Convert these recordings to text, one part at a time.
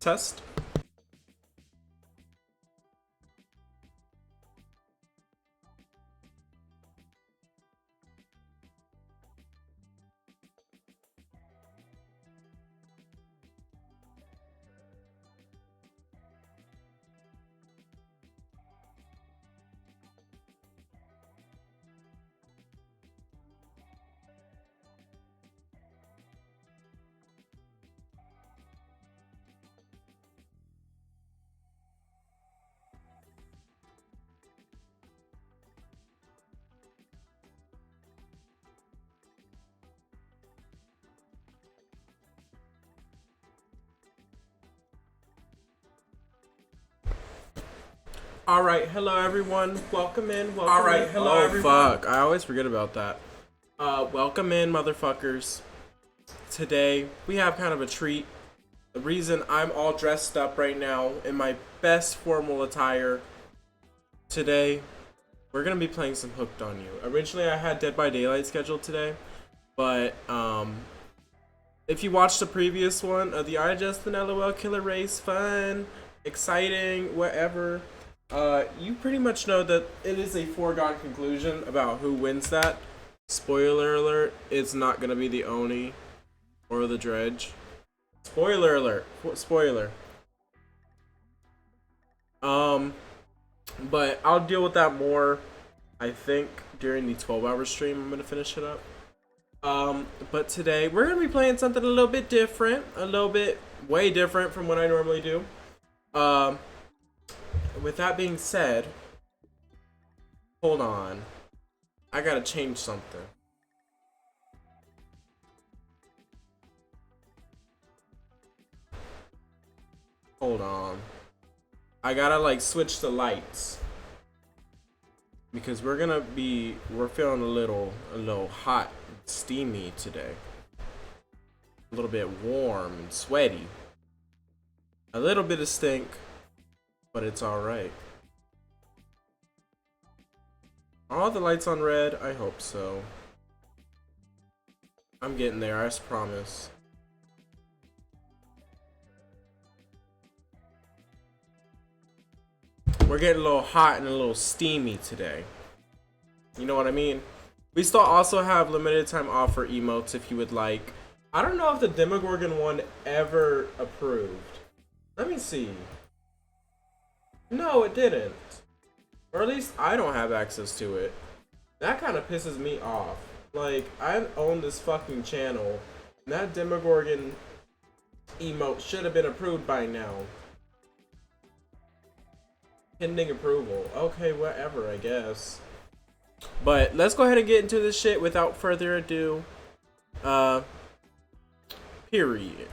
Test. Alright, hello everyone. Welcome in. Alright, hello everyone. Fuck, I always forget about that. Welcome in, motherfuckers. Today, we have kind of a treat. The reason I'm all dressed up right now in my best formal attire. Today, we're gonna be playing some Hooked on You. Originally, I had Dead by Daylight scheduled today, but, if you watched the previous one, the I Justin LOL Killer Race, fun, exciting, whatever. You pretty much know that it is a foregone conclusion about who wins that. Spoiler alert, it's not gonna be the Oni or the Dredge. Spoiler alert. Spoiler. But I'll deal with that more, I think, during the 12-hour stream. I'm gonna finish it up. But today, we're gonna be playing something a little bit different. A little bit way different from what I normally do. With that being said, hold on. I gotta change something. Hold on. I gotta like switch the lights. Because we're feeling a little hot and steamy today. A little bit warm and sweaty. A little bit of stink. But it's alright. Are all the lights on red? I hope so. I'm getting there, I promise. We're getting a little hot and a little steamy today. You know what I mean? We still also have limited time offer emotes if you would like. I don't know if the Demogorgon one ever approved. Let me see. No, it didn't. Or at least I don't have access to it. That kind of pisses me off. Like, I own this fucking channel, and that Demogorgon emote should have been approved by now. Pending approval. Okay, whatever, I guess. But let's go ahead and get into this shit without further ado. Period.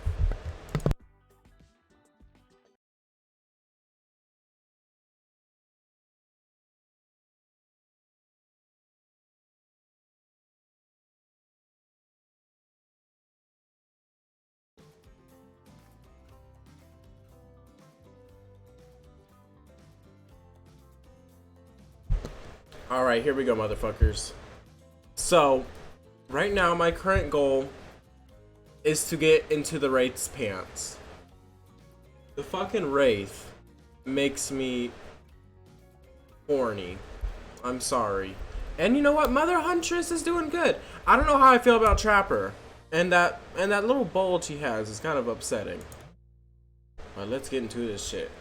Alright, here we go, motherfuckers. So, right now, my current goal is to get into the Wraith's pants. The fucking Wraith makes me horny. I'm sorry. And you know what? Mother Huntress is doing good. I don't know how I feel about Trapper. And that little bulge he has is kind of upsetting. But let's get into this shit.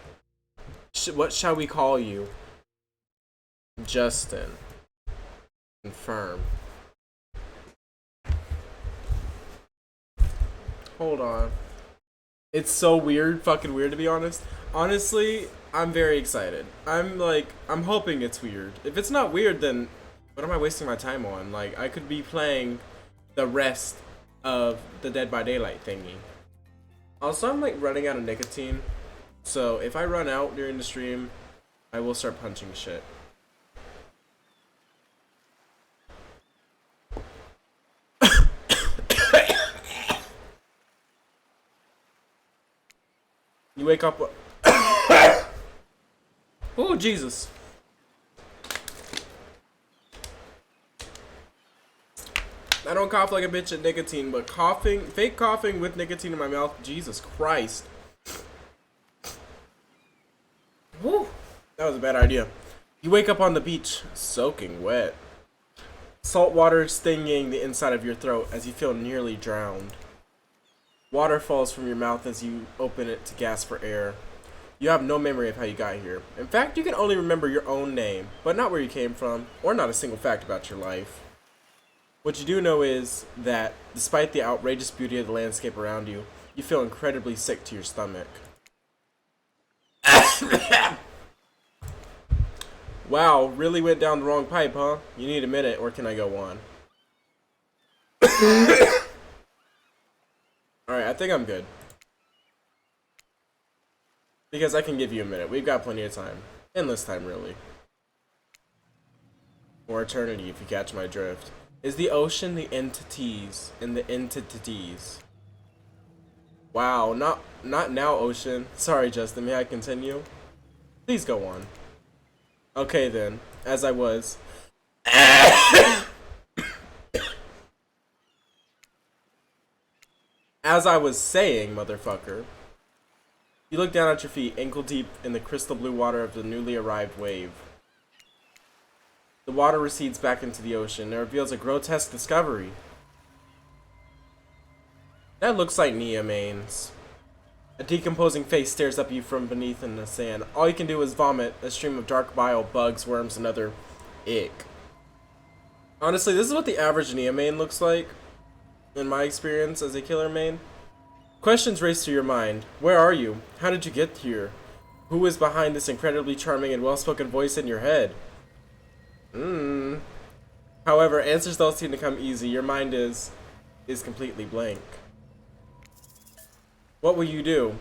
What shall we call you? Justin. Confirm. Hold on. It's so weird, fucking weird to be honest. Honestly, I'm very excited. I'm hoping it's weird. If it's not weird, then what am I wasting my time on? Like, I could be playing the rest of the Dead by Daylight thingy. Also, I'm like running out of nicotine. So if I run out during the stream, I will start punching shit. You wake up. Oh, Jesus. I don't cough like a bitch at nicotine, but coughing, fake coughing with nicotine in my mouth, Jesus Christ. That was a bad idea. You wake up on the beach, soaking wet. Salt water stinging the inside of your throat as you feel nearly drowned. Water falls from your mouth as you open it to gasp for air. You have no memory of how you got here. In fact, you can only remember your own name, but not where you came from, or not a single fact about your life. What you do know is that, despite the outrageous beauty of the landscape around you, you feel incredibly sick to your stomach. Wow, really went down the wrong pipe, huh? You need a minute, or can I go on? Alright, I think I'm good. Because I can give you a minute. We've got plenty of time. Endless time, really. Or eternity, if you catch my drift. Is the ocean the entities in the entities? Wow, not now, ocean. Sorry, Justin, may I continue? Please go on. Okay then, as I was. As I was saying, motherfucker. You look down at your feet, ankle deep in the crystal blue water of the newly arrived wave. The water recedes back into the ocean and reveals a grotesque discovery. That looks like Neomanes. A decomposing face stares up at you from beneath in the sand. All you can do is vomit a stream of dark bile, bugs, worms, and other ick. Honestly, this is what the average Neomane looks like, in my experience as a killer main. Questions race through your mind. Where are you? How did you get here? Who is behind this incredibly charming and well-spoken voice in your head? However, answers don't seem to come easy. Your mind is completely blank. What will you do?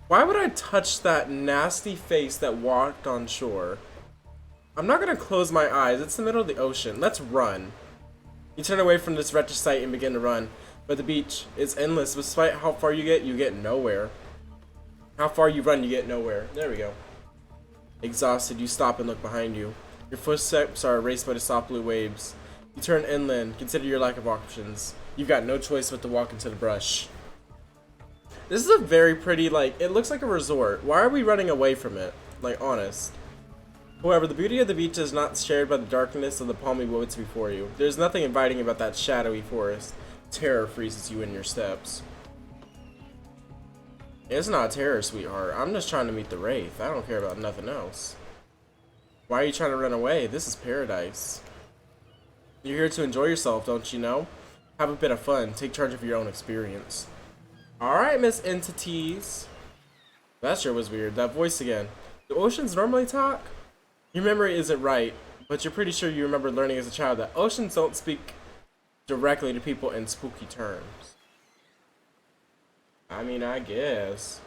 Why would I touch that nasty face that walked on shore? I'm not gonna close my eyes. It's the middle of the ocean. Let's run. You turn away from this wretched sight and begin to run. But the beach is endless. Despite how far you get nowhere. How far you run, you get nowhere. There we go. Exhausted, you stop and look behind you. Your footsteps are erased by the soft blue waves. You turn inland. Consider your lack of options. You've got no choice but to walk into the brush. This is a very pretty, like, it looks like a resort. Why are we running away from it? Like, honest. However, the beauty of the beach is not shared by the darkness of the palmy woods before you. There's nothing inviting about that shadowy forest. Terror freezes you in your steps. It's not terror, sweetheart. I'm just trying to meet the Wraith. I don't care about nothing else. Why are you trying to run away? This is paradise. You're here to enjoy yourself, don't you know? Have a bit of fun. Take charge of your own experience. Alright, Miss Entities. That sure was weird. That voice again. Do oceans normally talk? Your memory isn't right, but you're pretty sure you remember learning as a child that oceans don't speak directly to people in spooky terms. I mean, I guess.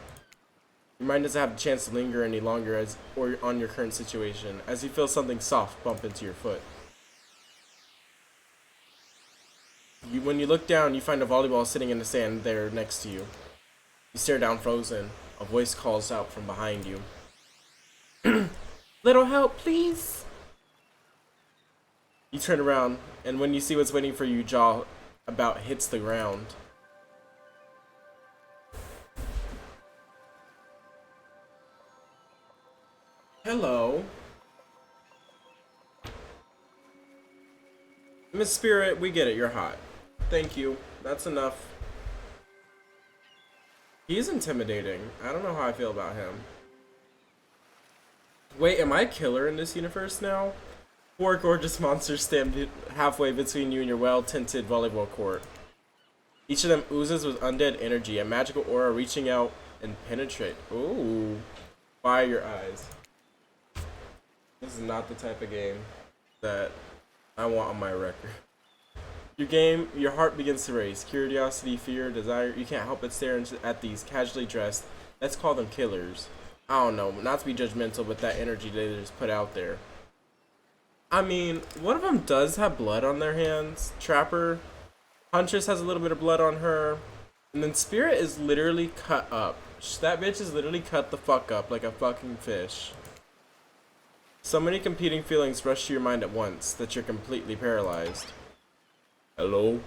Your mind doesn't have the chance to linger any longer or on your current situation, as you feel something soft bump into your foot. When you look down, you find a volleyball sitting in the sand there next to you. You stare down frozen. A voice calls out from behind you. Little help, please. You turn around, and when you see what's waiting for you, your jaw about hits the ground. Hello. Miss Spirit, we get it, you're hot. Thank you. That's enough. He's intimidating. I don't know how I feel about him. Wait, am I a killer in this universe now? Four gorgeous monsters stand halfway between you and your well-tinted volleyball court. Each of them oozes with undead energy, a magical aura reaching out and penetrate. Ooh. Fire your eyes. This is not the type of game that I want on my record. Your heart begins to race. Curiosity, fear, desire. You can't help but stare at these casually dressed, let's call them killers. I don't know, not to be judgmental with that energy they just put out there. I mean, one of them does have blood on their hands. Trapper. Huntress has a little bit of blood on her. And then Spirit is literally cut up. That bitch is literally cut the fuck up like a fucking fish. So many competing feelings rush to your mind at once that you're completely paralyzed. Hello?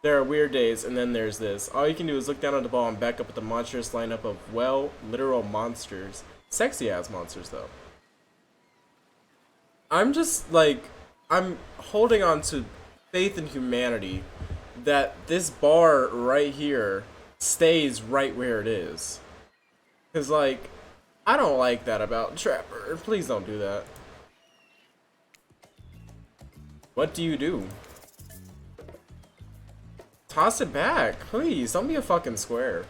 There are weird days, and then there's this. All you can do is look down at the ball and back up at the monstrous lineup of, well, literal monsters. Sexy ass monsters, though. I'm just like, I'm holding on to faith in humanity that this bar right here stays right where it is. Because, like, I don't like that about Trapper. Please don't do that. What do you do? Toss it back, please. Don't be a fucking square.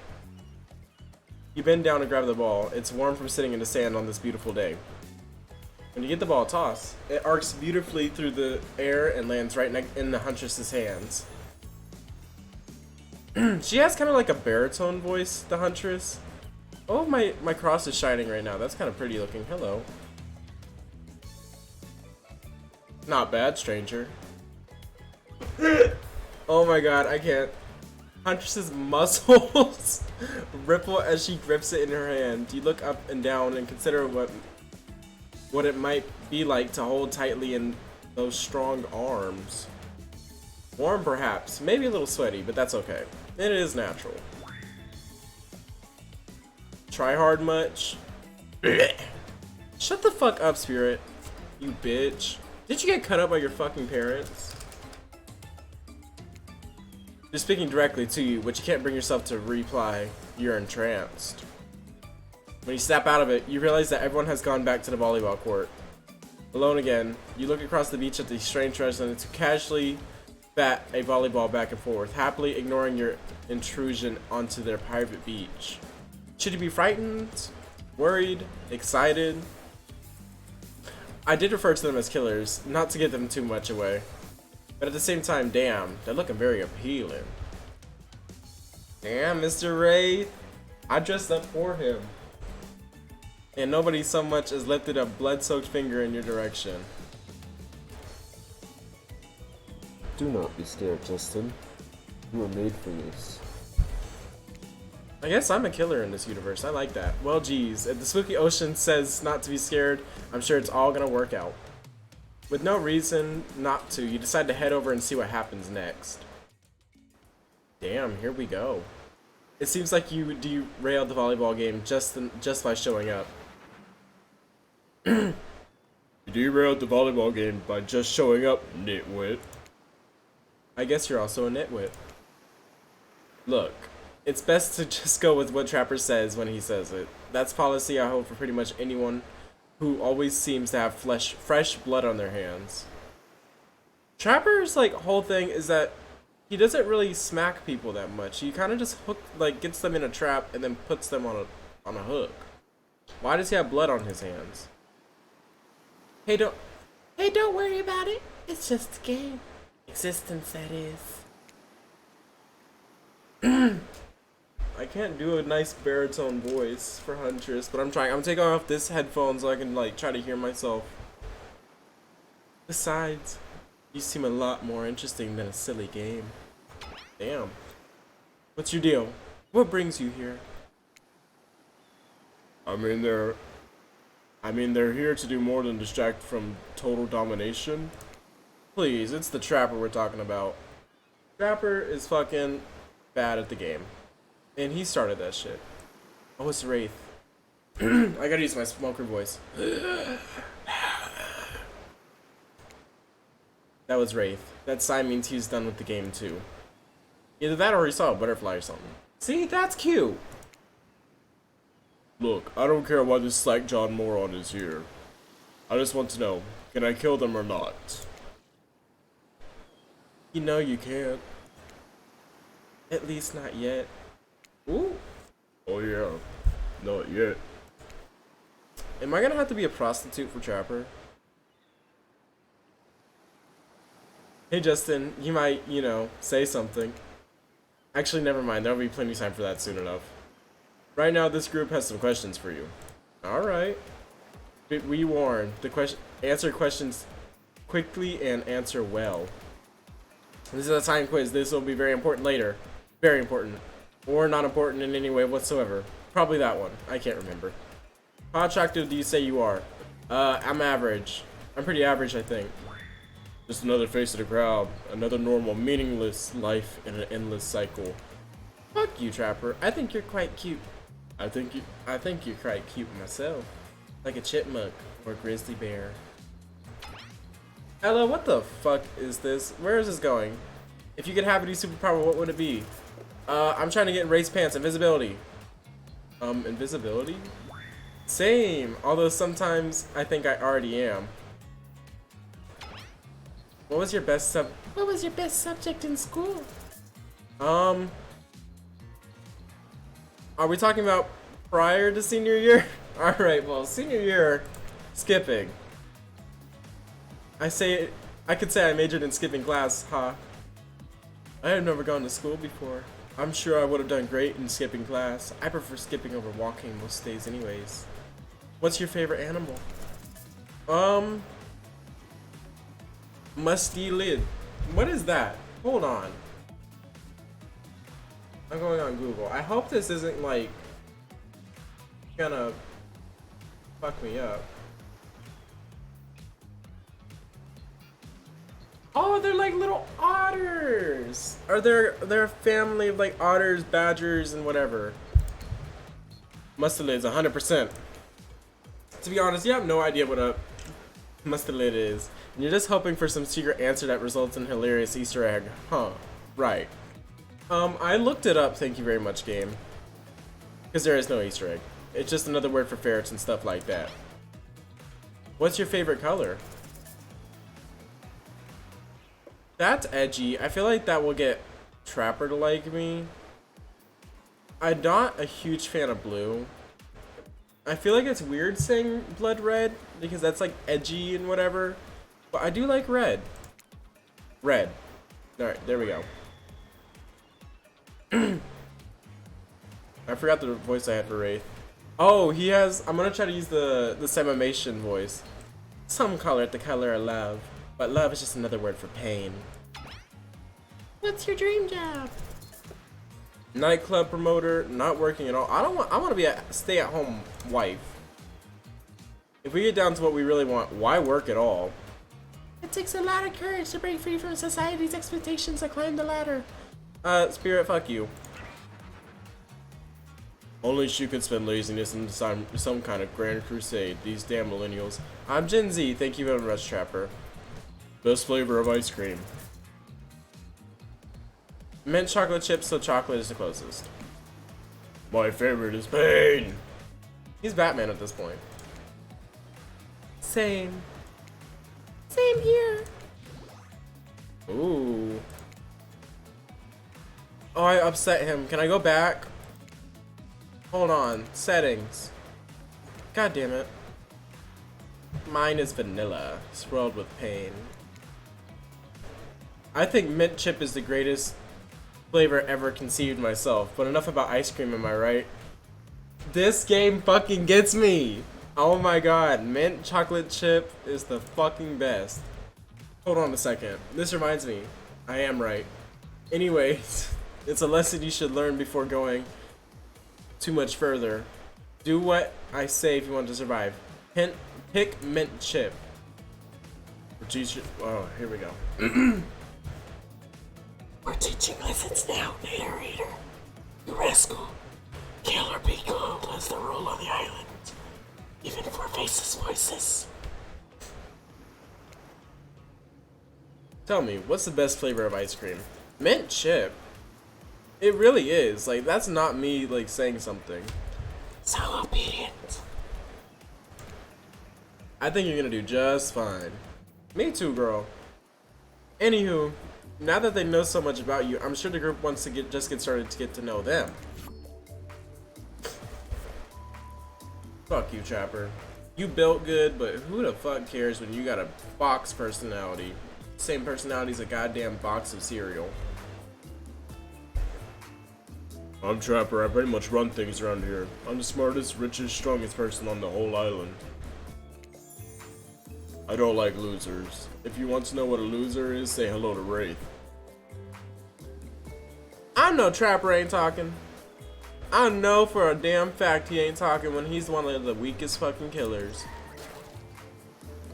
You bend down to grab the ball. It's warm from sitting in the sand on this beautiful day. When you get the ball, toss. It arcs beautifully through the air and lands right in the Huntress's hands. She has kind of like a baritone voice, the Huntress. Oh, my cross is shining right now. That's kind of pretty looking. Hello. Not bad, stranger. Oh my god, I can't. Huntress's muscles ripple as she grips it in her hand. You look up and down and consider what it might be like to hold tightly in those strong arms. Warm perhaps, maybe a little sweaty, but that's okay. It is natural. Try hard much? Shut the fuck up, Spirit. You bitch. Did you get cut up by your fucking parents? They're speaking directly to you, but you can't bring yourself to reply. You're entranced. When you snap out of it, you realize that everyone has gone back to the volleyball court. Alone again, you look across the beach at the strange residents who casually bat a volleyball back and forth, happily ignoring your intrusion onto their private beach. Should you be frightened, worried, excited? I did refer to them as killers, not to give them too much away. But at the same time, damn, they're looking very appealing. Damn, Mr. Wraith. I dressed up for him. And nobody so much as lifted a blood-soaked finger in your direction. Do not be scared, Justin. You were made for this. I guess I'm a killer in this universe. I like that. Well, geez, if the spooky ocean says not to be scared, I'm sure it's all gonna work out. With no reason not to, you decide to head over and see what happens next. Damn, here we go. It seems like you derailed the volleyball game just by showing up. You derailed the volleyball game by just showing up, nitwit. I guess you're also a nitwit. Look, it's best to just go with what Trapper says when he says it. That's policy I hold for pretty much anyone who always seems to have fresh blood on their hands. Trapper's like whole thing is that he doesn't really smack people that much. He kind of just gets them in a trap and then puts them on a hook. Why does he have blood on his hands? Hey, don't worry about it. It's just a game. Existence, that is. I can't do a nice baritone voice for Huntress, but I'm trying. I'm taking off this headphone so I can try to hear myself. Besides, you seem a lot more interesting than a silly game. Damn. What's your deal? What brings you here? I mean, they're here to do more than distract from total domination. Please, it's the Trapper we're talking about. Trapper is fucking bad at the game. And he started that shit. Oh, it's Wraith. I gotta use my smoker voice. That was Wraith. That sign means he's done with the game too. Either that or he saw a butterfly or something. See, that's cute. Look, I don't care why this slack-jawed moron is here. I just want to know, can I kill them or not? You know you can't. At least not yet. Ooh. Oh yeah. Not yet. Am I gonna have to be a prostitute for Trapper? Hey Justin, you might, say something. Actually, never mind. There'll be plenty of time for that soon enough. Right now, this group has some questions for you. Alright. We warn. Answer questions quickly and answer well. This is a time quiz. This will be very important later. Very important. Or not important in any way whatsoever. Probably that one. I can't remember. How attractive do you say you are? I'm average. I'm pretty average, I think. Just another face of the crowd. Another normal, meaningless life in an endless cycle. Fuck you, Trapper. I think you're quite cute. I think you're quite cute myself. Like a chipmunk or a grizzly bear. Hello, what the fuck is this? Where is this going? If you could have any superpower, what would it be? I'm trying to get in race pants. Invisibility. Invisibility? Same. Although sometimes I think I already am. What was your best subject in school? Are we talking about prior to senior year? Alright, well, senior year, skipping. I could say I majored in skipping class, huh? I have never gone to school before. I'm sure I would have done great in skipping class. I prefer skipping over walking most days anyways. What's your favorite animal? Musty lid. What is that? Hold on. I'm going on Google. I hope this isn't like gonna fuck me up. Oh, they're like little otters. Are they're a family of like otters, badgers, and whatever. Mustelid is 100%. To be honest, you have no idea what a mustelid is. And you're just hoping for some secret answer that results in hilarious Easter egg. Huh. Right. I looked it up, thank you very much, game. Because there is no Easter egg. It's just another word for ferrets and stuff like that. What's your favorite color? That's edgy. I feel like that will get Trapper to like me. I'm not a huge fan of blue. I feel like it's weird saying blood red because that's like edgy and whatever. But I do like red. Red. Alright, there we go. I forgot the voice I had for Wraith. Oh, he has... I'm gonna try to use the Semimation voice. Some call it the color of love. But love is just another word for pain. What's your dream job? Nightclub promoter, not working at all. I want to be a stay-at-home wife. If we get down to what we really want, why work at all? It takes a lot of courage to break free from society's expectations to climb the ladder. Spirit, fuck you. Only she could spend laziness into some kind of grand crusade. These damn millennials. I'm Gen Z. Thank you very much, Trapper. Best flavor of ice cream. Mint chocolate chips, so chocolate is the closest. My favorite is pain. He's Batman at this point. Same. Same here. Ooh. Oh, I upset him. Can I go back? Hold on. Settings. God damn it. Mine is vanilla, swirled with pain. I think mint chip is the greatest flavor ever conceived myself, but enough about ice cream, am I right? This game fucking gets me! Oh my god, mint chocolate chip is the fucking best. Hold on a second. This reminds me. I am right. Anyways, it's a lesson you should learn before going too much further. Do what I say if you want to survive. Hint, pick mint chip. Oh, here we go. We're teaching lessons now, narrator. You rascal. Kill or be killed as the rule on the island. Even for faceless voices. Tell me, what's the best flavor of ice cream? Mint chip. It really is. Like, that's not me, like, saying something. So obedient. I think you're gonna do just fine. Me too, girl. Anywho, now that they know so much about you, I'm sure the group wants to just get started to get to know them. Fuck you, Trapper. You built good, but who the fuck cares when you got a box personality? Same personality as a goddamn box of cereal. I'm Trapper. I pretty much run things around here. I'm the smartest, richest, strongest person on the whole island. I don't like losers. If you want to know what a loser is, say hello to Wraith. I know Trapper ain't talking. I know for a damn fact he ain't talking when he's one of the weakest fucking killers.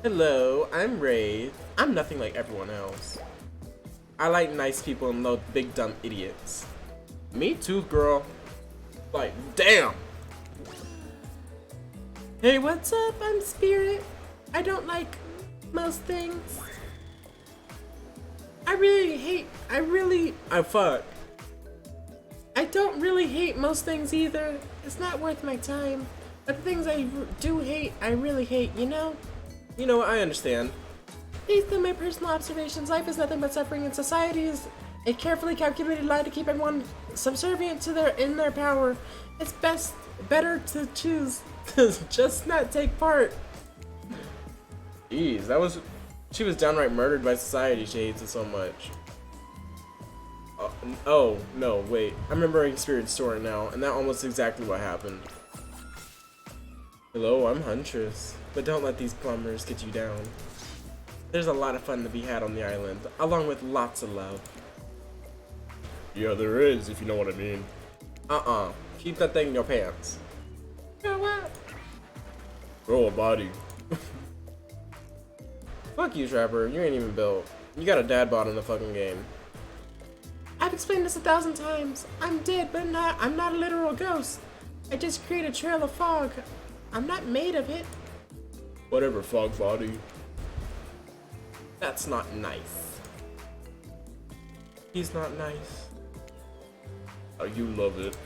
Hello, I'm Wraith. I'm nothing like everyone else. I like nice people and loathe big dumb idiots. Me too, girl. Like, damn. Hey, what's up? I'm Spirit. I don't like most things. I don't really hate most things either. It's not worth my time. But the things I do hate, I really hate, you know? You know, I understand. Based on my personal observations, life is nothing but suffering, and society is a carefully calculated lie to keep everyone subservient to their power. It's better to choose to just not take part. Jeez, she was downright murdered by society. She hates it so much. Oh no, wait. I'm remembering Spirit's story now, and that almost exactly what happened. Hello, I'm Huntress, but don't let these plumbers get you down. There's a lot of fun to be had on the island, along with lots of love. Yeah, there is, if you know what I mean. Keep that thing in your pants. Grow up. Grow a body. Fuck you, Trapper. You ain't even built. You got a dad bod in the fucking game. I've explained this 1,000 times. I'm dead, but I'm not a literal ghost. I just create a trail of fog. I'm not made of it. Whatever, fog body. That's not nice. He's not nice. Oh, you love it.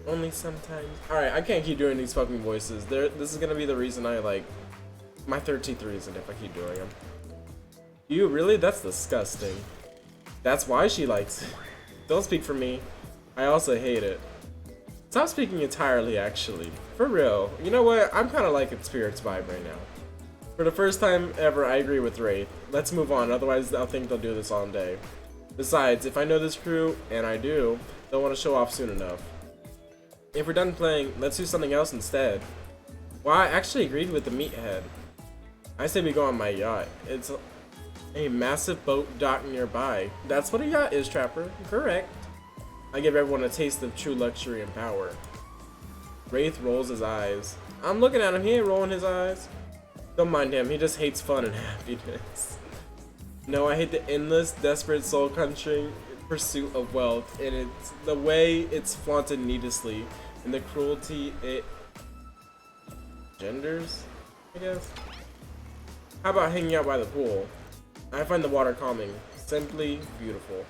Only sometimes. Alright, I can't keep doing these fucking voices. This is gonna be the reason I like my 13th reason if I keep doing them. You really? That's disgusting. That's why she likes it. Don't speak for me. I also hate it. Stop speaking entirely, actually. For real. You know what? I'm kind of liking Spirit's vibe right now. For the first time ever, I agree with Wraith. Let's move on, otherwise I'll think they'll do this all day. Besides, if I know this crew, and I do, they'll want to show off soon enough. If we're done playing, let's do something else instead. Well, I actually agreed with the meathead. I say we go on my yacht. It's a massive boat docked nearby. That's what a yacht is, Trapper. Correct. I give everyone a taste of true luxury and power. Wraith rolls his eyes. I'm looking at him, he ain't rolling his eyes. Don't mind him, he just hates fun and happiness. No, I hate the endless, desperate, soul-crunching pursuit of wealth, and it's the way it's flaunted needlessly, and the cruelty it genders, I guess. How about hanging out by the pool? I find the water calming, simply beautiful.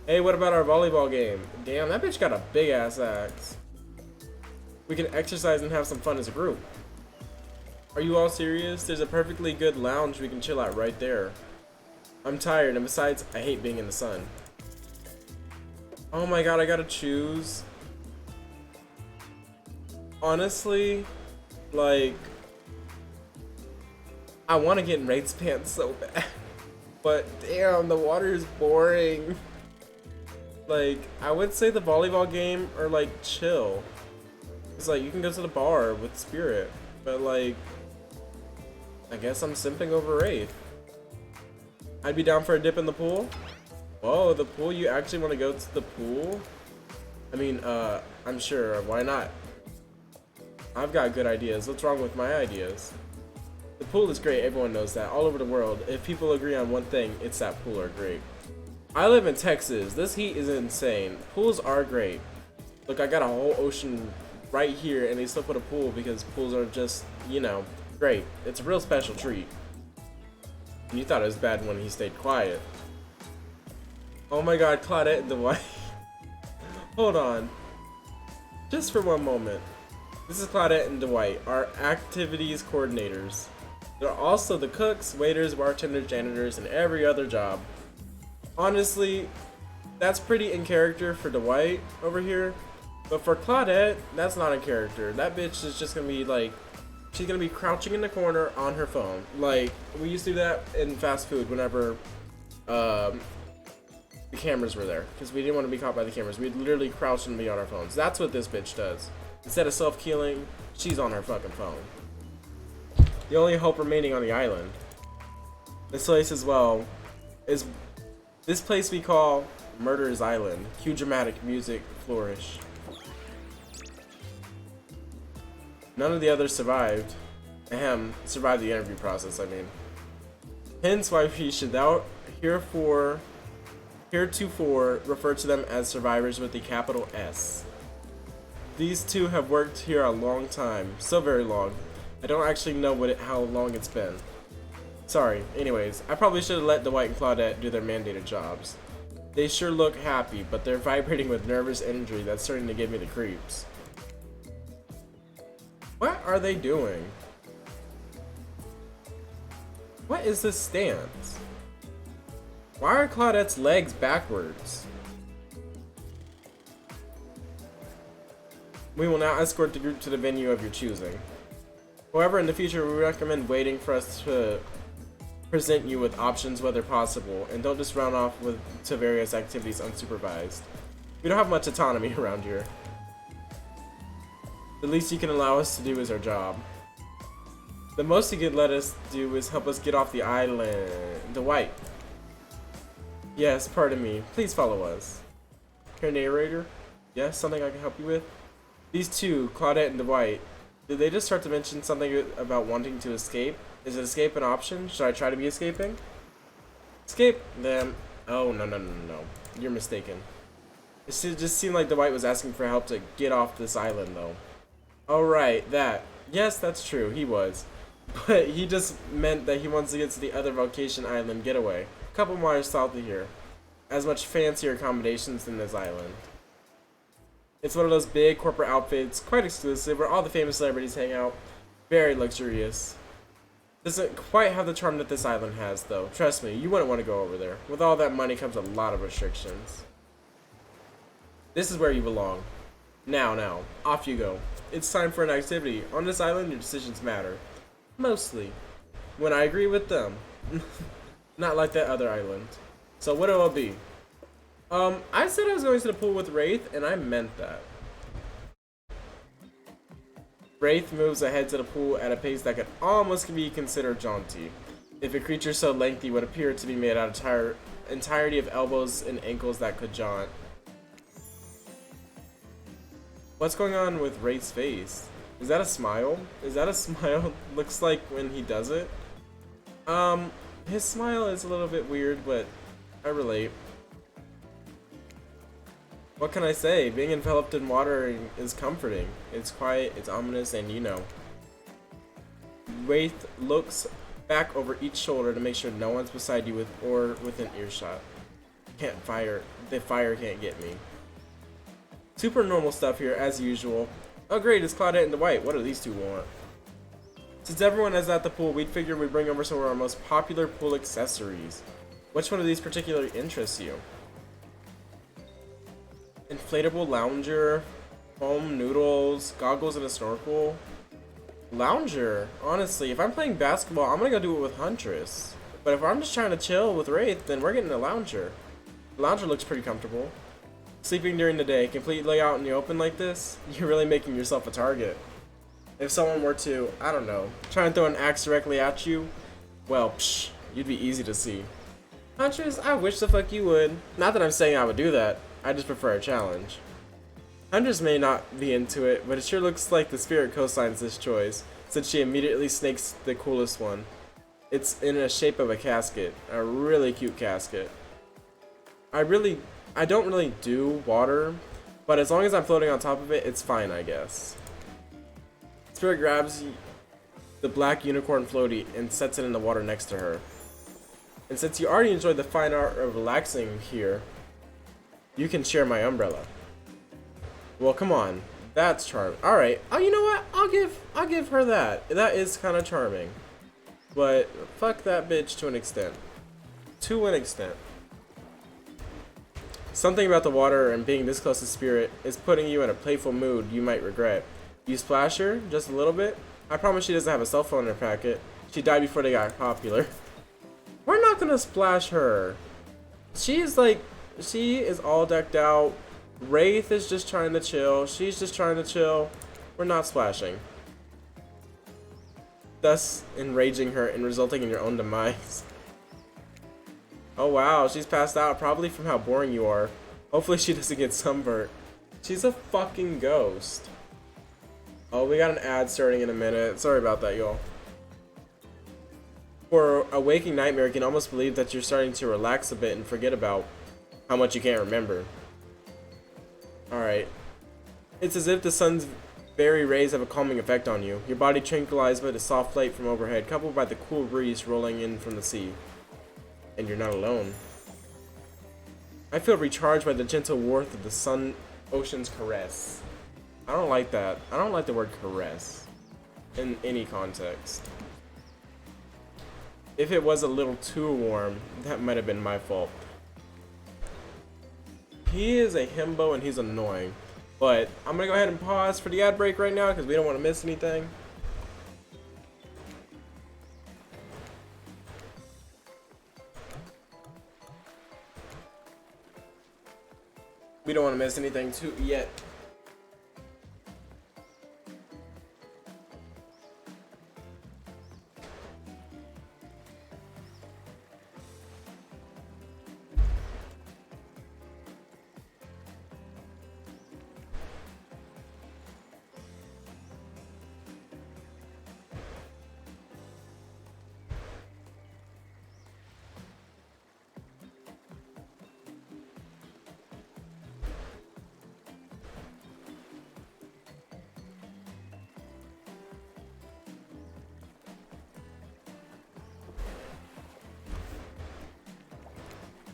Hey, what about our volleyball game? Damn, that bitch got a big ass axe. We can exercise and have some fun as a group. Are you all serious? There's a perfectly good lounge we can chill at right there. I'm tired, and besides, I hate being in the sun. Oh my god, I gotta choose. Honestly, like, I want to get in Wraith's pants so bad. But damn, the water is boring. Like, I would say the volleyball game or like chill. It's like you can go to the bar with Spirit, but like, I guess I'm simping over Wraith. I'd be down for a dip in the pool. Whoa, the pool? You actually want to go to the pool? I mean, I'm sure. Why not? I've got good ideas. What's wrong with my ideas? The pool is great. Everyone knows that. All over the world, if people agree on one thing, it's that pool are great. I live in Texas. This heat is insane. Pools are great. Look, I got a whole ocean right here, and they still put a pool because pools are just, you know, great. It's a real special treat. And you thought it was bad when he stayed quiet. Oh my god, Claudette and Dwight. Hold on. Just for one moment. This is Claudette and Dwight, our activities coordinators. They're also the cooks, waiters, bartenders, janitors, and every other job. Honestly, that's pretty in character for Dwight over here. But for Claudette, that's not in character. That bitch is just gonna be like, she's gonna be crouching in the corner on her phone. Like, we used to do that in fast food whenever the cameras were there. Because we didn't want to be caught by the cameras. We'd literally crouch and be on our phones. That's what this bitch does. Instead of self-killing, she's on her fucking phone. The only hope remaining on the island. This place as well is this place we call Murder's Island. Cue dramatic music flourish. None of the others survived. Survive the interview process, I mean. Hence why we should now heretofore refer to them as survivors with the capital S. These two have worked here a long time, so very long. I don't actually know how long it's been. Sorry, anyways, I probably should have let Dwight and Claudette do their mandated jobs. They sure look happy, but they're vibrating with nervous energy that's starting to give me the creeps. What are they doing? What is this stance? Why are Claudette's legs backwards? We will now escort the group to the venue of your choosing. However, in the future, we recommend waiting for us to present you with options whether possible, and don't just run off to various activities unsupervised. We don't have much autonomy around here. The least you can allow us to do is our job. The most you could let us do is help us get off the island. Dwight. Yes, pardon me. Please follow us. Here, narrator. Yes, something I can help you with? These two, Claudette and Dwight, did they just start to mention something about wanting to escape? Is it escape an option? Should I try to be escaping? Escape them. Oh, no. You're mistaken. It just seemed like Dwight was asking for help to get off this island, though. Alright, that. Yes, that's true, he was. But he just meant that he wants to get to the other vacation island getaway. A couple miles south of here. As much fancier accommodations than this island. It's one of those big corporate outfits, quite exclusive, where all the famous celebrities hang out. Very luxurious. Doesn't quite have the charm that this island has, though. Trust me, you wouldn't want to go over there. With all that money comes a lot of restrictions. This is where you belong. Now, off you go. It's time for an activity. On this island, your decisions matter. Mostly. When I agree with them. Not like that other island. So what will it be? I said I was going to the pool with Wraith, and I meant that. Wraith moves ahead to the pool at a pace that could almost be considered jaunty, if a creature so lengthy would appear to be made out of entirety of elbows and ankles that could jaunt. What's going on with Wraith's face? Is that a smile? Is that a smile? Looks like when he does it. His smile is a little bit weird, but I relate. What can I say? Being enveloped in water is comforting. It's quiet, it's ominous, and you know. Wraith looks back over each shoulder to make sure no one's beside you or within earshot. The fire can't get me. Super normal stuff here, as usual. Oh great, it's Claudette and Dwight. What do these two want? Since everyone is at the pool, we'd figure we'd bring over some of our most popular pool accessories. Which one of these particularly interests you? Inflatable lounger, foam noodles, goggles, and a snorkel. Lounger, honestly, if I'm playing basketball, I'm gonna go do it with Huntress. But if I'm just trying to chill with Wraith, then we're getting a lounger. The lounger looks pretty comfortable. Sleeping during the day, completely out in the open like this, you're really making yourself a target. If someone were to, I don't know, try and throw an axe directly at you, well, psh, you'd be easy to see. Huntress, I wish the fuck you would. Not that I'm saying I would do that, I just prefer a challenge. Huntress may not be into it, but it sure looks like the spirit co-signs this choice, since she immediately snakes the coolest one. It's in the shape of a casket, a really cute casket. I don't really do water, but as long as I'm floating on top of it, it's fine, I guess. Spirit grabs the black unicorn floaty and sets it in the water next to her. And since you already enjoyed the fine art of relaxing here, you can share my umbrella. Well, come on, that's charming. All right, oh, you know what? I'll give her that. That is kind of charming, but fuck that bitch to an extent. To an extent. Something about the water and being this close to Spirit is putting you in a playful mood you might regret. You splash her just a little bit. I promise she doesn't have a cell phone in her packet. She died before they got popular. We're not gonna splash her. She is all decked out. Wraith is just trying to chill. She's just trying to chill. We're not splashing. Thus enraging her and resulting in your own demise. Oh wow, she's passed out, probably from how boring you are. Hopefully she doesn't get sunburnt. She's a fucking ghost. Oh, we got an ad starting in a minute. Sorry about that, y'all. For a waking nightmare, you can almost believe that you're starting to relax a bit and forget about how much you can't remember. Alright. It's as if the sun's very rays have a calming effect on you. Your body tranquilized by the soft light from overhead, coupled by the cool breeze rolling in from the sea. And you're not alone. I feel recharged by the gentle warmth of the ocean's caress. I don't like that. I don't like the word caress in any context. If it was a little too warm, that might have been my fault. He is a himbo and he's annoying. But I'm gonna go ahead and pause for the ad break right now because we don't want to miss anything. We don't want to miss anything too yet.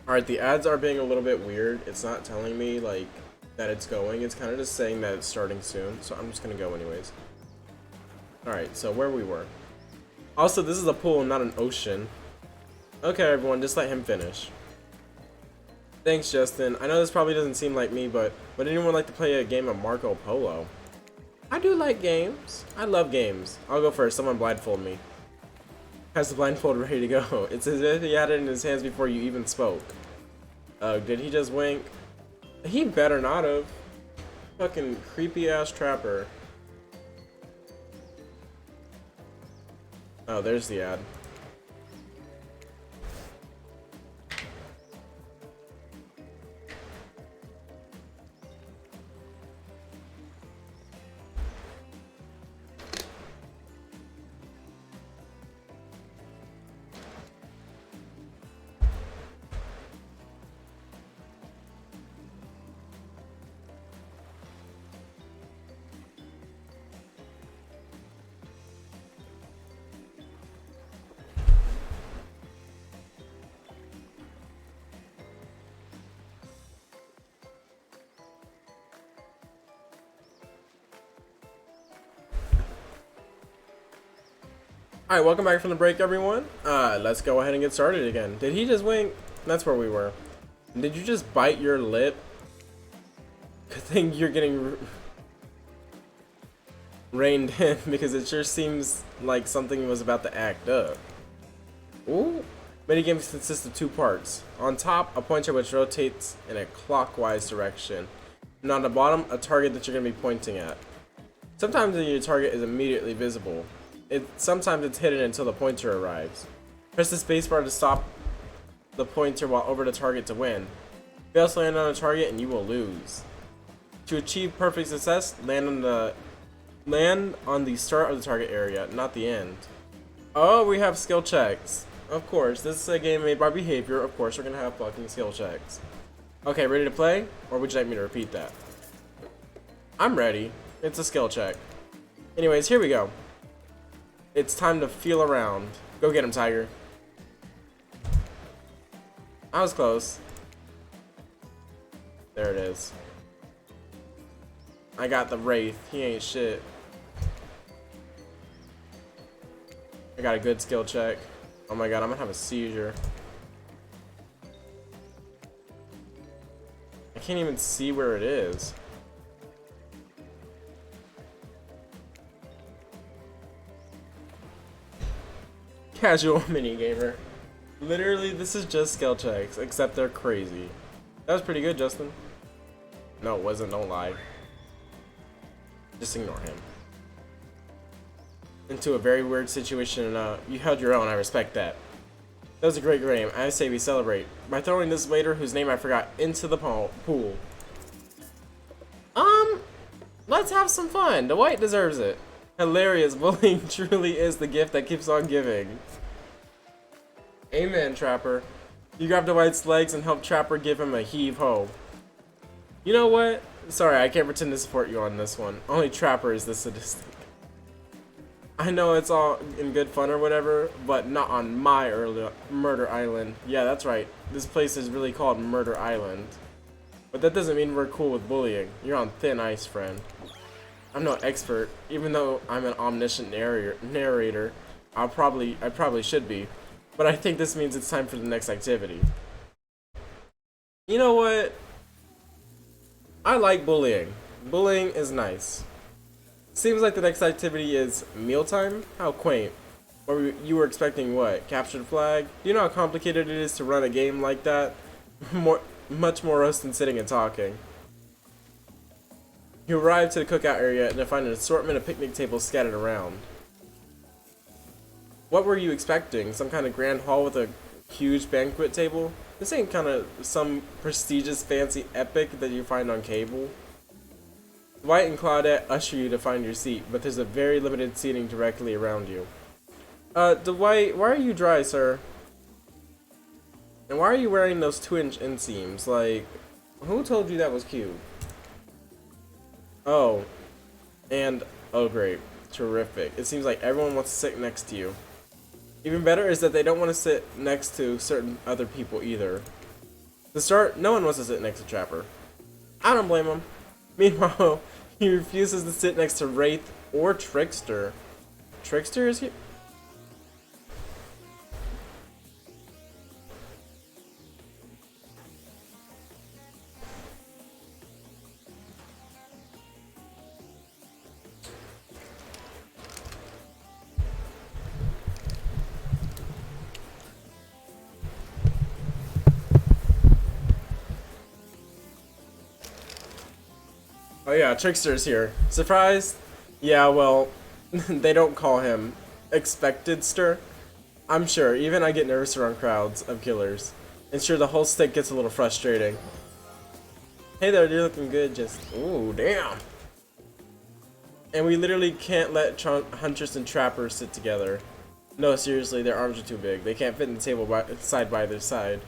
Alright, the ads are being a little bit weird. It's not telling me, like, that it's going. It's kind of just saying that it's starting soon. So I'm just going to go anyways. Alright, so where we were. Also, this is a pool, not an ocean. Okay, everyone, just let him finish. Thanks, Justin. I know this probably doesn't seem like me, but would anyone like to play a game of Marco Polo? I do like games. I love games. I'll go first. Someone blindfold me. Has the blindfold ready to go. It's as if he had it in his hands before you even spoke. Did he just wink? He better not have. Fucking creepy ass trapper. Oh, there's the ad. Alright, welcome back from the break, everyone. Let's go ahead and get started again. Did he just wink? That's where we were. Did you just bite your lip? Good thing you're getting reined in because it sure seems like something was about to act up. Ooh. Minigames consist of two parts. On top, a pointer which rotates in a clockwise direction. And on the bottom, a target that you're going to be pointing at. Sometimes your target is immediately visible. Sometimes it's hidden until the pointer arrives. Press the spacebar to stop the pointer while over the target to win. Fail to land on a target and you will lose. To achieve perfect success, land on the start of the target area, not the end. Oh, we have skill checks. Of course, this is a game made by Behavior. Of course, we're gonna have fucking skill checks. Okay, ready to play? Or would you like me to repeat that? I'm ready. It's a skill check. Anyways, here we go. It's time to feel around. Go get him, Tiger. I was close. There it is. I got the Wraith. He ain't shit. I got a good skill check. Oh my god, I'm gonna have a seizure. I can't even see where it is. Casual minigamer. Literally, this is just skill checks, except they're crazy. That was pretty good, Justin. No, it wasn't. Don't lie. Just ignore him. Into a very weird situation. You held your own. I respect that. That was a great game. I say we celebrate by throwing this waiter, whose name I forgot, into the pool. Let's have some fun. The white deserves it. Hilarious. Bullying truly is the gift that keeps on giving. Amen, Trapper. You grab Dwight's legs and help Trapper give him a heave-ho. You know what? Sorry, I can't pretend to support you on this one. Only Trapper is the sadistic. I know it's all in good fun or whatever, but not on my Murder Island. Yeah, that's right. This place is really called Murder Island. But that doesn't mean we're cool with bullying. You're on thin ice, friend. I'm no expert, even though I'm an omniscient narrator. I probably should be. But I think this means it's time for the next activity. You know what? I like bullying. Bullying is nice. Seems like the next activity is mealtime? How quaint. Or you were expecting what? Captured flag? Do you know how complicated it is to run a game like that? Much more us than sitting and talking. You arrive to the cookout area and find an assortment of picnic tables scattered around. What were you expecting? Some kind of grand hall with a huge banquet table? This ain't kind of some prestigious fancy epic that you find on cable. Dwight and Claudette usher you to find your seat, but there's a very limited seating directly around you. Dwight, why are you dry, sir? And why are you wearing those 2-inch inseams? Like, who told you that was cute? Oh. And, oh great. Terrific. It seems like everyone wants to sit next to you. Even better is that they don't want to sit next to certain other people either. To start, no one wants to sit next to Trapper. I don't blame him. Meanwhile, he refuses to sit next to Wraith or Trickster. Trickster is here? Oh yeah, Trickster's here. Surprised? Yeah, well, they don't call him Expectedster. I'm sure, even I get nervous around crowds of killers. And sure, the whole stick gets a little frustrating. Hey there, you're looking good, just... Ooh, damn. And we literally can't let Huntress and Trapper sit together. No, seriously, their arms are too big. They can't fit in the table side by their side.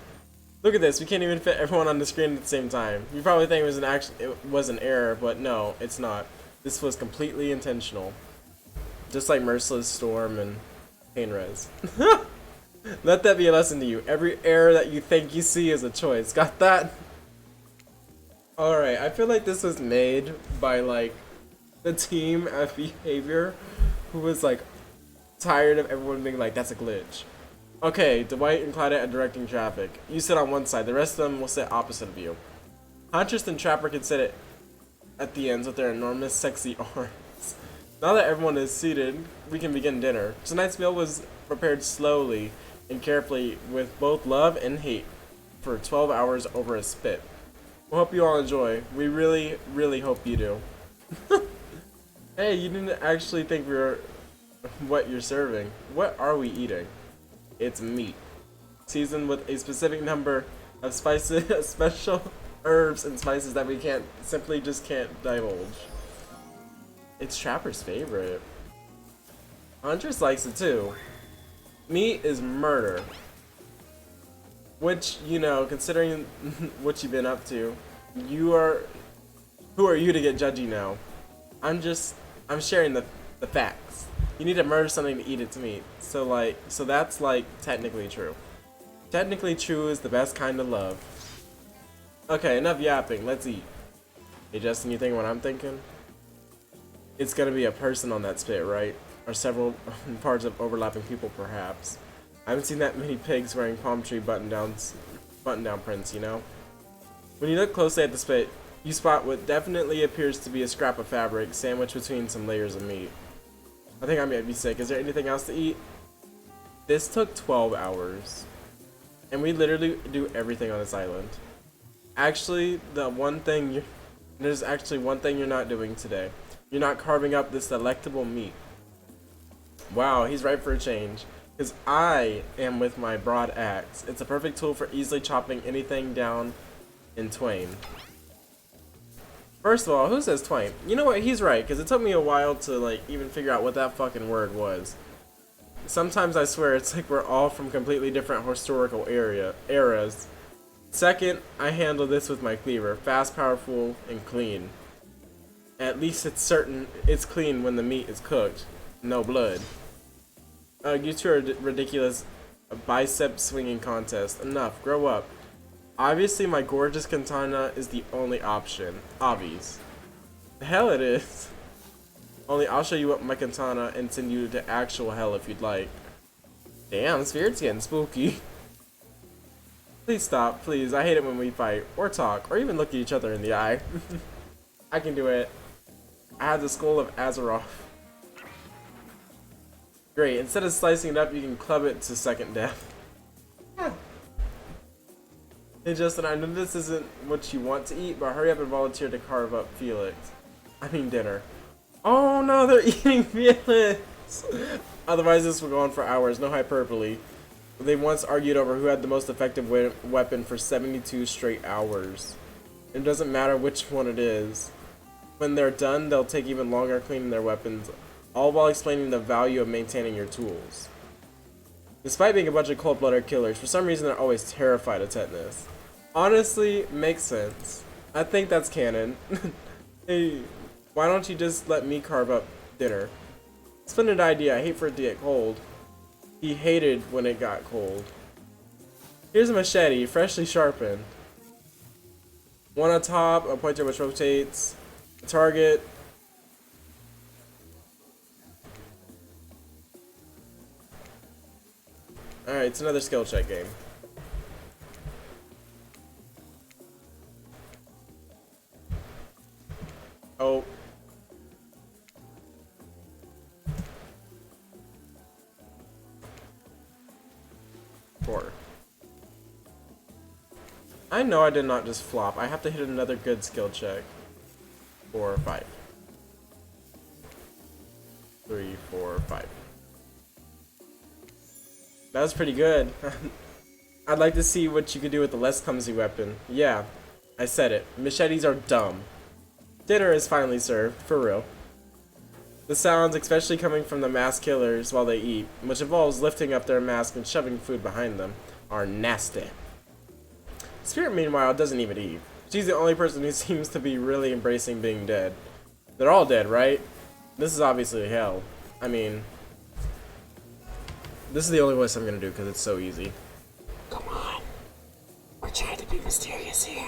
Look at this, we can't even fit everyone on the screen at the same time. You probably think it was an error, but no, it's not. This was completely intentional. Just like Merciless Storm and Painrez. Let that be a lesson to you. Every error that you think you see is a choice. Got that? Alright, I feel like this was made by like the team at Behavior who was like tired of everyone being like, that's a glitch. Okay, Dwight and Claudette are directing traffic. You sit on one side, the rest of them will sit opposite of you. Huntress and Trapper can sit at the ends with their enormous sexy arms. Now that everyone is seated, we can begin dinner. Tonight's meal was prepared slowly and carefully with both love and hate for 12 hours over a spit. We hope you all enjoy. We really, really hope you do. Hey, you didn't actually think we were what you're serving. What are we eating? It's meat, seasoned with a specific number of spices, special herbs and spices that we simply can't divulge. It's Trapper's favorite. Huntress likes it too. Meat is murder. Which, you know, considering what you've been up to, who are you to get judgy now? I'm sharing the facts. You need to murder something to eat its meat. So that's like technically true. Technically true is the best kind of love. Okay, enough yapping. Let's eat. Hey Justin, you think what I'm thinking? It's gonna be a person on that spit, right? Or several parts of overlapping people, perhaps. I haven't seen that many pigs wearing palm tree button-down prints, you know? When you look closely at the spit, you spot what definitely appears to be a scrap of fabric sandwiched between some layers of meat. I think I might be sick. Is there anything else to eat? This took 12 hours. And we literally do everything on this island. Actually, there's actually one thing you're not doing today. You're not carving up this delectable meat. Wow, he's right for a change. Because I am with my broad axe. It's a perfect tool for easily chopping anything down in twain. First of all, who says twain? You know what? He's right, because it took me a while to like even figure out what that fucking word was. Sometimes I swear it's like we're all from completely different historical eras. Second, I handle this with my cleaver. Fast, powerful, and clean. At least it's certain it's clean when the meat is cooked. No blood. You two are ridiculous. A bicep swinging contest. Enough. Grow up. Obviously, my gorgeous katana is the only option. Obvious. The hell it is. Only I'll show you what my katana and send you to actual hell if you'd like. Damn, this spirit's getting spooky. Please stop, please. I hate it when we fight, or talk, or even look at each other in the eye. I can do it. I have the skull of Azeroth. Great, instead of slicing it up, you can club it to second death. Yeah. Hey Justin, I know this isn't what you want to eat, but hurry up and volunteer to carve up Felix. I mean dinner. Oh no, they're eating Felix! Otherwise this will go on for hours, no hyperbole. They once argued over who had the most effective weapon for 72 straight hours. It doesn't matter which one it is. When they're done, they'll take even longer cleaning their weapons, all while explaining the value of maintaining your tools. Despite being a bunch of cold-blooded killers, for some reason they're always terrified of tetanus. Honestly, makes sense. I think that's canon. Hey, why don't you just let me carve up dinner? Splendid idea, I hate for it to get cold. He hated when it got cold. Here's a machete, freshly sharpened. One on top, a pointer which rotates. A target. Alright, it's another skill check game. Oh. 4. I know I did not just flop. I have to hit another good skill check. 4, 5. 3, 4, 5. That was pretty good. I'd like to see what you could do with the less clumsy weapon. Yeah, I said it. Machetes are dumb. Dinner is finally served, for real. The sounds, especially coming from the masked killers while they eat, which involves lifting up their mask and shoving food behind them, are nasty. Spirit, meanwhile, doesn't even eat. She's the only person who seems to be really embracing being dead. They're all dead, right? This is obviously hell. I mean, this is the only voice I'm gonna do because it's so easy. Come on. We're trying to be mysterious here.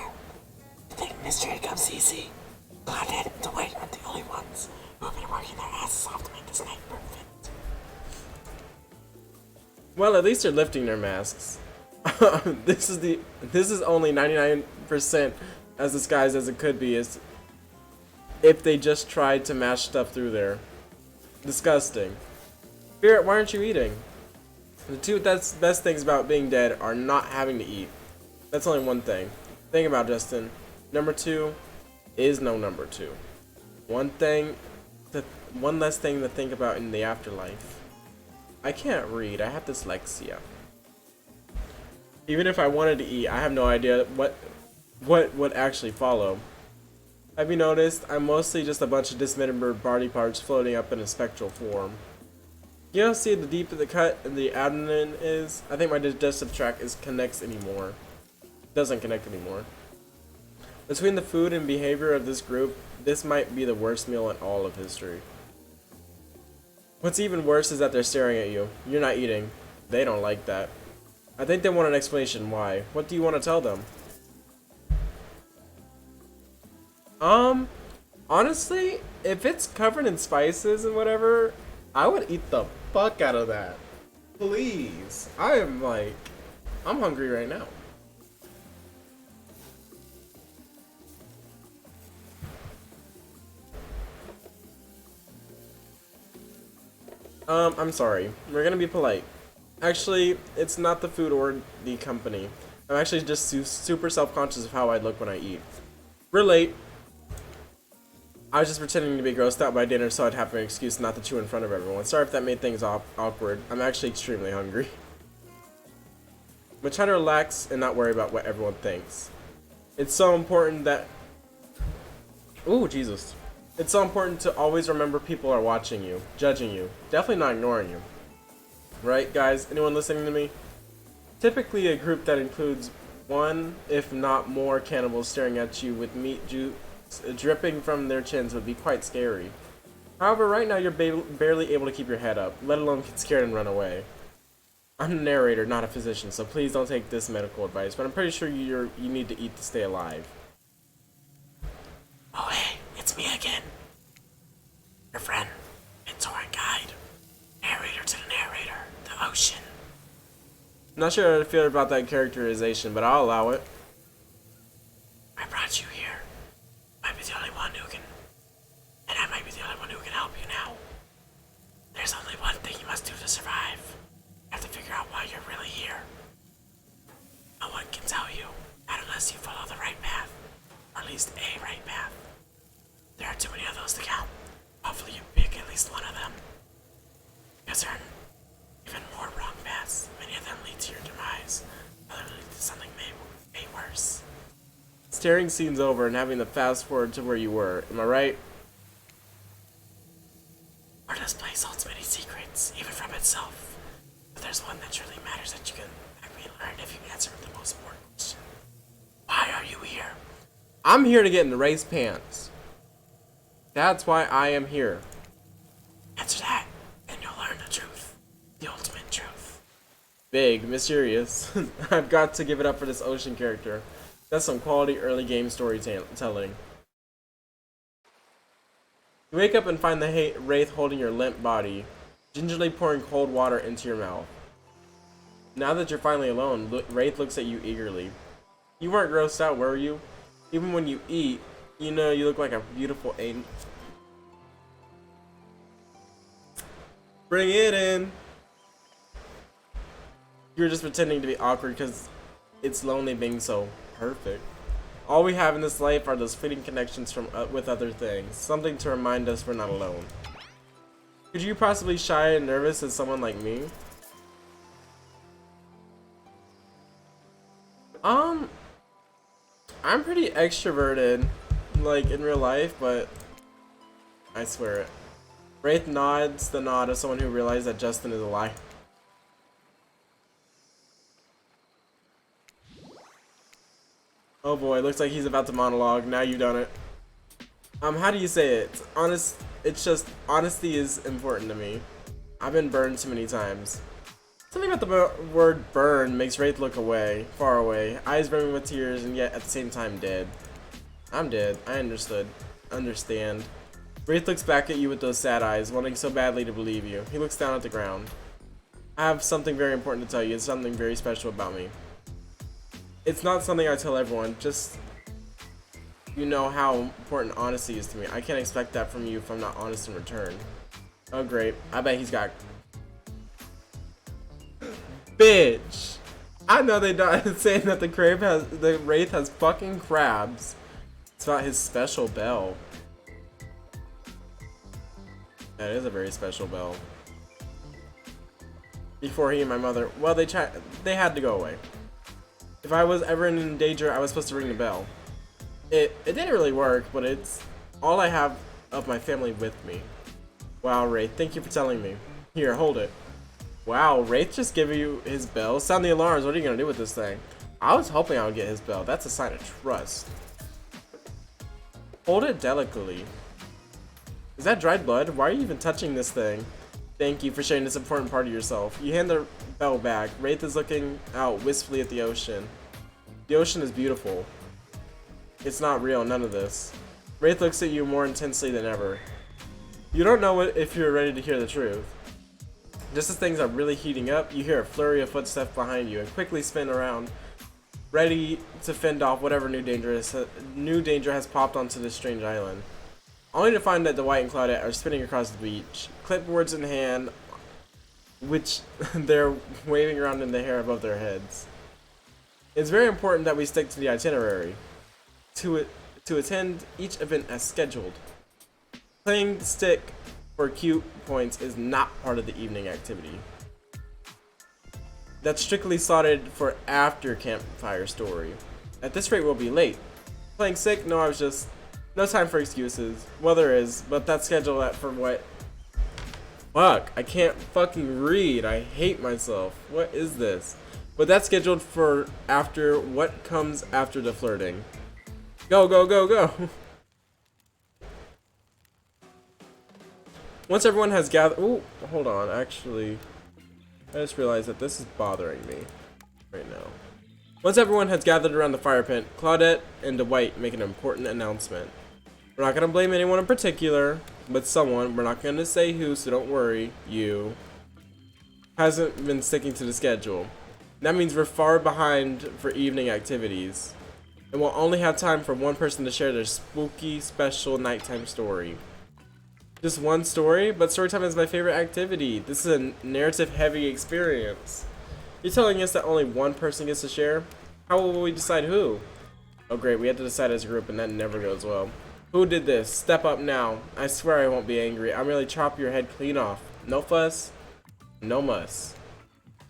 You think mystery comes easy? Glad to wait on the only ones who have been working their asses off to make this night perfect. Well, at least they're lifting their masks. This is only 99% as disguised as it could be, is if they just tried to mash stuff through there. Disgusting. Spirit, why aren't you eating? The two best things about being dead are not having to eat. That's only one thing. Think about Justin. Number 2 is no number 2. One less thing to think about in the afterlife. I can't read. I have dyslexia. Even if I wanted to eat, I have no idea what would actually follow. Have you noticed? I'm mostly just a bunch of dismembered body parts floating up in a spectral form. You don't see the deeper the cut in the abdomen is? I think my digestive tract doesn't connect anymore. Between the food and behavior of this group, this might be the worst meal in all of history. What's even worse is that they're staring at you. You're not eating. They don't like that. I think they want an explanation why. What do you want to tell them? Honestly, if it's covered in spices and whatever, I would eat the fuck out of that. Please. I'm hungry right now. I'm sorry. We're gonna be polite. Actually, it's not the food or the company. I'm actually just super self-conscious of how I look when I eat. Relate. I was just pretending to be grossed out by dinner so I'd have an excuse not to chew in front of everyone. Sorry if that made things awkward. I'm actually extremely hungry. I'm trying to relax and not worry about what everyone thinks. It's so important that... Ooh, Jesus. It's so important to always remember people are watching you, judging you, definitely not ignoring you. Right, guys? Anyone listening to me? Typically a group that includes one, if not more, cannibals staring at you with meat juice dripping from their chins would be quite scary. However, right now you're barely able to keep your head up, let alone get scared and run away. I'm a narrator, not a physician, so please don't take this medical advice, but I'm pretty sure you need to eat to stay alive. Oh hey, it's me again. Your friend, mentor and guide. Narrator to the narrator, the ocean. I'm not sure how to feel about that characterization, but I'll allow it. I brought you here. Might be the only one who can, and I might be the only one who can help you now. There's only one thing you must do to survive. You have to figure out why you're really here. No one can tell you, not unless you follow the right path, or at least a right path. There are too many of those to count. Hopefully you pick at least one of them. Because there are even more wrong paths. Many of them lead to your demise. Others lead to something way worse. Staring scenes over and having to fast forward to where you were. Am I right? Or this place holds many secrets, even from itself. But there's one that truly matters that you can learn if you answer the most important question. Why are you here? I'm here to get in the race pants. That's why I am here. Answer that, and you'll learn the truth. The ultimate truth. Big, mysterious. I've got to give it up for this ocean character. That's some quality early game storytelling. You wake up and find the wraith holding your limp body, gingerly pouring cold water into your mouth. Now that you're finally alone, Wraith looks at you eagerly. You weren't grossed out, were you? Even when you eat, you know you look like a beautiful angel. Bring it in. You're just pretending to be awkward because it's lonely being so perfect. All we have in this life are those fleeting connections from with other things, something to remind us we're not alone. Could you possibly shy and nervous as someone like me? I'm pretty extroverted, like in real life, but I swear it. Wraith nods the nod of someone who realized that Justin is alive. Oh boy, looks like he's about to monologue. Now you've done it. How do you say it? It's just, honesty is important to me. I've been burned too many times. Something about the word burn makes Wraith look away, far away, eyes brimming with tears, and yet at the same time dead. I'm dead. I understand. Wraith looks back at you with those sad eyes, wanting so badly to believe you. He looks down at the ground. I have something very important to tell you. It's something very special about me. It's not something I tell everyone, just you know how important honesty is to me. I can't expect that from you if I'm not honest in return. Oh great, I bet he's got... Bitch! I know they not saying that the Wraith has fucking crabs. It's about his special bell. That is a very special bell. Before he and my mother, well, they had to go away. If I was ever in danger, I was supposed to ring the bell. It didn't really work, but it's all I have of my family with me. Wow, Wraith, thank you for telling me. Here, hold it. Wow, Wraith just gave you his bell? Sound the alarms, what are you gonna do with this thing? I was hoping I would get his bell. That's a sign of trust. Hold it delicately. Is that dried blood? Why are you even touching this thing? Thank you for sharing this important part of yourself. You hand the bell back. Wraith is looking out wistfully at the ocean. The ocean is beautiful. It's not real, none of this. Wraith looks at you more intensely than ever. You don't know if you're ready to hear the truth. Just as things are really heating up, you hear a flurry of footsteps behind you and quickly spin around, ready to fend off whatever new danger has popped onto this strange island. Only to find that Dwight and Claudette are spinning across the beach, clipboards in hand, which they're waving around in the air above their heads. It's very important that we stick to the itinerary, to attend each event as scheduled. Playing stick for cute points is not part of the evening activity. That's strictly slotted for after campfire story. At this rate, we'll be late. Playing sick? No, no time for excuses. Well, there is, but that's scheduled for what? Fuck, I can't fucking read. I hate myself. What is this? But that's scheduled for after what comes after the flirting. Go, go, go, go. Once everyone has gathered... Ooh, hold on. Actually, I just realized that this is bothering me right now. Once everyone has gathered around the fire pit, Claudette and Dwight make an important announcement. We're not going to blame anyone in particular, but someone, we're not going to say who, so don't worry, you, hasn't been sticking to the schedule. That means we're far behind for evening activities, and we'll only have time for one person to share their spooky, special nighttime story. Just one story? But storytime is my favorite activity. This is a narrative-heavy experience. You're telling us that only one person gets to share? How will we decide who? Oh great, we have to decide as a group and that never goes well. Who did this? Step up now. I swear I won't be angry. I'll merely chop your head clean off. No fuss, no muss.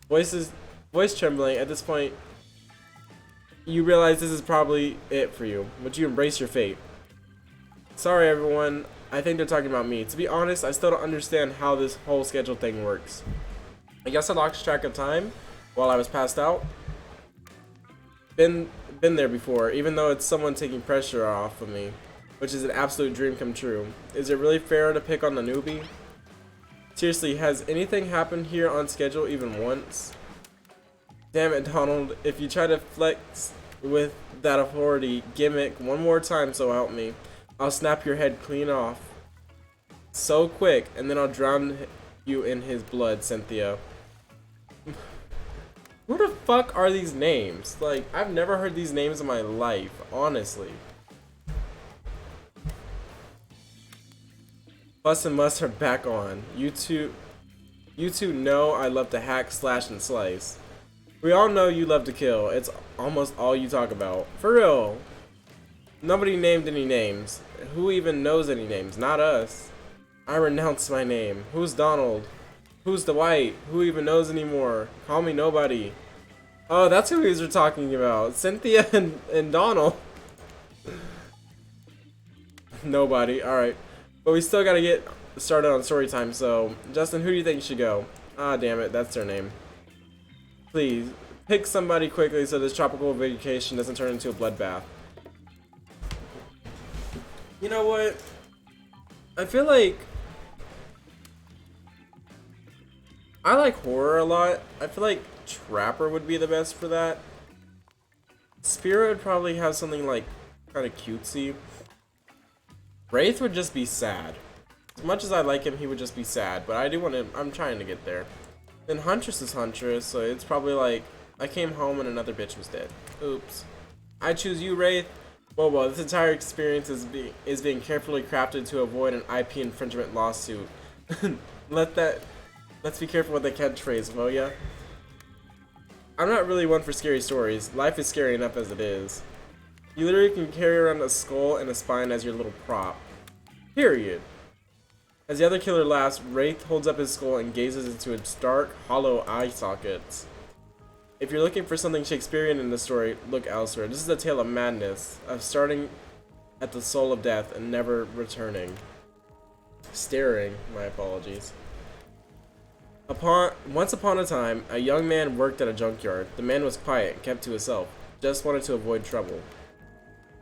Voice trembling. At this point, you realize this is probably it for you. Would you embrace your fate? Sorry everyone, I think they're talking about me. To be honest, I still don't understand how this whole schedule thing works. I guess I lost track of time while I was passed out. Been there before, even though it's someone taking pressure off of me, which is an absolute dream come true. Is it really fair to pick on the newbie? Seriously, has anything happened here on schedule even once? Damn it, Donald, if you try to flex with that authority gimmick one more time, so help me, I'll snap your head clean off. So quick, and then I'll drown you in his blood, Cynthia. Who the fuck are these names? Like, I've never heard these names in my life, honestly. Fuss and Muss are back on. You two know I love to hack, slash, and slice. We all know you love to kill. It's almost all you talk about. For real. Nobody named any names. Who even knows any names? Not us. I renounce my name. Who's Donald? Who's Dwight? Who even knows anymore? Call me nobody. Oh, that's who we were talking about. Cynthia and Donald. Nobody. Alright. But we still gotta get started on story time, so... Justin, who do you think should go? Ah, damn it. That's their name. Please, pick somebody quickly so this tropical vacation doesn't turn into a bloodbath. You know what? I feel like... I like horror a lot. I feel like Trapper would be the best for that. Spirit would probably have something like kind of cutesy. Wraith would just be sad. As much as I like him, he would just be sad. But I do want to... I'm trying to get there. Then Huntress is Huntress, so it's probably like... I came home and another bitch was dead. Oops. I choose you, Wraith. Well, this entire experience is being carefully crafted to avoid an IP infringement lawsuit. Let's be careful with the catchphrase, will ya? I'm not really one for scary stories. Life is scary enough as it is. You literally can carry around a skull and a spine as your little prop. Period. As the other killer laughs, Wraith holds up his skull and gazes into its dark, hollow eye sockets. If you're looking for something Shakespearean in the story, look elsewhere. This is a tale of madness, of starting at the soul of death and never returning. Staring, my apologies. Once upon a time, a young man worked at a junkyard. The man was quiet and kept to himself, just wanted to avoid trouble.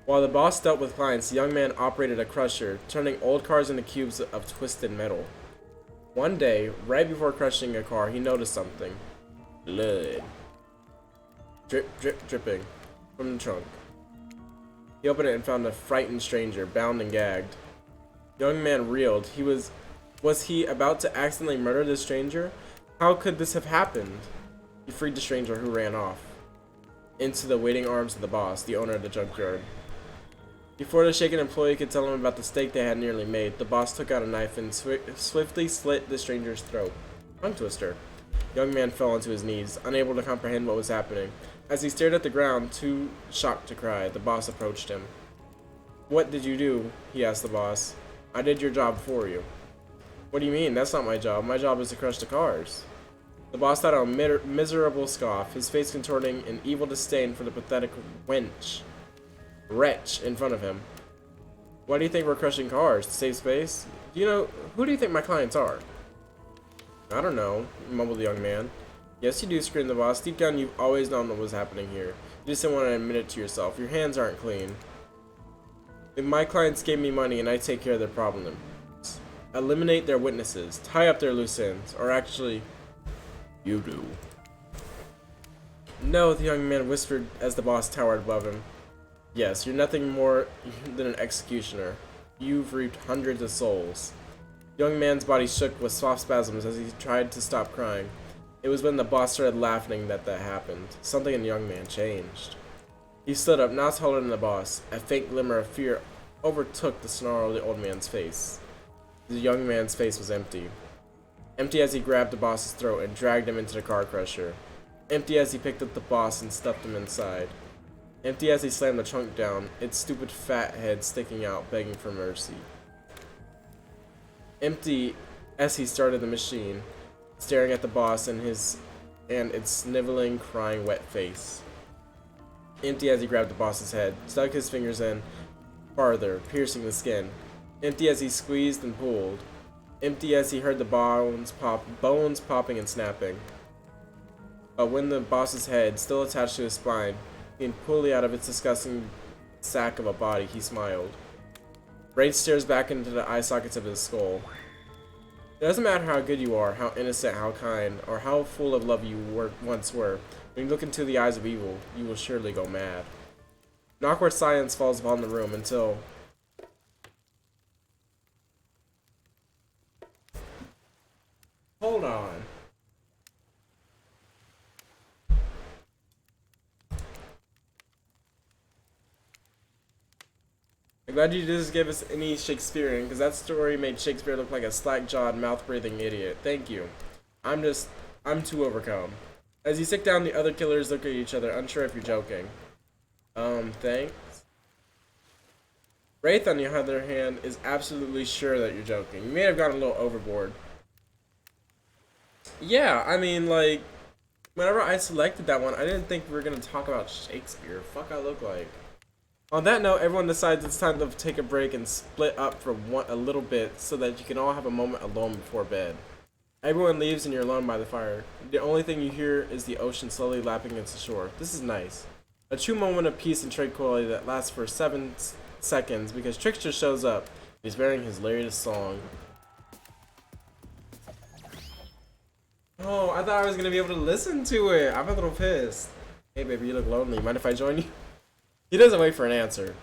While the boss dealt with clients, the young man operated a crusher, turning old cars into cubes of twisted metal. One day, right before crushing a car, he noticed something. Blood. Drip, drip, dripping from the trunk. He opened it and found a frightened stranger, bound and gagged. The young man reeled. Was he about to accidentally murder this stranger? How could this have happened? He freed the stranger, who ran off into the waiting arms of the boss, the owner of the junkyard. Before the shaken employee could tell him about the mistake they had nearly made, the boss took out a knife and swiftly slit the stranger's throat. Tongue twister. The young man fell onto his knees, unable to comprehend what was happening. As he stared at the ground, too shocked to cry, the boss approached him. What did you do? He asked the boss. I did your job for you. What do you mean? That's not my job. My job is to crush the cars. The boss let out a miserable scoff, his face contorting in evil disdain for the pathetic wretch in front of him. Why do you think we're crushing cars? To save space? Who do you think my clients are? I don't know, mumbled the young man. Yes, you do, screamed the boss. Deep down, you've always known what was happening here. You just didn't want to admit it to yourself. Your hands aren't clean. If my clients gave me money and I take care of their problems, eliminate their witnesses, tie up their loose ends, or actually, you do. No, the young man whispered as the boss towered above him. Yes, you're nothing more than an executioner. You've reaped hundreds of souls. The young man's body shook with soft spasms as he tried to stop crying. It was when the boss started laughing that happened. Something in the young man changed. He stood up, now taller than the boss. A faint glimmer of fear overtook the snarl of the old man's face. The young man's face was empty. Empty as he grabbed the boss's throat and dragged him into the car crusher. Empty as he picked up the boss and stuffed him inside. Empty as he slammed the trunk down, its stupid fat head sticking out, begging for mercy. Empty as he started the machine, staring at the boss and its sniveling, crying, wet face. Empty as he grabbed the boss's head, stuck his fingers in farther, piercing the skin. Empty as he squeezed and pulled. Empty as he heard the bones popping and snapping. But when the boss's head, still attached to his spine, came fully out of its disgusting sack of a body, he smiled. Wraith stares back into the eye sockets of his skull. It doesn't matter how good you are, how innocent, how kind, or how full of love you once were. When you look into the eyes of evil, you will surely go mad. An awkward silence falls upon the room until... Hold on. I'm glad you just gave us any Shakespearean, because that story made Shakespeare look like a slack-jawed, mouth-breathing idiot. Thank you. I'm too overcome. As you sit down, the other killers look at each other, unsure if you're joking. Thanks. Wraith, on the other hand, is absolutely sure that you're joking. You may have gone a little overboard. Yeah, I mean, like, whenever I selected that one, I didn't think we were going to talk about Shakespeare. Fuck I look like. On that note, everyone decides it's time to take a break and split up for a little bit so that you can all have a moment alone before bed. Everyone leaves and you're alone by the fire. The only thing you hear is the ocean slowly lapping against the shore. This is nice. A true moment of peace and tranquility that lasts for 7 seconds because Trickster shows up. He's wearing his latest song. Oh, I thought I was going to be able to listen to it. I'm a little pissed. Hey baby, you look lonely. Mind if I join you? He doesn't wait for an answer.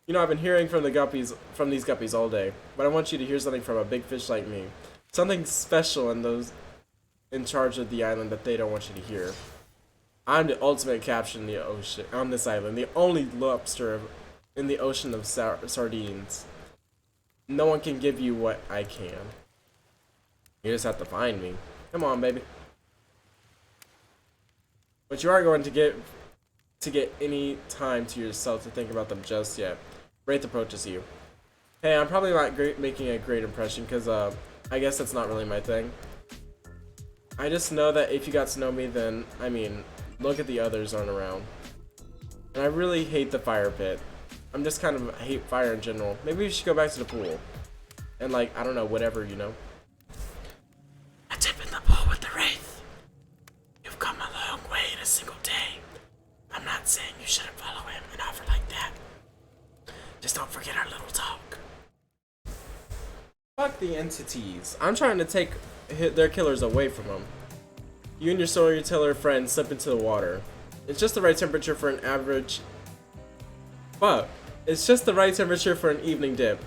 You know, I've been hearing from these guppies all day, but I want you to hear something from a big fish like me. Something special in those in charge of the island that they don't want you to hear. I'm the ultimate captain in the ocean on this island, the only lobster in the ocean of sardines. No one can give you what I can. You just have to find me. Come on, baby. But you aren't going to get any time to yourself to think about them just yet. Wraith approaches you. Hey, I'm probably not making a great impression because I guess that's not really my thing. I just know that if you got to know me, then, I mean, look at the others aren't around. And I really hate the fire pit. I'm just kind of hate fire in general. Maybe we should go back to the pool. And like, I don't know, whatever, you know? A dip in the pool with the Wraith. You've come a long way in a single day. I'm not saying you shouldn't follow him and offer like that. Just don't forget our little talk. Fuck the entities. I'm trying to take their killers away from them. You and your storyteller friend slip into the water. It's just the right temperature for an average... Fuck. It's just the right temperature for an evening dip.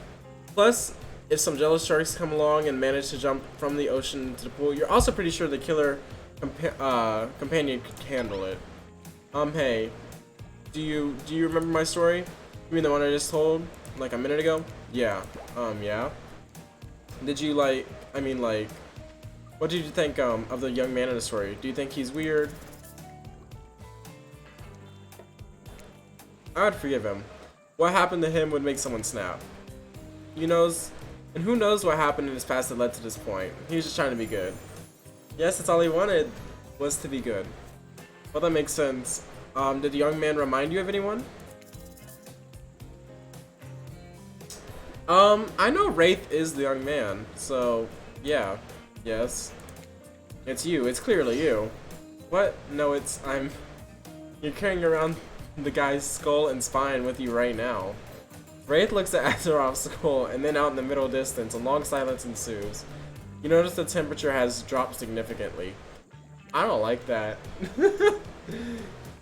Plus, if some jealous sharks come along and manage to jump from the ocean into the pool, you're also pretty sure the killer companion could handle it. Hey, do you remember my story? You mean the one I just told, like a minute ago? Yeah, yeah. Did you what did you think, of the young man in the story? Do you think he's weird? I would forgive him. What happened to him would make someone snap. And who knows what happened in his past that led to this point. He was just trying to be good. Yes, that's all he wanted, was to be good. Well, that makes sense. Did the young man remind you of anyone? I know Wraith is the young man, so yeah, yes. It's you. It's clearly you. What? No, I'm... You're carrying around the guy's skull and spine with you right now. Wraith looks at Azeroth's skull, and then out in the middle distance, a long silence ensues. You notice the temperature has dropped significantly. I don't like that.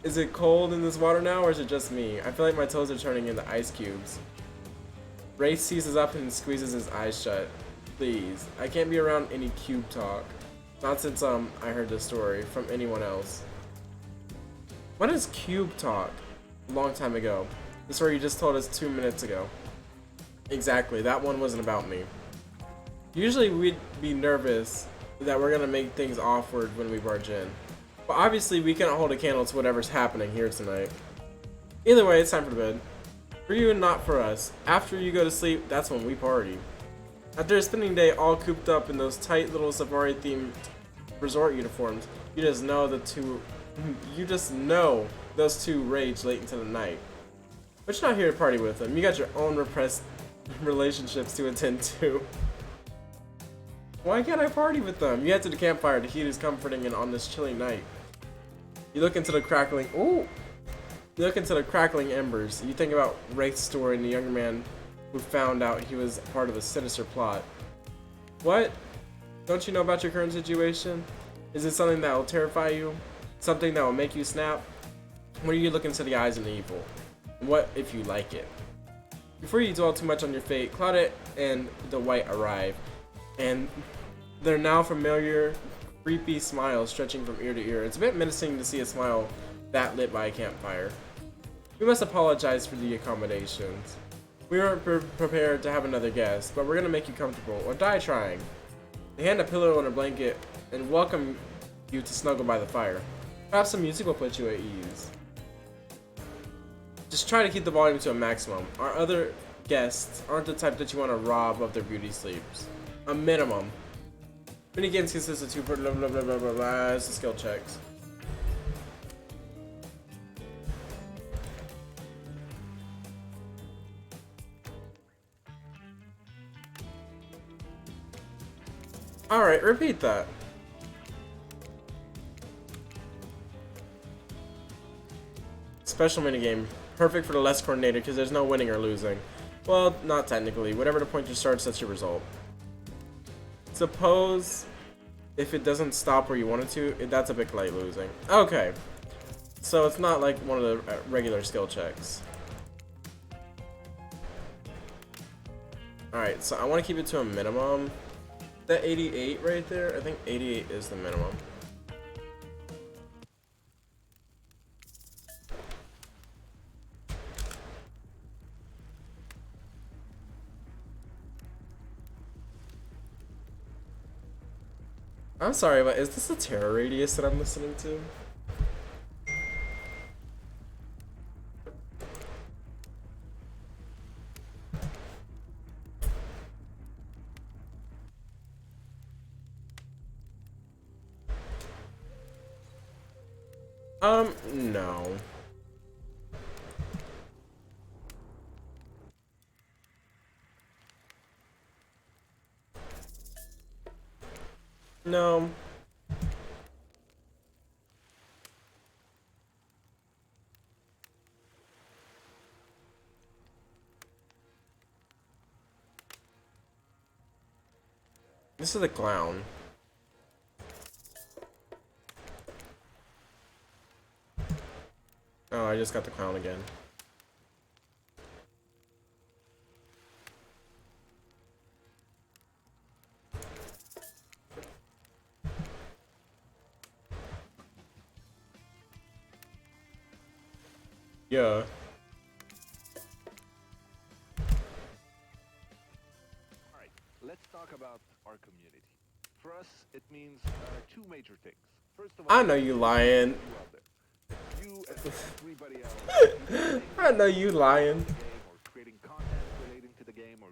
Is it cold in this water now, or is it just me? I feel like my toes are turning into ice cubes. Wraith seizes up and squeezes his eyes shut. Please, I can't be around any cube talk. Not since I heard this story from anyone else. What is cube talk? A long time ago. The story you just told us 2 minutes ago. Exactly, that one wasn't about me. Usually we'd be nervous that we're gonna make things awkward when we barge in. But obviously we can't hold a candle to whatever's happening here tonight. Either way, it's time for bed. For you and not for us. After you go to sleep, that's when we party. After a spending day all cooped up in those tight little safari-themed resort uniforms, you just know those two rage late into the night. But you're not here to party with them. You got your own repressed relationships to attend to. Why can't I party with them? You head to the campfire. The heat is comforting and on this chilly night. You look into the crackling. Ooh! You look into the crackling embers. You think about Wraith's story and the young man who found out he was part of a sinister plot. What? Don't you know about your current situation? Is it something that will terrify you? Something that will make you snap? When you look into the eyes of the evil? What if you like it? Before you dwell too much on your fate, Claudette and the White arrive, and their now familiar, creepy smile stretching from ear to ear. It's a bit menacing to see a smile that lit by a campfire. We must apologize for the accommodations. We weren't prepared to have another guest, but we're gonna make you comfortable, or die trying. They hand a pillow and a blanket and welcome you to snuggle by the fire. Perhaps some music will put you at ease. Just try to keep the volume to a maximum. Our other guests aren't the type that you want to rob of their beauty sleeps. A minimum. Mini games consist of two blah blah blah blah blah blah. It's the skill checks. Alright, repeat that. Special minigame. Perfect for the less coordinated because there's no winning or losing. Well, not technically. Whatever the pointer starts, that's your result. Suppose if it doesn't stop where you want it to, that's a bit like losing. Okay. So it's not like one of the regular skill checks. Alright, so I want to keep it to a minimum. That 88 right there, I think 88 is the minimum. I'm sorry, but is this a terror radius that I'm listening to? No. No. This is a clown. Oh, I just got the clown again. Yeah. Alright, let's talk about our community. For us, it means two major things. First of all, I know you lying. you and everybody else. I know you lying. Or creating content relating to the game, or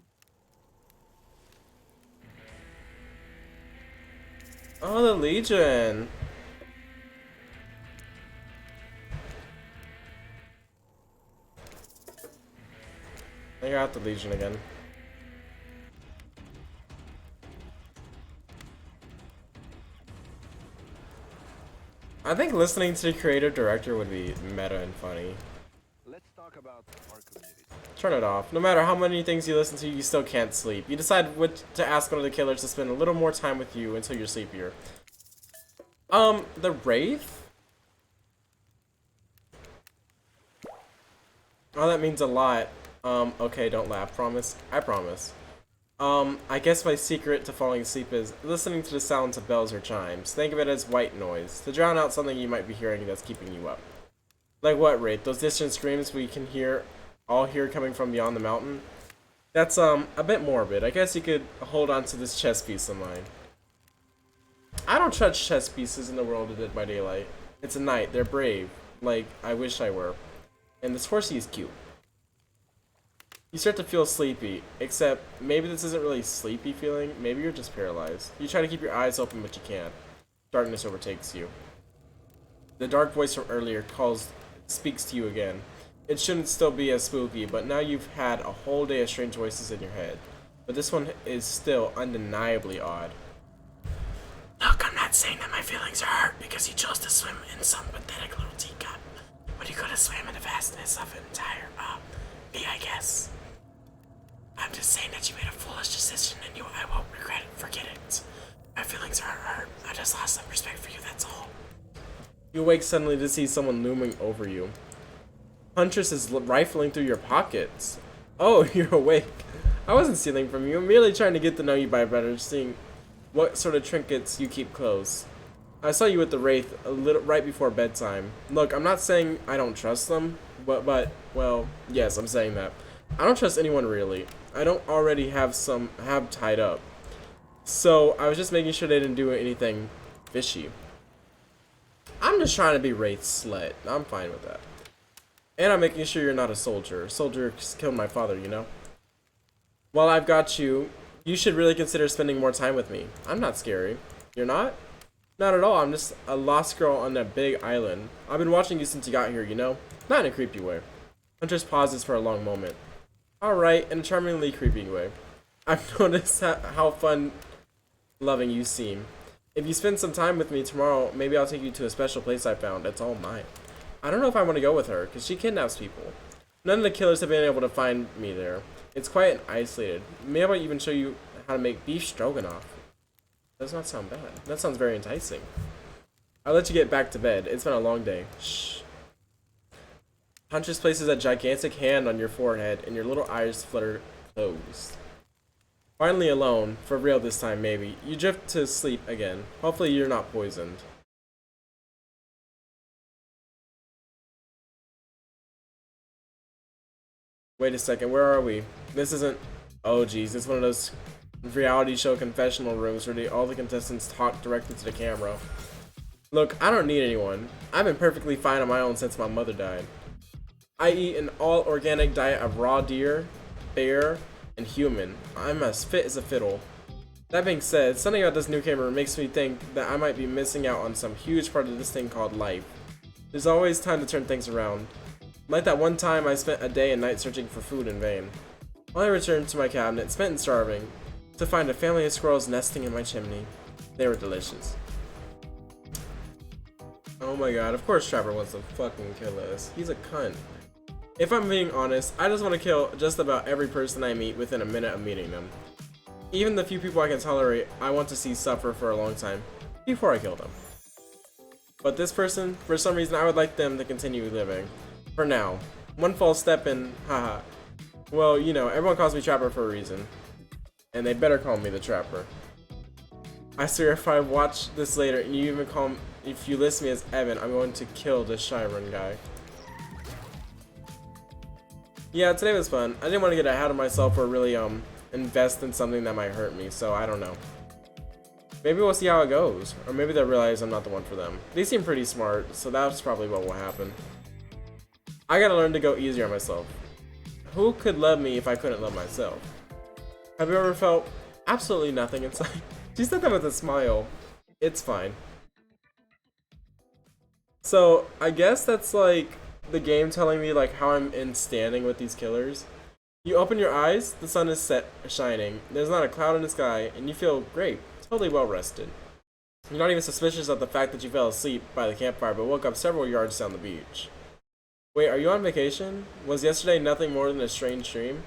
Oh, the Legion. I got the Legion again. I think listening to the creative director would be meta and funny. Let's talk about our community. Turn it off. No matter how many things you listen to, you still can't sleep. You decide what to ask one of the killers to spend a little more time with you until you're sleepier. The Wraith? Oh, that means a lot. Okay, don't laugh. Promise? I promise. I guess my secret to falling asleep is listening to the sounds of bells or chimes. Think of it as white noise, to drown out something you might be hearing that's keeping you up. Like what, Wraith? Those distant screams we can all hear coming from beyond the mountain? That's, a bit morbid. I guess you could hold on to this chess piece of mine. I don't trust chess pieces in the world of Dead by Daylight. It's a knight. They're brave. Like, I wish I were. And this horsey is cute. You start to feel sleepy, except maybe this isn't really sleepy feeling. Maybe you're just paralyzed. You try to keep your eyes open, but you can't. Darkness overtakes you. The dark voice from earlier speaks to you again. It shouldn't still be as spooky, but now you've had a whole day of strange voices in your head. But this one is still undeniably odd. Look, I'm not saying that my feelings are hurt because you chose to swim in some pathetic little teacup. But you could have swam in the vastness of an entire, me, I guess. I'm just saying that you made a foolish decision and I won't regret it. Forget it. My feelings aren't hurt. I just lost some respect for you, that's all. You awake suddenly to see someone looming over you. Huntress is rifling through your pockets. Oh, you're awake. I wasn't stealing from you. I'm merely trying to get to know you by better seeing what sort of trinkets you keep close. I saw you with the Wraith right before bedtime. Look, I'm not saying I don't trust them, but well, yes, I'm saying that. I don't trust anyone really. I don't already have tied up. So I was just making sure they didn't do anything fishy. I'm just trying to be Wraith's slut. I'm fine with that. And I'm making sure you're not a soldier. A soldier killed my father, you know? While I've got you, you should really consider spending more time with me. I'm not scary. You're not? Not at all. I'm just a lost girl on a big island. I've been watching you since you got here, you know? Not in a creepy way. Huntress pauses for a long moment. Alright, in a charmingly creepy way. I've noticed how fun-loving you seem. If you spend some time with me tomorrow, maybe I'll take you to a special place I found. It's all mine. I don't know if I want to go with her, because she kidnaps people. None of the killers have been able to find me there. It's quiet and isolated. Maybe I'll even show you how to make beef stroganoff. Does not sound bad. That sounds very enticing. I'll let you get back to bed. It's been a long day. Shh. Huntress places a gigantic hand on your forehead, and your little eyes flutter closed. Finally alone, for real this time maybe, you drift to sleep again. Hopefully you're not poisoned. Wait a second, where are we? This isn't... Oh geez, it's one of those reality show confessional rooms where all the contestants talk directly to the camera. Look, I don't need anyone. I've been perfectly fine on my own since my mother died. I eat an all-organic diet of raw deer, bear, and human. I'm as fit as a fiddle. That being said, something about this new camera makes me think that I might be missing out on some huge part of this thing called life. There's always time to turn things around. Like that one time I spent a day and night searching for food in vain. I returned to my cabinet, spent and starving, to find a family of squirrels nesting in my chimney. They were delicious. Oh my god, of course Trapper wants to fucking kill us. He's a cunt. If I'm being honest, I just want to kill just about every person I meet within a minute of meeting them. Even the few people I can tolerate, I want to see suffer for a long time, before I kill them. But this person, for some reason I would like them to continue living. For now. One false step and haha. Well, you know, everyone calls me Trapper for a reason. And they better call me the Trapper. I swear if I watch this later and you even if you list me as Evan, I'm going to kill this Chiron guy. Yeah, today was fun. I didn't want to get ahead of myself or really invest in something that might hurt me, so I don't know. Maybe we'll see how it goes. Or maybe they'll realize I'm not the one for them. They seem pretty smart, so that's probably what will happen. I gotta learn to go easier on myself. Who could love me if I couldn't love myself? Have you ever felt absolutely nothing inside? She said that with a smile. It's fine. So, I guess that's like the game telling me like how I'm in standing with these killers. You open your eyes, the sun is shining, there's not a cloud in the sky, and you feel great, totally well rested. You're not even suspicious of the fact that you fell asleep by the campfire but woke up several yards down the beach. Wait, are you on vacation? Was yesterday nothing more than a strange dream?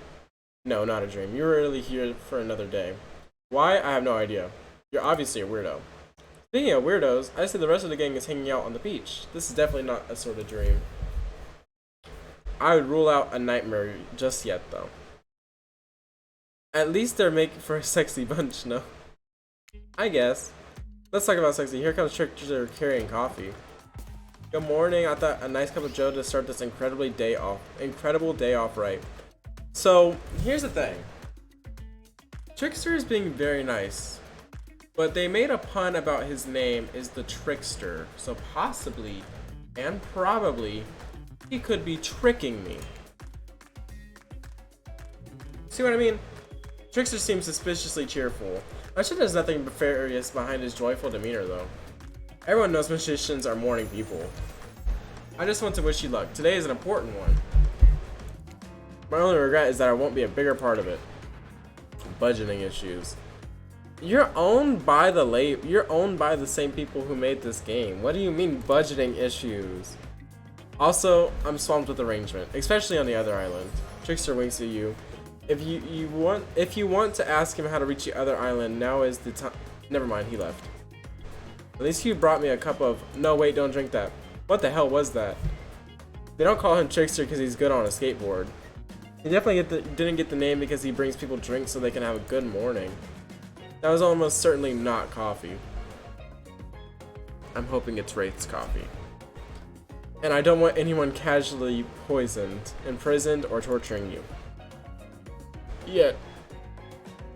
No, not a dream. You were really here for another day. Why? I have no idea. You're obviously a weirdo. Speaking of weirdos, I see the rest of the gang is hanging out on the beach. This is definitely not a sort of dream. I would rule out a nightmare just yet, though. At least they're making for a sexy bunch, no? I guess. Let's talk about sexy. Here comes Trickster carrying coffee. Good morning. I thought a nice cup of joe to start this incredible day off right. So, here's the thing. Trickster is being very nice. But they made a pun about his name is the Trickster. So possibly, and probably, he could be tricking me. See what I mean? Trickster seems suspiciously cheerful. I'm sure there's nothing nefarious behind his joyful demeanor though. Everyone knows magicians are morning people. I just want to wish you luck. Today is an important one. My only regret is that I won't be a bigger part of it. Budgeting issues. You're owned by the same people who made this game. What do you mean budgeting issues? Also, I'm swamped with arrangement, especially on the other island. Trickster winks at you. If you want to ask him how to reach the other island, now is the time. Never mind, he left. At least you brought me a cup of. No, wait, don't drink that. What the hell was that? They don't call him Trickster because he's good on a skateboard. He definitely didn't get the name because he brings people drinks so they can have a good morning. That was almost certainly not coffee. I'm hoping it's Wraith's coffee. And I don't want anyone casually poisoned, imprisoned, or torturing you. Yet,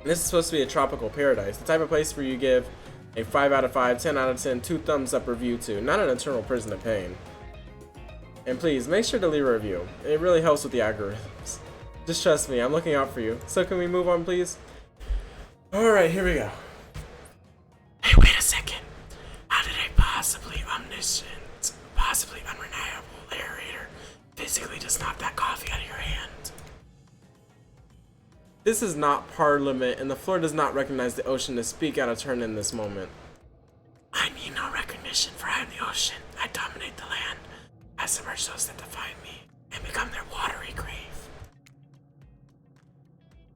this is supposed to be a tropical paradise, the type of place where you give a 5 out of 5, 10 out of 10, 2 thumbs up review to, not an eternal prison of pain. And please, make sure to leave a review. It really helps with the algorithms. Just trust me, I'm looking out for you. So can we move on, please? Alright, here we go. Hey, wait a second. How did a possibly omniscient, possibly unreliable narrator physically just knock that coffee out of your hand? This is not Parliament, and the floor does not recognize the ocean to speak out of turn in this moment. I need no recognition, for I am the ocean. I dominate the land. I submerge those that define me and become their watery grave.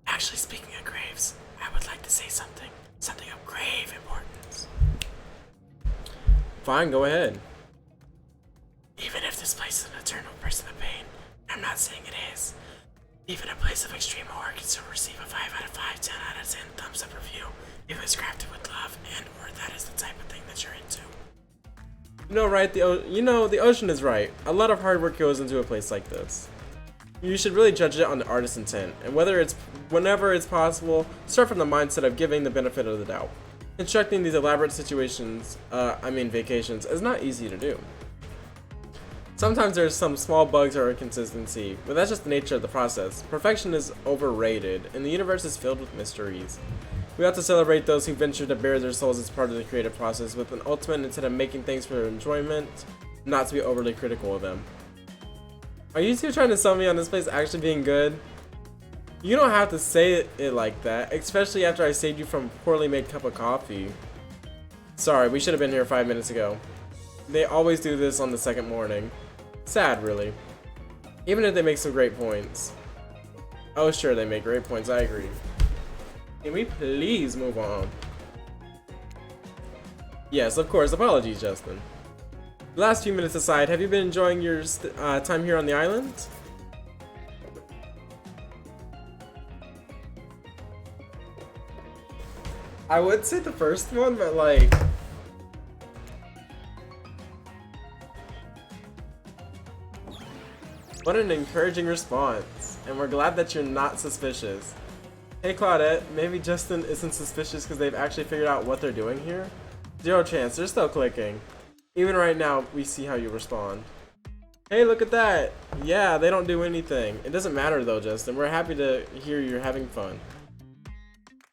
Actually, speaking of graves, I would like to say something of grave importance. Fine, go ahead. Even if this place is an eternal prison of pain, I'm not saying it is. Even a place of extreme horror can still receive a 5 out of 5, 10 out of 10 thumbs up review if it's crafted with love and or that is the type of thing that you're into. You know, right? The ocean is right. A lot of hard work goes into a place like this. You should really judge it on the artist's intent, and whenever it's possible, start from the mindset of giving the benefit of the doubt. Constructing these elaborate vacations, is not easy to do. Sometimes there's some small bugs or inconsistency, but that's just the nature of the process. Perfection is overrated, and the universe is filled with mysteries. We have to celebrate those who venture to bare their souls as part of the creative process with an ultimate instead of making things for enjoyment, not to be overly critical of them. Are you two trying to sell me on this place actually being good? You don't have to say it like that, especially after I saved you from a poorly made cup of coffee. Sorry, we should have been here 5 minutes ago. They always do this on the second morning. Sad, really. Even if they make some great points. Oh, sure, they make great points, I agree. Can we please move on? Yes, of course, apologies, Justin. Last few minutes aside, have you been enjoying your time here on the island? I would say the first one, but like... What an encouraging response, and we're glad that you're not suspicious. Hey Claudette, maybe Justin isn't suspicious because they've actually figured out what they're doing here? Zero chance, they're still clicking. Even right now, we see how you respond. Hey, look at that! Yeah, they don't do anything. It doesn't matter though, Justin. We're happy to hear you're having fun.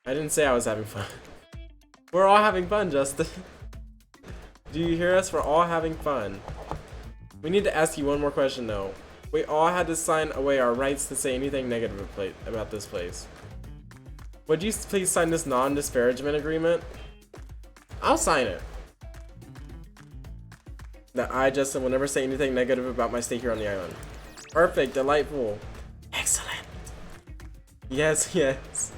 I didn't say I was having fun. We're all having fun, Justin. Do you hear us? We're all having fun. We need to ask you one more question though. We all had to sign away our rights to say anything negative about this place. Would you please sign this non-disparagement agreement? I'll sign it. that I, Justin, will never say anything negative about my stay here on the island. Perfect, delightful. Excellent. Yes, yes.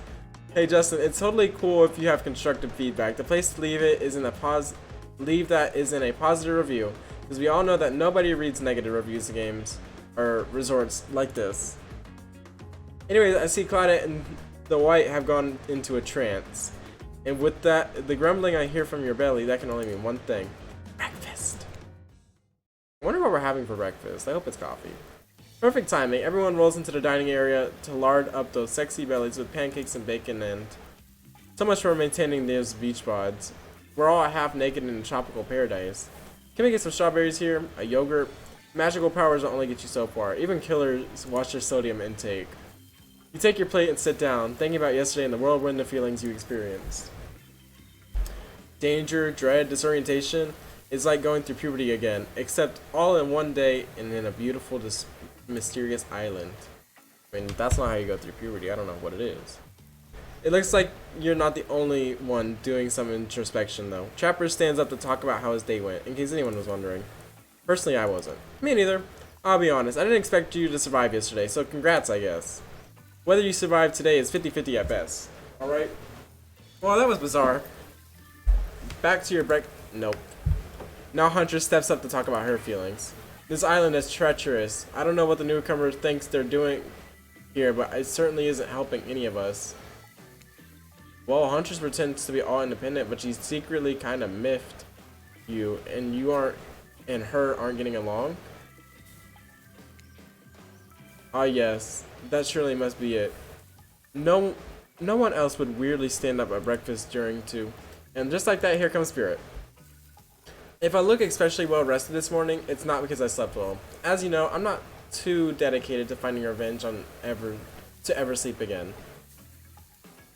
Hey Justin, it's totally cool if you have constructive feedback. The place to leave it is in leave that is in a positive review, because we all know that nobody reads negative reviews of games or resorts like this. Anyways, I see Claudette and the White have gone into a trance, and with that, the grumbling I hear from your belly, that can only mean one thing: breakfast. I wonder what we're having for breakfast. I hope it's coffee. Perfect timing. Everyone rolls into the dining area to lard up those sexy bellies with pancakes and bacon, and so much for maintaining those beach bods. We're all half naked in a tropical paradise. Can we get some strawberries here? A yogurt? Magical powers will only get you so far. Even killers watch their sodium intake. You take your plate and sit down, thinking about yesterday and the whirlwind of feelings you experienced. Danger, dread, disorientation is like going through puberty again, except all in one day and in a beautiful, mysterious island. I mean, that's not how you go through puberty. I don't know what it is. It looks like you're not the only one doing some introspection, though. Trapper stands up to talk about how his day went, in case anyone was wondering. Personally, I wasn't. Me neither. I'll be honest, I didn't expect you to survive yesterday, so congrats, I guess. Whether you survive today is 50-50 at best. Alright? Well, that was bizarre. Back to your break. Nope. Now Huntress steps up to talk about her feelings. This island is treacherous. I don't know what the newcomer thinks they're doing here, but it certainly isn't helping any of us. Well, Huntress pretends to be all independent, but she's secretly kind of miffed you, and you aren't, and her aren't getting along? Ah, yes. That surely must be it. No one else would weirdly stand up at breakfast during two. And just like that, here comes Spirit. If I look especially well rested this morning, it's not because I slept well. As you know, I'm not too dedicated to finding revenge on ever sleep again.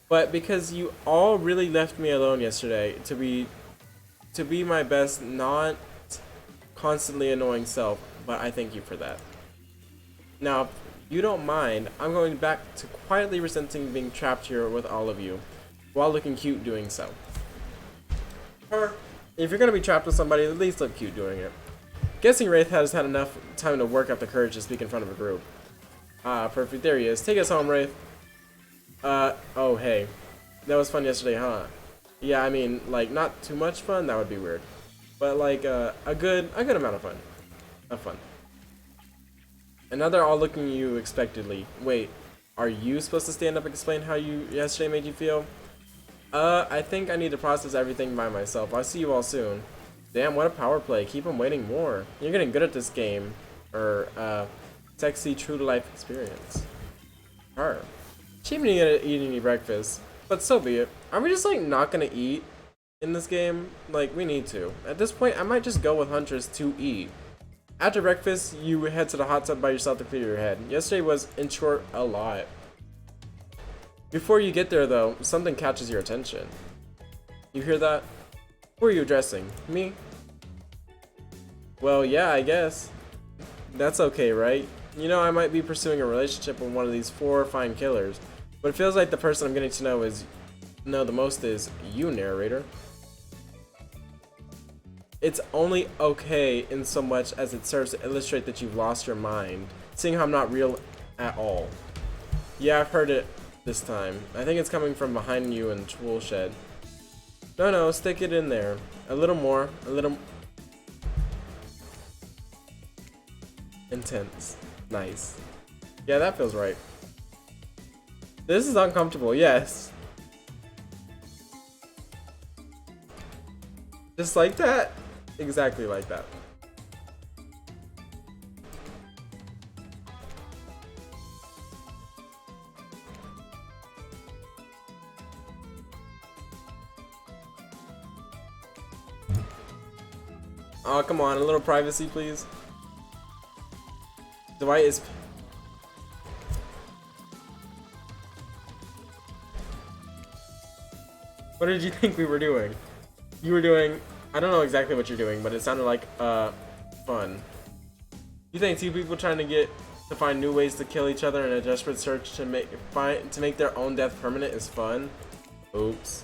But because you all really left me alone yesterday to be my best, not constantly annoying self, but I thank you for that. Now, if you don't mind, I'm going back to quietly resenting being trapped here with all of you, while looking cute doing so. Or, if you're gonna be trapped with somebody, at least look cute doing it. Guessing Wraith has had enough time to work up the courage to speak in front of a group. Ah, perfect. There he is. Take us home, Wraith. Oh, hey. That was fun yesterday, huh? Yeah, I mean, like, not too much fun, that would be weird. But, like, a good amount of fun. And now they're all looking at you expectantly. Wait, are you supposed to stand up and explain how yesterday made you feel? I think I need to process everything by myself. I'll see you all soon. Damn, what a power play. Keep them waiting more. You're getting good at this game. Or, sexy, true-to-life experience. Her. She even didn't eat any breakfast. But so be it. Are we just, like, not gonna eat in this game? Like, we need to. At this point, I might just go with Huntress to eat. After breakfast, you head to the hot tub by yourself to clear your head. Yesterday was, in short, a lot. Before you get there, though, something catches your attention. You hear that? Who are you addressing? Me? Well, yeah, I guess. That's okay, right? You know, I might be pursuing a relationship with one of these 4 fine killers, but it feels like the person I'm getting to know the most is you, narrator. It's only okay in so much as it serves to illustrate that you've lost your mind, seeing how I'm not real at all. Yeah, I've heard it this time. I think it's coming from behind you in the tool shed. No, stick it in there. A little more, a little intense. Nice. Yeah, that feels right. This is uncomfortable, yes. Just like that. Exactly like that. Oh, come on, a little privacy, please. Dwight is... What did you think we were doing? You were doing... I don't know exactly what you're doing, but it sounded like, fun. You think 2 people trying to find new ways to kill each other in a desperate search to make their own death permanent is fun? Oops.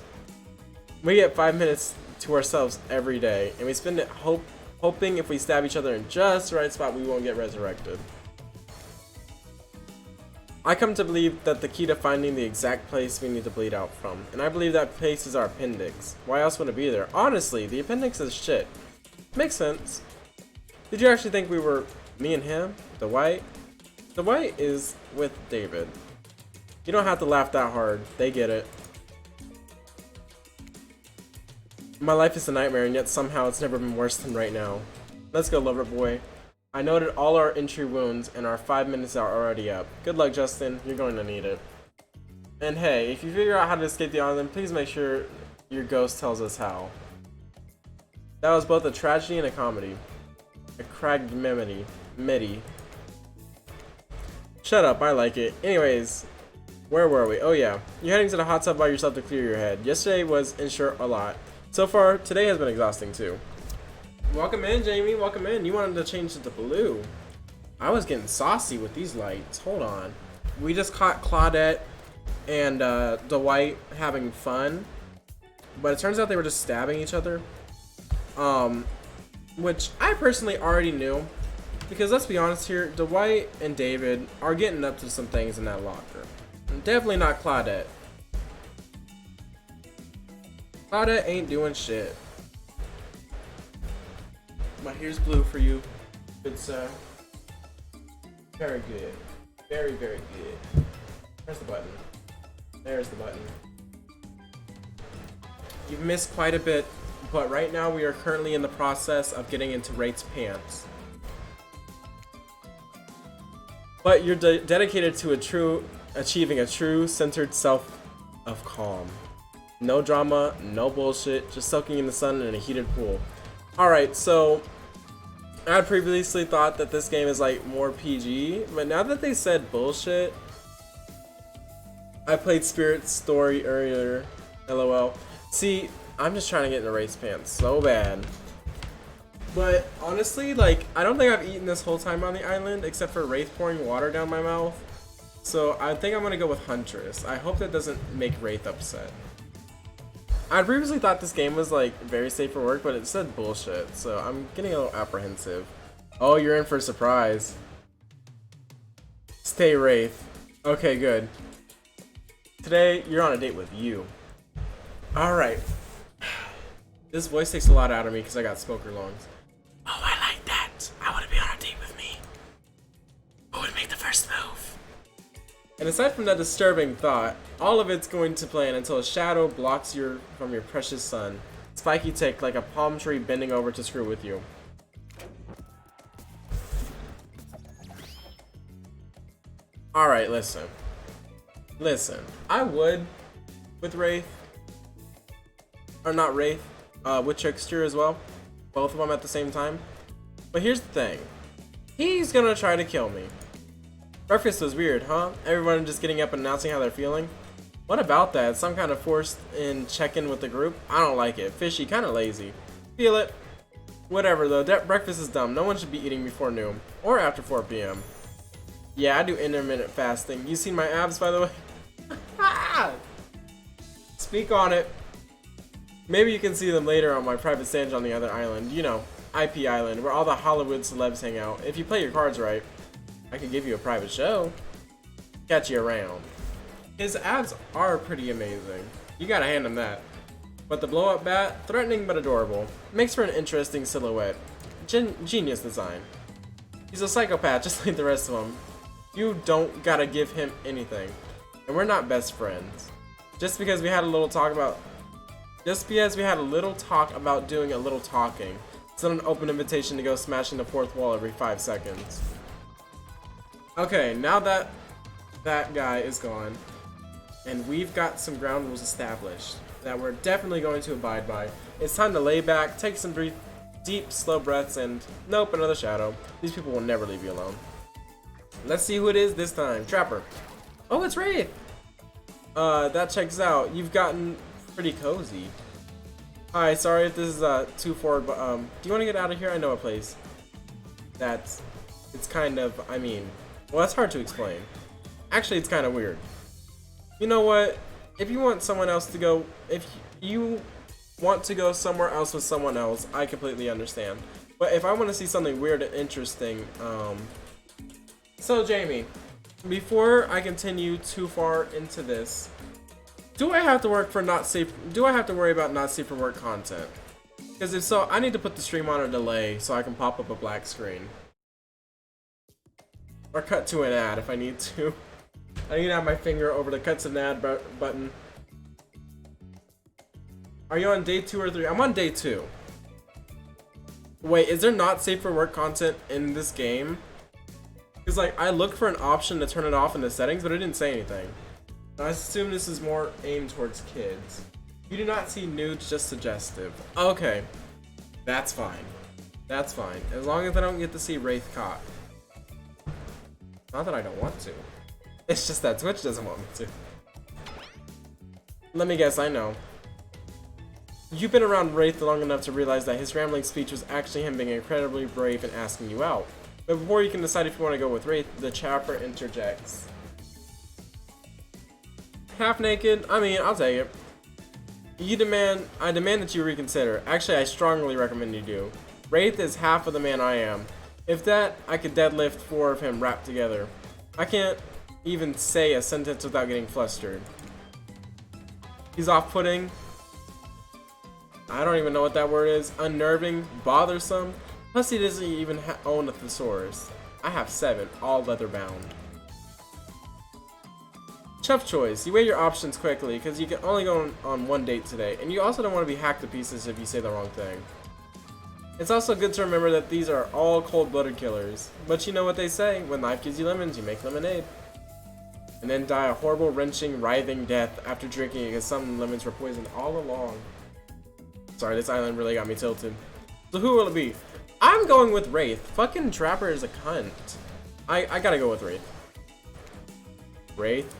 We get 5 minutes to ourselves every day, and we spend it hoping if we stab each other in just the right spot, we won't get resurrected. I come to believe that the key to finding the exact place we need to bleed out from, and I believe that place is our appendix. Why else would it be there? Honestly, the appendix is shit. Makes sense. Did you actually think we were me and him? The white? The white is with David. You don't have to laugh that hard. They get it. My life is a nightmare, and yet somehow it's never been worse than right now. Let's go, lover boy. I noted all our entry wounds, and our 5 minutes are already up. Good luck, Justin. You're going to need it. And hey, if you figure out how to escape the island, please make sure your ghost tells us how. That was both a tragedy and a comedy. A cragged medi. Shut up, I like it. Anyways, where were we? Oh yeah, you're heading to the hot tub by yourself to clear your head. Yesterday was, in short, a lot. So far, today has been exhausting too. Welcome in, Jamie. Welcome in. You wanted to change it to blue. I was getting saucy with these lights. Hold on. We just caught Claudette and Dwight having fun, but it turns out they were just stabbing each other. Which I personally already knew, because let's be honest here, Dwight and David are getting up to some things in that locker. Definitely not Claudette. Claudette ain't doing shit. But here's blue for you, good sir. Very good. Very, very good. Where's the button? There's the button. You've missed quite a bit, but right now we are currently in the process of getting into Wraith's pants. But you're dedicated to achieving a true centered self of calm. No drama, no bullshit, just soaking in the sun in a heated pool. Alright, so I had previously thought that this game is like more PG, but now that they said bullshit, I played Spirit's story earlier, LOL. See, I'm just trying to get into Wraith's pants so bad. But honestly, like, I don't think I've eaten this whole time on the island except for Wraith pouring water down my mouth. So I think I'm gonna go with Huntress. I hope that doesn't make Wraith upset. I previously thought this game was like very safe for work, but it said bullshit, so I'm getting a little apprehensive. Oh, you're in for a surprise. Stay Wraith. Okay, good. Today, you're on a date with you. Alright. This voice takes a lot out of me because I got smoker lungs. Oh, I like that. I want to be on a date with me. Who would make the first move? And aside from that disturbing thought, all of it's going to plan until a shadow blocks you from your precious sun. Spiky tick like a palm tree bending over to screw with you. Alright, listen. Listen, I would with Wraith. Or not Wraith, with Trickster as well. Both of them at the same time. But here's the thing. He's gonna try to kill me. Breakfast was weird, huh? Everyone just getting up and announcing how they're feeling? What about that? Some kind of forced in check-in with the group? I don't like it. Fishy, kinda lazy. Feel it? Whatever though, breakfast is dumb. No one should be eating before noon. Or after 4 p.m. Yeah, I do intermittent fasting. You seen my abs, by the way? Speak on it. Maybe you can see them later on my private stage on the other island. You know, IP Island, where all the Hollywood celebs hang out. If you play your cards right, I could give you a private show. Catch you around. His abs are pretty amazing. You gotta hand him that. But the blow-up bat, threatening but adorable. Makes for an interesting silhouette. Genius design. He's a psychopath just like the rest of them. You don't gotta give him anything. And we're not best friends. Just because we had a little talk about doing a little talking. It's not an open invitation to go smashing the fourth wall every 5 seconds. Okay, now that that guy is gone, and we've got some ground rules established that we're definitely going to abide by, it's time to lay back, take some deep, slow breaths, and nope, another shadow. These people will never leave you alone. Let's see who it is this time. Trapper. Oh, it's Wraith. That checks out. You've gotten pretty cozy. Hi, sorry if this is too forward, but do you want to get out of here? I know a place it's kind of, well, that's hard to explain. Actually, it's kind of weird. You know what? If you want someone else to go, if you want to go somewhere else with someone else, I completely understand. But if I want to see something weird and interesting, so Jamie, before I continue too far into this, do I have to worry about not safe for work content? Because if so, I need to put the stream on a delay so I can pop up a black screen. Or cut to an ad if I need to. I need to have my finger over the cut to an ad button. Are you on day 2 or 3? I'm on day 2. Wait, is there not safe for work content in this game? Because like, I looked for an option to turn it off in the settings, but it didn't say anything. I assume this is more aimed towards kids. You do not see nudes, just suggestive. Okay. That's fine. That's fine. As long as I don't get to see Wraith caught. Not that I don't want to. It's just that Twitch doesn't want me to. Let me guess, I know. You've been around Wraith long enough to realize that his rambling speech was actually him being incredibly brave and asking you out. But before you can decide if you want to go with Wraith, the chopper interjects. Half naked? I mean, I'll take it. I demand that you reconsider. Actually, I strongly recommend you do. Wraith is half of the man I am. If that, I could deadlift 4 of him wrapped together. I can't even say a sentence without getting flustered. He's off-putting. I don't even know what that word is. Unnerving, bothersome. Plus he doesn't even own a thesaurus. I have 7, all leather bound. Tough choice. You weigh your options quickly because you can only go on 1 date today, and you also don't want to be hacked to pieces if you say the wrong thing. It's also good to remember that these are all cold-blooded killers, but you know what they say, when life gives you lemons, you make lemonade. And then die a horrible, wrenching, writhing death after drinking it because some lemons were poisoned all along. Sorry, this island really got me tilted. So who will it be? I'm going with Wraith. Fucking Trapper is a cunt. I gotta go with Wraith. Wraith?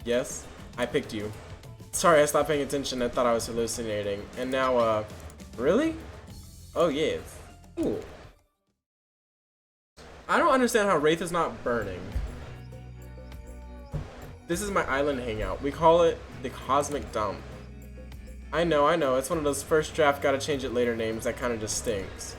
Yes, I picked you. Sorry, I stopped paying attention. I thought I was hallucinating. And now, really? Oh, yes. Cool. I don't understand how Wraith is not burning. This is my island hangout. We call it the Cosmic Dump. I know. It's one of those first draft gotta change it later names that kinda just stinks.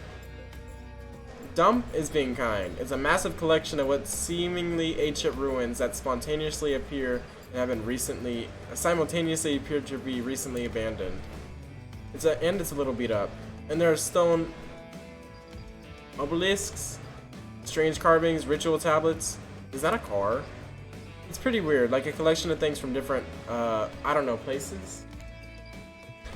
Dump is being kind. It's a massive collection of what seemingly ancient ruins that spontaneously appear and have been simultaneously appear to be recently abandoned. It's a little beat up. And there are stone obelisks, strange carvings, ritual tablets. Is that a car? It's pretty weird, like a collection of things from different, I don't know, places?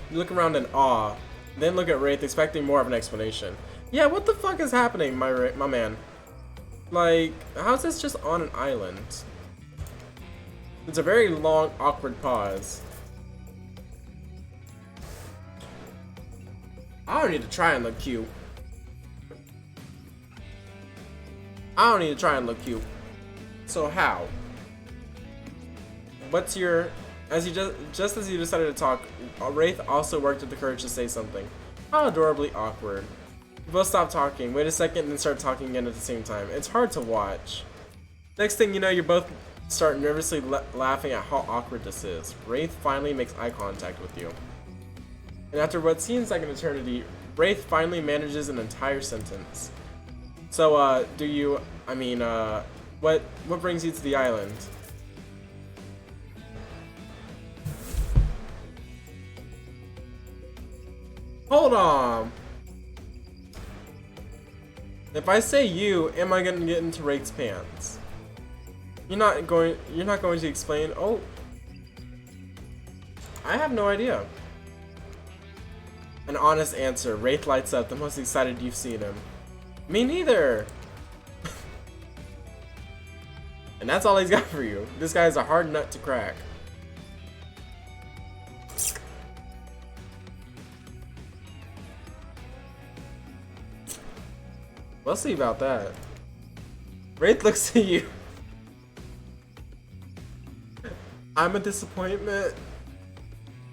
You look around in awe, then look at Wraith expecting more of an explanation. Yeah, what the fuck is happening, my man? Like, how's this just on an island? It's a very long, awkward pause. I don't need to try and look cute. So how? What's your... Just as you decided to talk, Wraith also worked with the courage to say something. How adorably awkward. You both stop talking, wait a second, and then start talking again at the same time. It's hard to watch. Next thing you know, you both start nervously laughing at how awkward this is. Wraith finally makes eye contact with you. And after what seems like an eternity, Wraith finally manages an entire sentence. So, what brings you to the island? Hold on. If I say you, am I gonna get into Wraith's pants? You're not going to explain. Oh, I have no idea. An honest answer. Wraith lights up, the most excited you've seen him. Me neither. And that's all he's got for you. This guy's a hard nut to crack. We'll see about that. Wraith looks at you. I'm a disappointment.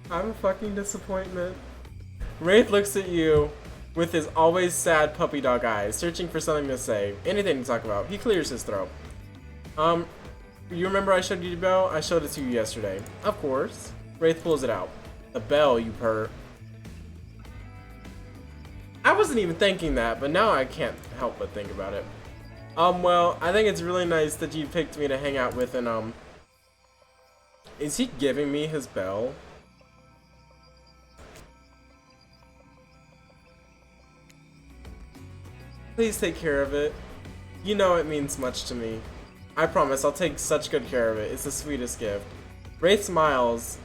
I'm a fucking disappointment. Wraith looks at you with his always sad puppy dog eyes, searching for something to say. Anything to talk about. He clears his throat. You remember I showed you the bell? I showed it to you yesterday. Of course. Wraith pulls it out. The bell, you pervert. I was wasn't even thinking that, but now I can't help but think about it. Well, I think it's really nice that you picked me to hang out with, and, is he giving me his bell? Please take care of it. You know it means much to me. I promise I'll take such good care of it. It's the sweetest gift. Wraith smiles,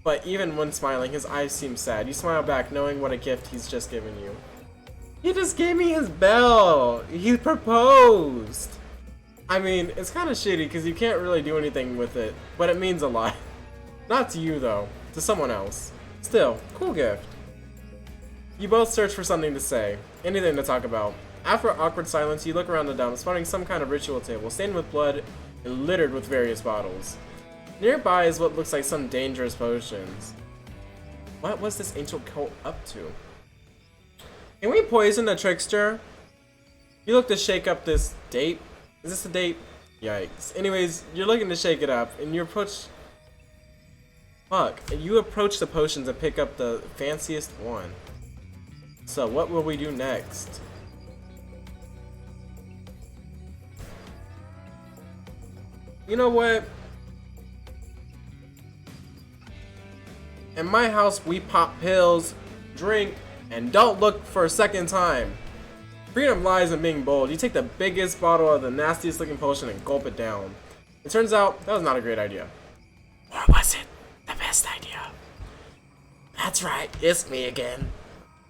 but even when smiling, his eyes seem sad. You smile back, knowing what a gift he's just given you. He just gave me his bell. He proposed. I mean, it's kind of shitty because you can't really do anything with it, but it means a lot. Not to you though, to someone else. Still, cool gift. You both search for something to say, anything to talk about. After awkward silence, you look around the dump, spotting some kind of ritual table, stained with blood and littered with various bottles. Nearby is what looks like some dangerous potions. What was this ancient cult up to? Can we poison the trickster? You look to shake up this date. Is this a date? Yikes. Anyways, you're looking to shake it up, and you approach... Fuck. You approach the potions and pick up the fanciest one. So, what will we do next? You know what? In my house, we pop pills, drink, and don't look for a second time. Freedom lies in being bold. You take the biggest bottle of the nastiest looking potion and gulp it down. It turns out that was not a great idea. Or was it the best idea? That's right, it's me again.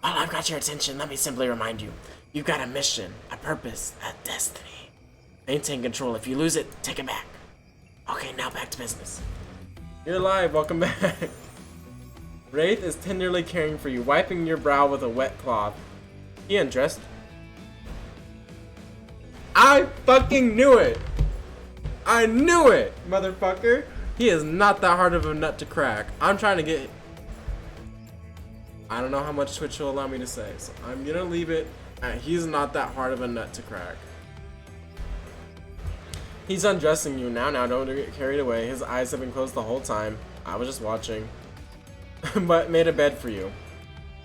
While I've got your attention, let me simply remind you. You've got a mission, a purpose, a destiny. Maintain control. If you lose it, take it back. Okay, now back to business. You're alive, welcome back. Wraith is tenderly caring for you, wiping your brow with a wet cloth. He undressed. I fucking knew it! I knew it, motherfucker! He is not that hard of a nut to crack. I'm trying to get... I don't know how much Twitch will allow me to say, so I'm gonna leave it at he's not that hard of a nut to crack. He's undressing you now, don't get carried away. His eyes have been closed the whole time. I was just watching. But made a bed for you.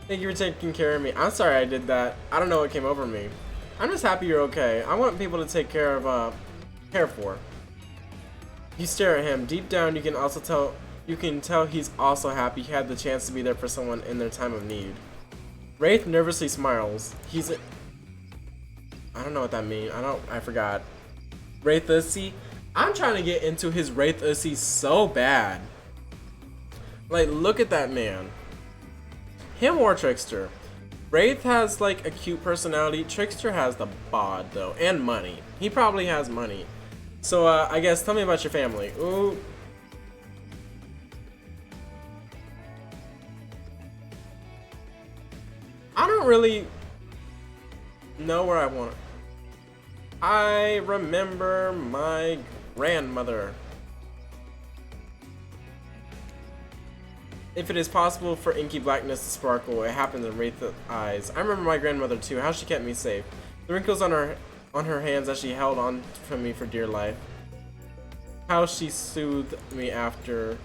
Thank you for taking care of me. I'm sorry I did that. I don't know what came over me. I'm just happy you're okay. I want people to take care of, care for. You stare at him. Deep down, you can tell he's also happy he had the chance to be there for someone in their time of need. Wraith nervously smiles. I don't know what that means. I forgot. Wraith Ussy. I'm trying to get into his Wraith Ussy so bad. Like, look at that man. Him or Trickster. Wraith has like a cute personality. Trickster has the bod though, and money. He probably has money. So I guess tell me about your family. Ooh. I don't really know where I want. I remember my grandmother. If it is possible for inky blackness to sparkle, it happens in Wraith's eyes. I remember my grandmother too, how she kept me safe. The wrinkles on her hands as she held on to me for dear life. How she soothed me after.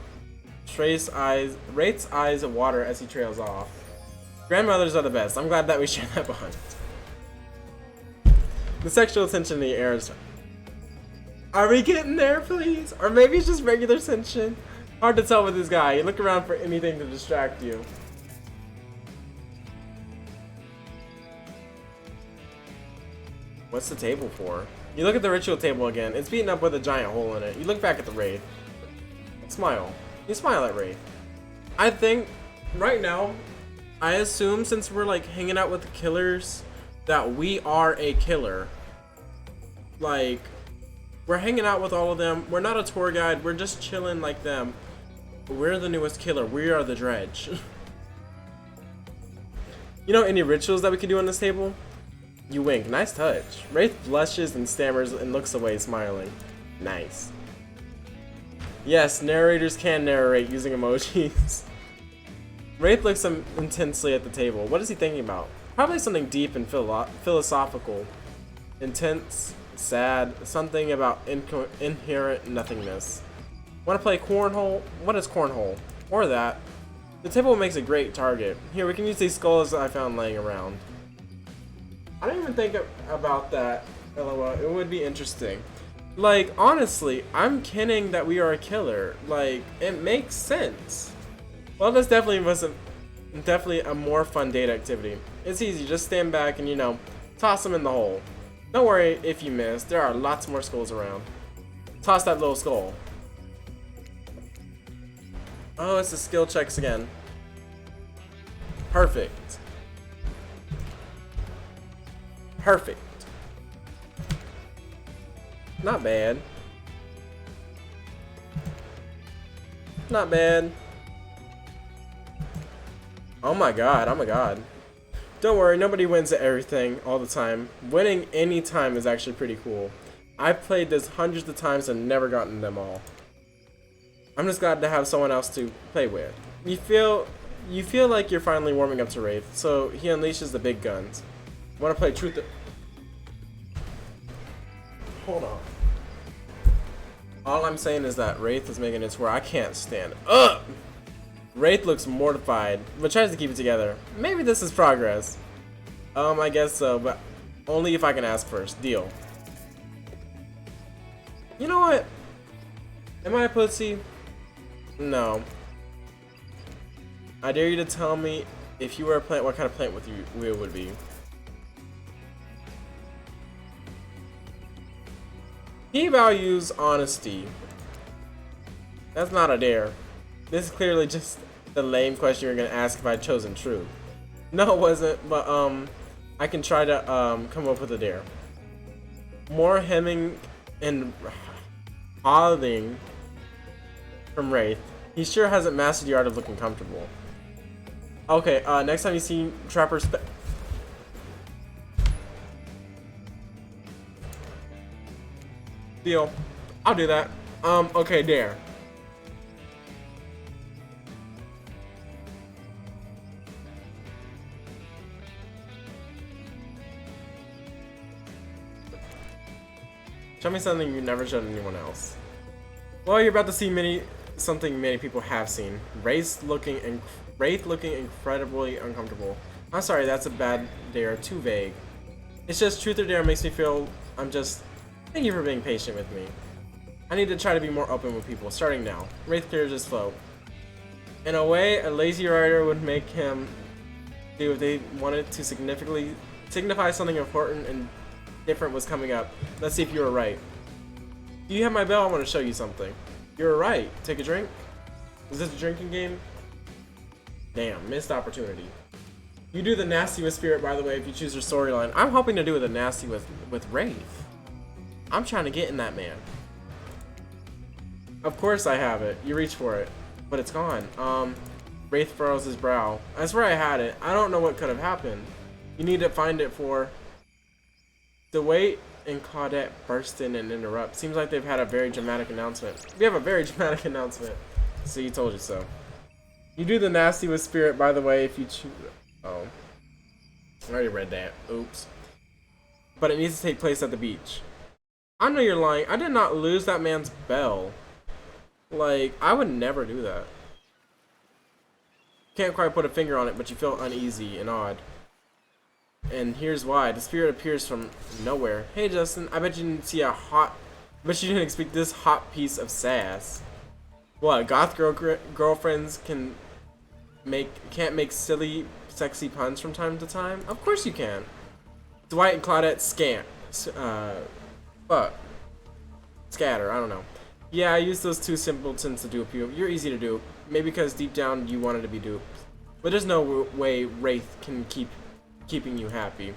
Wraith's eyes water as he trails off. Grandmothers are the best. I'm glad that we share that bond. The sexual tension in the air is... Are we getting there, please? Or maybe it's just regular tension? Hard to tell with this guy. You look around for anything to distract you. What's the table for? You look at the ritual table again. It's beaten up with a giant hole in it. You look back at the Wraith. Smile. You smile at Wraith. I think, right now, I assume since we're like hanging out with the killers, that we are a killer. Like, we're hanging out with all of them. We're not a tour guide. We're just chilling like them. We're the newest killer. We are the Dredge. You know any rituals that we could do on this table? You wink. Nice touch. Wraith blushes and stammers and looks away, smiling. Nice. Yes, narrators can narrate using emojis. Wraith looks intensely at the table. What is he thinking about? Probably something deep and philosophical. Intense, sad, something about inherent nothingness. Want to play cornhole? What is cornhole? Or that. The table makes a great target. Here, we can use these skulls that I found laying around. I didn't even think about that. LOL. It would be interesting. Like, honestly, I'm kidding that we are a killer. Like, it makes sense. Well, this definitely a more fun date activity. It's easy, just stand back and, you know, toss them in the hole. Don't worry if you miss, there are lots more skulls around. Toss that little skull. Oh, it's the skill checks again. Perfect. Perfect. Not bad. Not bad. Oh my god, oh my god. Don't worry, nobody wins at everything all the time. Winning any time is actually pretty cool. I've played this hundreds of times and never gotten them all. I'm just glad to have someone else to play with. You feel like you're finally warming up to Wraith, so he unleashes the big guns. Wanna play truth? Hold on. All I'm saying is that Wraith is making it to where I can't stand up. Wraith looks mortified, but tries to keep it together. Maybe this is progress. I guess so, but only if I can ask first. Deal. You know what? Am I a pussy? No. I dare you to tell me if you were a plant, what kind of plant we would be. He values honesty. That's not a dare. This is clearly just the lame question you're gonna ask if I'd chosen truth. No, it wasn't, but I can try to come up with a dare. More hemming and hawing from Wraith. He sure hasn't mastered the art of looking comfortable. Okay, next time you see Trapper Deal. I'll do that. Okay, dare. Show me something you never showed anyone else. Well, you're about to see something many people have seen. Wraith looking incredibly uncomfortable. I'm sorry, that's a bad dare. Too vague. It's just truth or dare makes me feel Thank you for being patient with me. I need to try to be more open with people, starting now. Wraith clears his flow. In a way, a lazy writer would make him do if they wanted to signify something important and different was coming up. Let's see if you were right. Do you have my bell? I want to show you something. You were right. Take a drink? Is this a drinking game? Damn, missed opportunity. You do the nasty with Spirit, by the way, if you choose your storyline. I'm hoping to do the nasty with Wraith. I'm trying to get in that man. Of course I have it. You reach for it, but it's gone. Wraith furrows his brow. I swear I had it. I don't know what could have happened. You need to find it for... DeWaite and Claudette burst in and interrupt. Seems like they've had a very dramatic announcement. We have a very dramatic announcement. See, told you so. You do the nasty with Spirit, by the way, if you choose... Oh. I already read that. Oops. But it needs to take place at the beach. I know you're lying. I did not lose that man's bell. Like, I would never do that. Can't quite put a finger on it, but you feel uneasy and odd. And here's why. The Spirit appears from nowhere. Hey Justin, I bet you didn't expect this hot piece of sass. What, goth girlfriends can't make silly, sexy puns from time to time? Of course you can. Dwight and Claudette scatter, I don't know. Yeah, I used those two simpletons to dupe you. You're easy to dupe. Maybe because deep down you wanted to be duped. But there's no way Wraith can keeping you happy.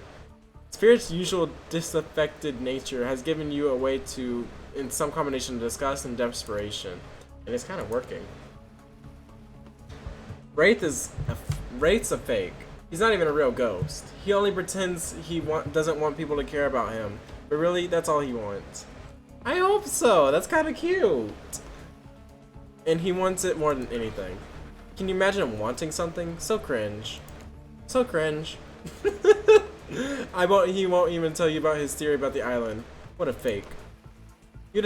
Spirit's usual disaffected nature has given you a way to, in some combination of disgust and desperation. And it's kind of working. Wraith's a fake. He's not even a real ghost. He only pretends he doesn't want people to care about him. But really, that's all he wants. I hope so. That's kind of cute. And he wants it more than anything. Can you imagine him wanting something? So cringe. So cringe. He won't even tell you about his theory about the island. What a fake. You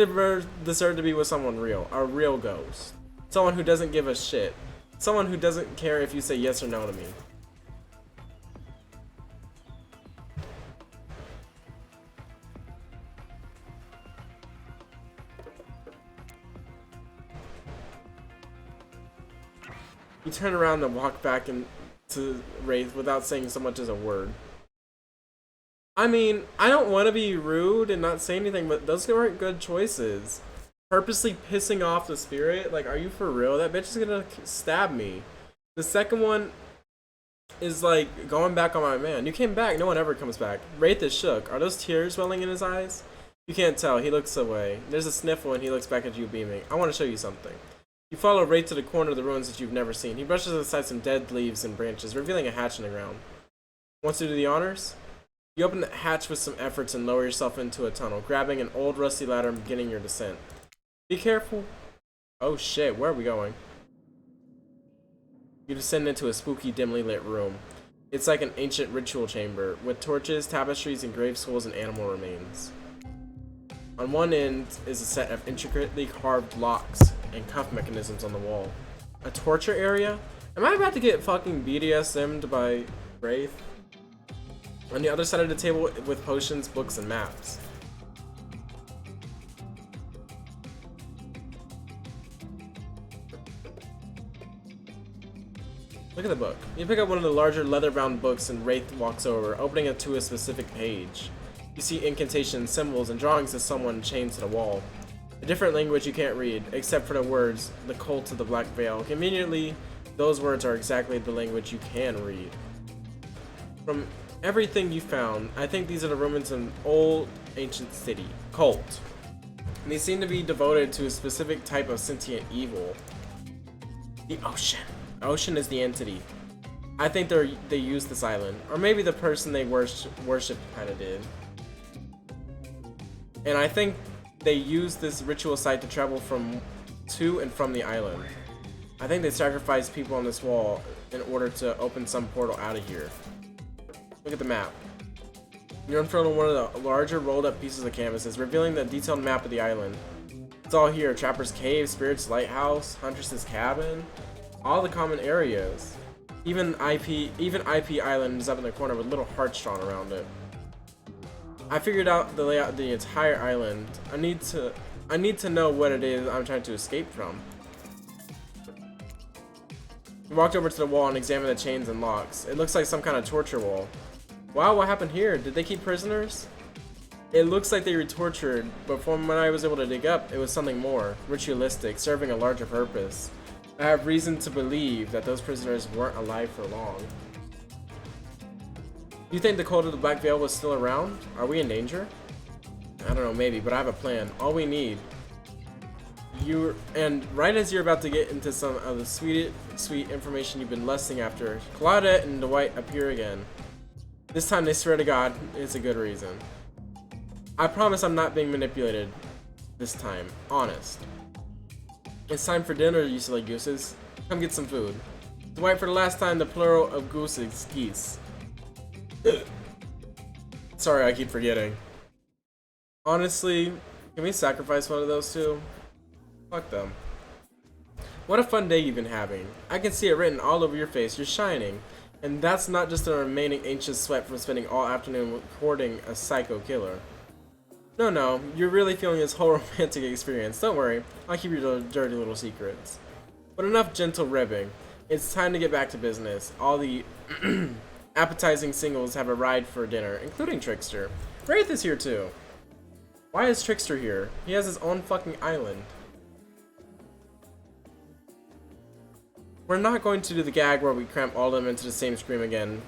deserve to be with someone real. A real ghost. Someone who doesn't give a shit. Someone who doesn't care if you say yes or no to me. You turn around and walk back into Wraith without saying so much as a word. I mean, I don't want to be rude and not say anything, but those weren't good choices. Purposely pissing off the spirit? Like, are you for real? That bitch is gonna stab me. The second one is like going back on my man. You came back, no one ever comes back. Wraith is shook. Are those tears welling in his eyes? You can't tell. He looks away. There's a sniffle and he looks back at you beaming. I want to show you something. You follow Wraith to the corner of the ruins that you've never seen. He brushes aside some dead leaves and branches, revealing a hatch in the ground. Wants to do the honors? You open the hatch with some efforts and lower yourself into a tunnel, grabbing an old rusty ladder and beginning your descent. Be careful. Oh shit, where are we going? You descend into a spooky, dimly lit room. It's like an ancient ritual chamber, with torches, tapestries, engraved skulls, and animal remains. On one end is a set of intricately carved locks and cuff mechanisms on the wall. A torture area? Am I about to get fucking BDSM'd by Wraith? On the other side of the table with potions, books, and maps. Look at the book. You pick up one of the larger leather-bound books and Wraith walks over, opening it to a specific page. You see incantations, symbols, and drawings of someone chained to the wall. A different language you can't read, except for the words, the cult of the Black Veil. Conveniently, those words are exactly the language you can read. From everything you found, I think these are the ruins of an old, ancient city. Cult. And they seem to be devoted to a specific type of sentient evil. The ocean. The ocean is the entity. I think they use this island. Or maybe the person they worship kind of did. And I think they used this ritual site to travel to and from the island. I think they sacrificed people on this wall in order to open some portal out of here. Look at the map. You're in front of one of the larger rolled up pieces of canvases, revealing the detailed map of the island. It's all here: Trapper's Cave, Spirit's Lighthouse, Huntress's Cabin, all the common areas. Even IP Island is up in the corner with little hearts drawn around it. I figured out the layout of the entire island. I need to know what it is I'm trying to escape from. We walked over to the wall and examined the chains and locks. It looks like some kind of torture wall. Wow, what happened here? Did they keep prisoners? It looks like they were tortured, but from when I was able to dig up, it was something more, ritualistic, serving a larger purpose. I have reason to believe that those prisoners weren't alive for long. Do you think the cult of the Black Veil was still around? Are we in danger? I don't know, maybe, but I have a plan. All we need. And right as you're about to get into some of the sweet information you've been lusting after, Claudette and Dwight appear again. This time they swear to God it's a good reason. I promise I'm not being manipulated this time. Honest. It's time for dinner, you silly gooses. Come get some food. Dwight, for the last time, the plural of goose is geese. Sorry, I keep forgetting. Honestly, can we sacrifice one of those two? Fuck them. What a fun day you've been having. I can see it written all over your face. You're shining. And that's not just a remaining ancient sweat from spending all afternoon courting a psycho killer. No, you're really feeling this whole romantic experience. Don't worry, I'll keep your dirty little secrets. But enough gentle ribbing. It's time to get back to business. All the appetizing singles have arrived for dinner, including Trickster. Wraith is here too. Why is Trickster here? He has his own fucking island. We're not going to do the gag where we cramp all of them into the same scream again.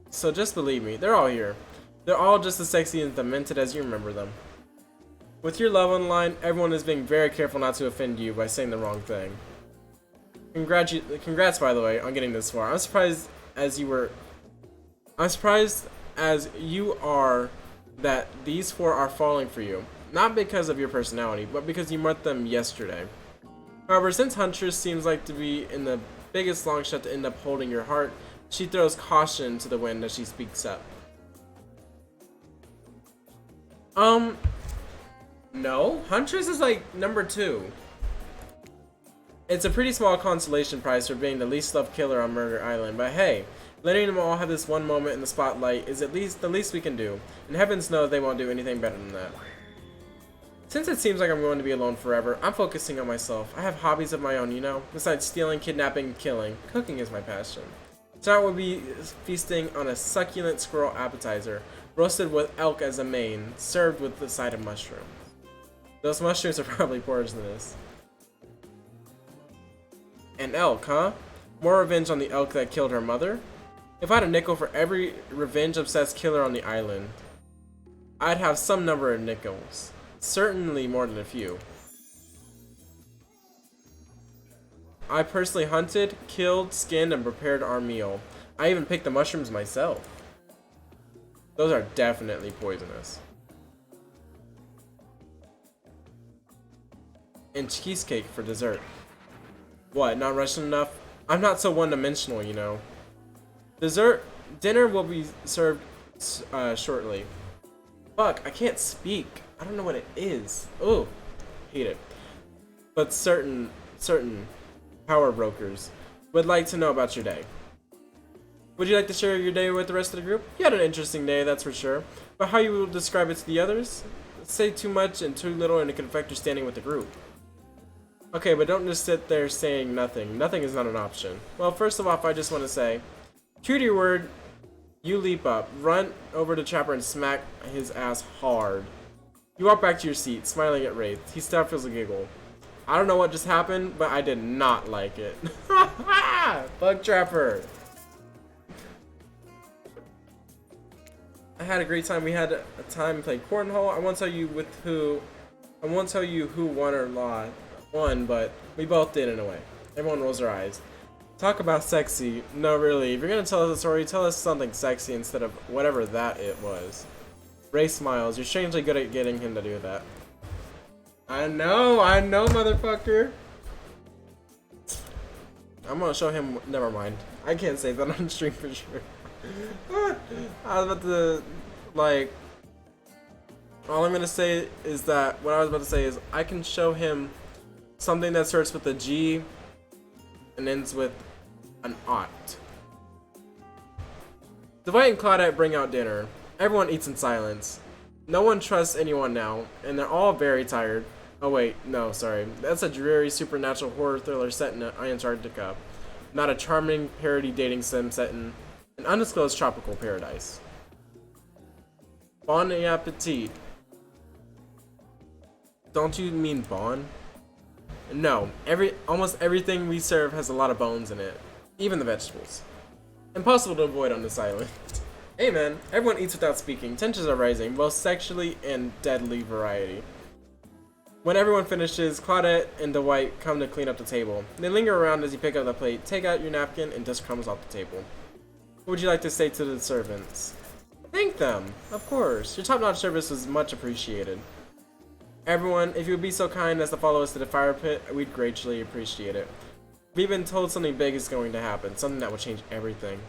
So just believe me, they're all here. They're all just as sexy and demented as you remember them. With your love on the line, everyone is being very careful not to offend you by saying the wrong thing. Congrats, by the way, on getting this far. I'm surprised as you are that these four are falling for you. Not because of your personality, but because you met them yesterday. However, since Huntress seems like to be in the biggest long shot to end up holding your heart, she throws caution to the wind as she speaks up. No, Huntress is like number 2. It's a pretty small consolation prize for being the least loved killer on Murder Island, but hey, letting them all have this one moment in the spotlight is at least the least we can do, and heavens knows they won't do anything better than that. Since it seems like I'm going to be alone forever, I'm focusing on myself. I have hobbies of my own, you know? Besides stealing, kidnapping, and killing, cooking is my passion. Tonight we'll be feasting on a succulent squirrel appetizer, roasted with elk as a main, served with the side of mushrooms. Those mushrooms are probably poisonous. An elk, huh? More revenge on the elk that killed her mother? If I had a nickel for every revenge-obsessed killer on the island, I'd have some number of nickels. Certainly more than a few. I personally hunted, killed, skinned, and prepared our meal. I even picked the mushrooms myself. Those are definitely poisonous. And cheesecake for dessert. What, not Russian enough? I'm not so one-dimensional, you know. Dinner will be served shortly. Fuck, I can't speak. I don't know what it is. Oh, hate it. But certain power brokers would like to know about your day. Would you like to share your day with the rest of the group? You had an interesting day, that's for sure. But how you will describe it to the others? Say too much and too little and it can affect your standing with the group. Okay, but don't just sit there saying nothing. Nothing is not an option. Well, first of all, I just want to say, true to your word, you leap up, run over to Chopper and smack his ass hard. You walk back to your seat, smiling at Wraith. He still feels a giggle. I don't know what just happened, but I did not like it. Fuck Trapper. I had a great time. We had a time to play cornhole. I won't tell you who won or lost. Won, but we both did in a way. Everyone rolls their eyes. Talk about sexy. No, really. If you're gonna tell us a story, tell us something sexy instead of whatever that it was. Ray smiles. You're strangely good at getting him to do that. I know, motherfucker. I'm gonna show him. Never mind. I can't say that on stream for sure. I was about to, like. All I'm gonna say is that what I was about to say is I can show him something that starts with a G and ends with an ought. Dwight and Claudette bring out dinner. Everyone eats in silence. No one trusts anyone now, and they're all very tired. Oh wait, no, sorry. That's a dreary supernatural horror thriller set in Antarctica. Not a charming parody dating sim set in an undisclosed tropical paradise. Bon appetit. Don't you mean bon? No, almost everything we serve has a lot of bones in it. Even the vegetables. Impossible to avoid on this island. Hey man, everyone eats without speaking. Tensions are rising, both sexually and deadly variety. When everyone finishes, Claudette and Dwight come to clean up the table. They linger around as you pick up the plate, take out your napkin, and dust crumbs off the table. What would you like to say to the servants? Thank them, of course. Your top-notch service was much appreciated. Everyone, if you would be so kind as to follow us to the fire pit, we'd greatly appreciate it. We've been told something big is going to happen, something that will change everything.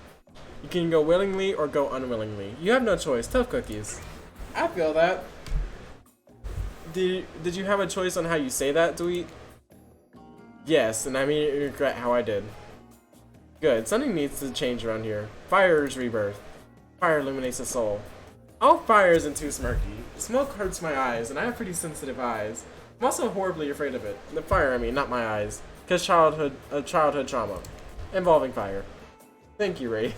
You can go willingly or go unwillingly. You have no choice. Tough cookies. I feel that. Did you have a choice on how you say that, Dweet? Yes, and I immediately regret how I did. Good. Something needs to change around here. Fire is rebirth. Fire illuminates the soul. Oh, fire isn't too smirky. Smoke hurts my eyes, and I have pretty sensitive eyes. I'm also horribly afraid of it. The fire, I mean, not my eyes. Because childhood trauma. Involving fire. Thank you, Ray.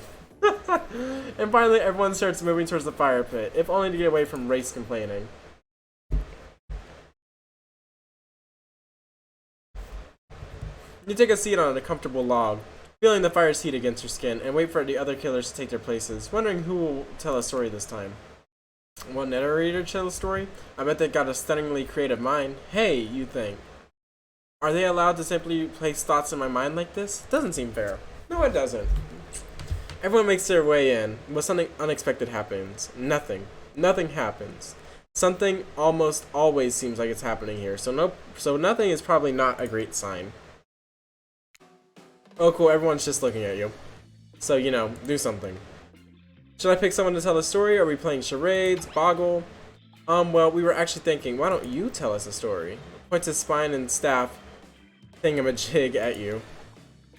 And finally, everyone starts moving towards the fire pit, if only to get away from Race complaining. You take a seat on a comfortable log, feeling the fire's heat against your skin, and wait for the other killers to take their places, wondering who will tell a story this time. Will narrator tell a story? I bet they got a stunningly creative mind. Hey, you think. Are they allowed to simply place thoughts in my mind like this? Doesn't seem fair. No, it doesn't. Everyone makes their way in, but something unexpected happens. Nothing happens. Something almost always seems like it's happening here, so nothing is probably not a great sign. Oh cool, everyone's just looking at you. So, you know, do something. Should I pick someone to tell a story? Are we playing charades? Boggle? Well, we were actually thinking, why don't you tell us a story? Points his spine and staff thingamajig at you.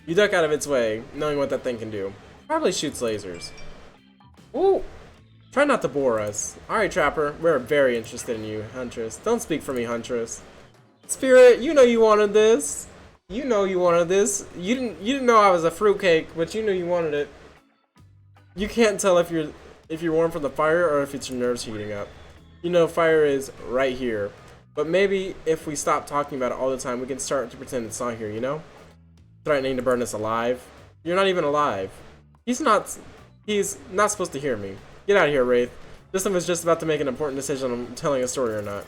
You duck out of its way, knowing what that thing can do. Probably shoots lasers. Ooh! Try not to bore us. Alright, Trapper. We're very interested in you, Huntress. Don't speak for me, Huntress. Spirit, you know you wanted this. You know you wanted this. You didn't know I was a fruitcake, but you knew you wanted it. You can't tell if you're warm from the fire or if it's your nerves heating up. You know fire is right here. But maybe if we stop talking about it all the time, we can start to pretend it's not here, you know? Threatening to burn us alive. You're not even alive. He's not supposed to hear me. Get out of here, Wraith. This one was just about to make an important decision on telling a story or not.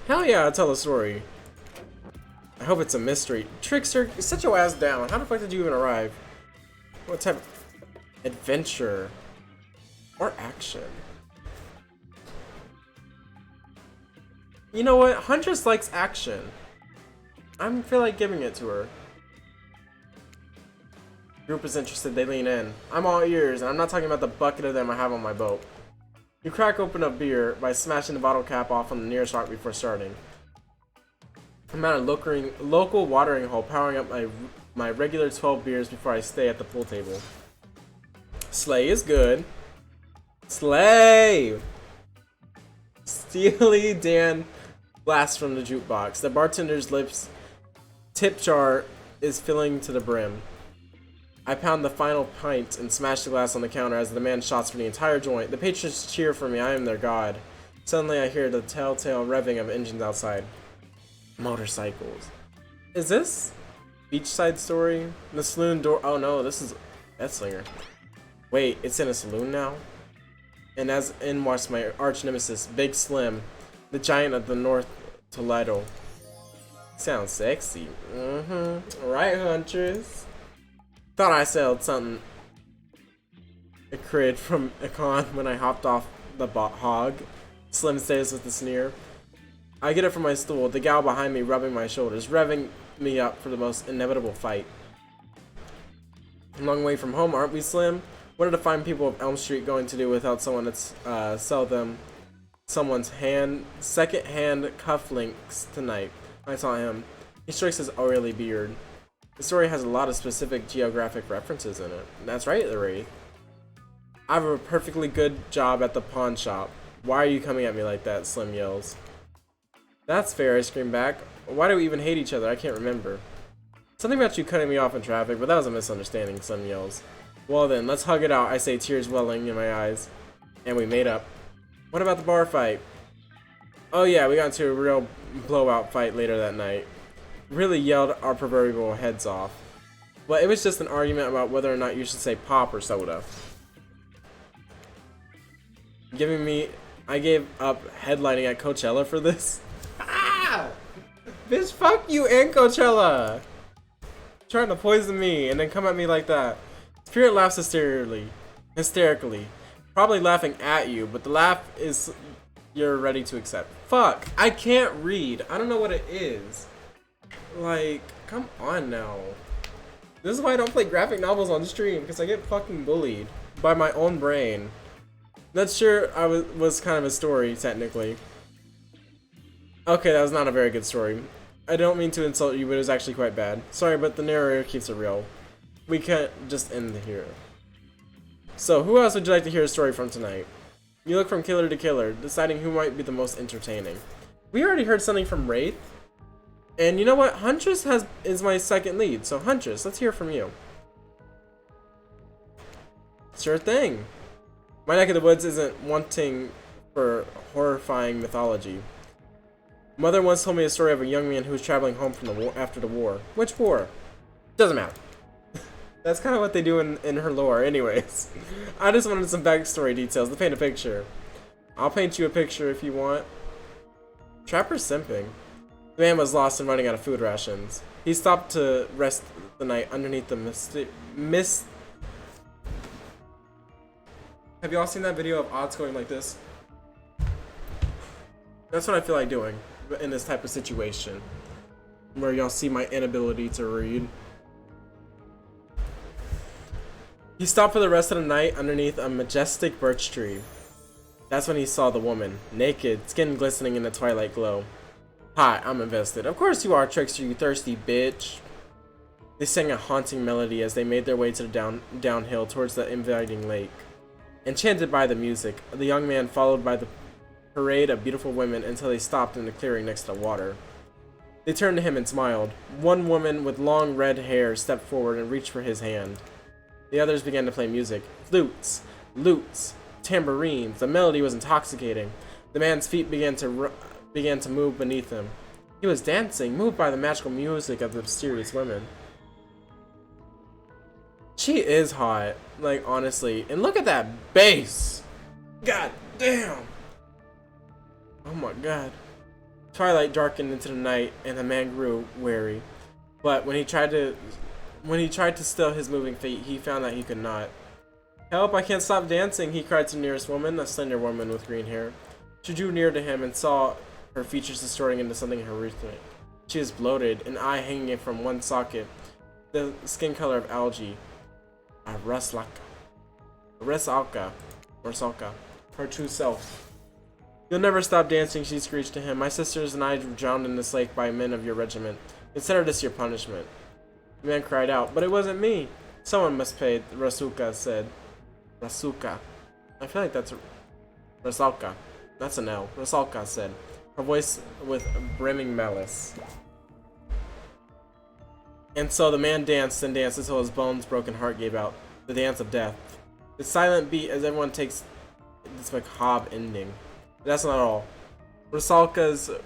Hell yeah, I'll tell a story. I hope it's a mystery. Trickster, sit your ass down. How the fuck did you even arrive? What type of adventure or action? You know what? Huntress likes action. I feel like giving it to her. Group is interested, they lean in. I'm all ears, and I'm not talking about the bucket of them I have on my boat. You crack open a beer by smashing the bottle cap off on the nearest rock before starting. I'm at a local watering hole, powering up my regular 12 beers before I stay at the pool table. Slay is good. Slay! Steely Dan blasts from the jukebox. The bartender's lips tip jar is filling to the brim. I pound the final pint and smash the glass on the counter as the demand shots for the entire joint. The patrons cheer for me, I am their god. Suddenly I hear the telltale revving of engines outside. Motorcycles. Is this Beachside Story? The saloon door. Oh no, this is Etzlinger. Wait, it's in a saloon now? And as in walks my arch nemesis, Big Slim, the giant of the North Toledo. Sounds sexy. Right, Huntress? Thought I sold something. A crib from Econ when I hopped off the hog. Slim stays with a sneer. I get it from my stool, the gal behind me rubbing my shoulders, revving me up for the most inevitable fight. A long way from home, aren't we, Slim? What are the fine people of Elm Street going to do without someone to sell them someone's second-hand cufflinks tonight? I saw him. He strokes his oily beard. The story has a lot of specific geographic references in it. That's right, the Wraith. I have a perfectly good job at the pawn shop. Why are you coming at me like that? Slim yells. That's fair, I scream back. Why do we even hate each other? I can't remember. Something about you cutting me off in traffic, but that was a misunderstanding, Slim yells. Well then, let's hug it out, I say, tears welling in my eyes. And we made up. What about the bar fight? Oh yeah, we got into a real blowout fight later that night. Really yelled our proverbial heads off. But it was just an argument about whether or not you should say pop or soda. I gave up headlining at Coachella for this. Ah! Bitch, fuck you and Coachella! Trying to poison me and then come at me like that. Spirit laughs hysterically. Probably laughing at you, but the laugh is you're ready to accept. Fuck, I can't read. I don't know what it is. Like, come on now. This is why I don't play graphic novels on stream, because I get fucking bullied by my own brain. That's sure I was kind of a story, technically. Okay, that was not a very good story. I don't mean to insult you, but it was actually quite bad. Sorry, but the narrator keeps it real. We can't just end here. So, who else would you like to hear a story from tonight? You look from killer to killer, deciding who might be the most entertaining. We already heard something from Wraith. And you know what? Huntress is my second lead. So Huntress, let's hear from you. Sure thing. My neck of the woods isn't wanting for horrifying mythology. Mother once told me a story of a young man who was traveling home from the war after the war. Which war? Doesn't matter. That's kind of what they do in her lore anyways. I just wanted some backstory details to paint a picture. I'll paint you a picture if you want. Trapper's simping. The man was lost and running out of food rations. He stopped to rest the night underneath the mist. Have you all seen that video of odds going like this? That's what I feel like doing in this type of situation. Where y'all see my inability to read. He stopped for the rest of the night underneath a majestic birch tree. That's when he saw the woman, naked, skin glistening in the twilight glow. Hi, I'm invested. Of course you are, Trickster, you thirsty bitch. They sang a haunting melody as they made their way to the downhill towards the inviting lake. Enchanted by the music, the young man followed by the parade of beautiful women until they stopped in a clearing next to water. They turned to him and smiled. One woman with long red hair stepped forward and reached for his hand. The others began to play music. Flutes, lutes, tambourines. The melody was intoxicating. The man's feet began to move beneath him. He was dancing, moved by the magical music of the mysterious women. She is hot, like, honestly. And look at that bass! God damn! Oh my god. Twilight darkened into the night, and the man grew weary. But when he tried to still his moving feet, he found that he could not. Help, I can't stop dancing, he cried to the nearest woman, a slender woman with green hair. She drew near to him and saw her features distorting into something horrific. She was bloated, an eye hanging from one socket, the skin color of algae. A Rusalka, her true self. You'll never stop dancing, she screeched to him. My sisters and I were drowned in this lake by men of your regiment. Consider this your punishment. The man cried out, but it wasn't me. Someone must pay, Rasuka said. Rasuka. I feel like that's Rusalka. That's an L. Rusalka said, her voice with brimming malice. And so the man danced and danced until his bones broken heart gave out. The dance of death. The silent beat as everyone takes this macabre ending. But that's not all. Rusalkas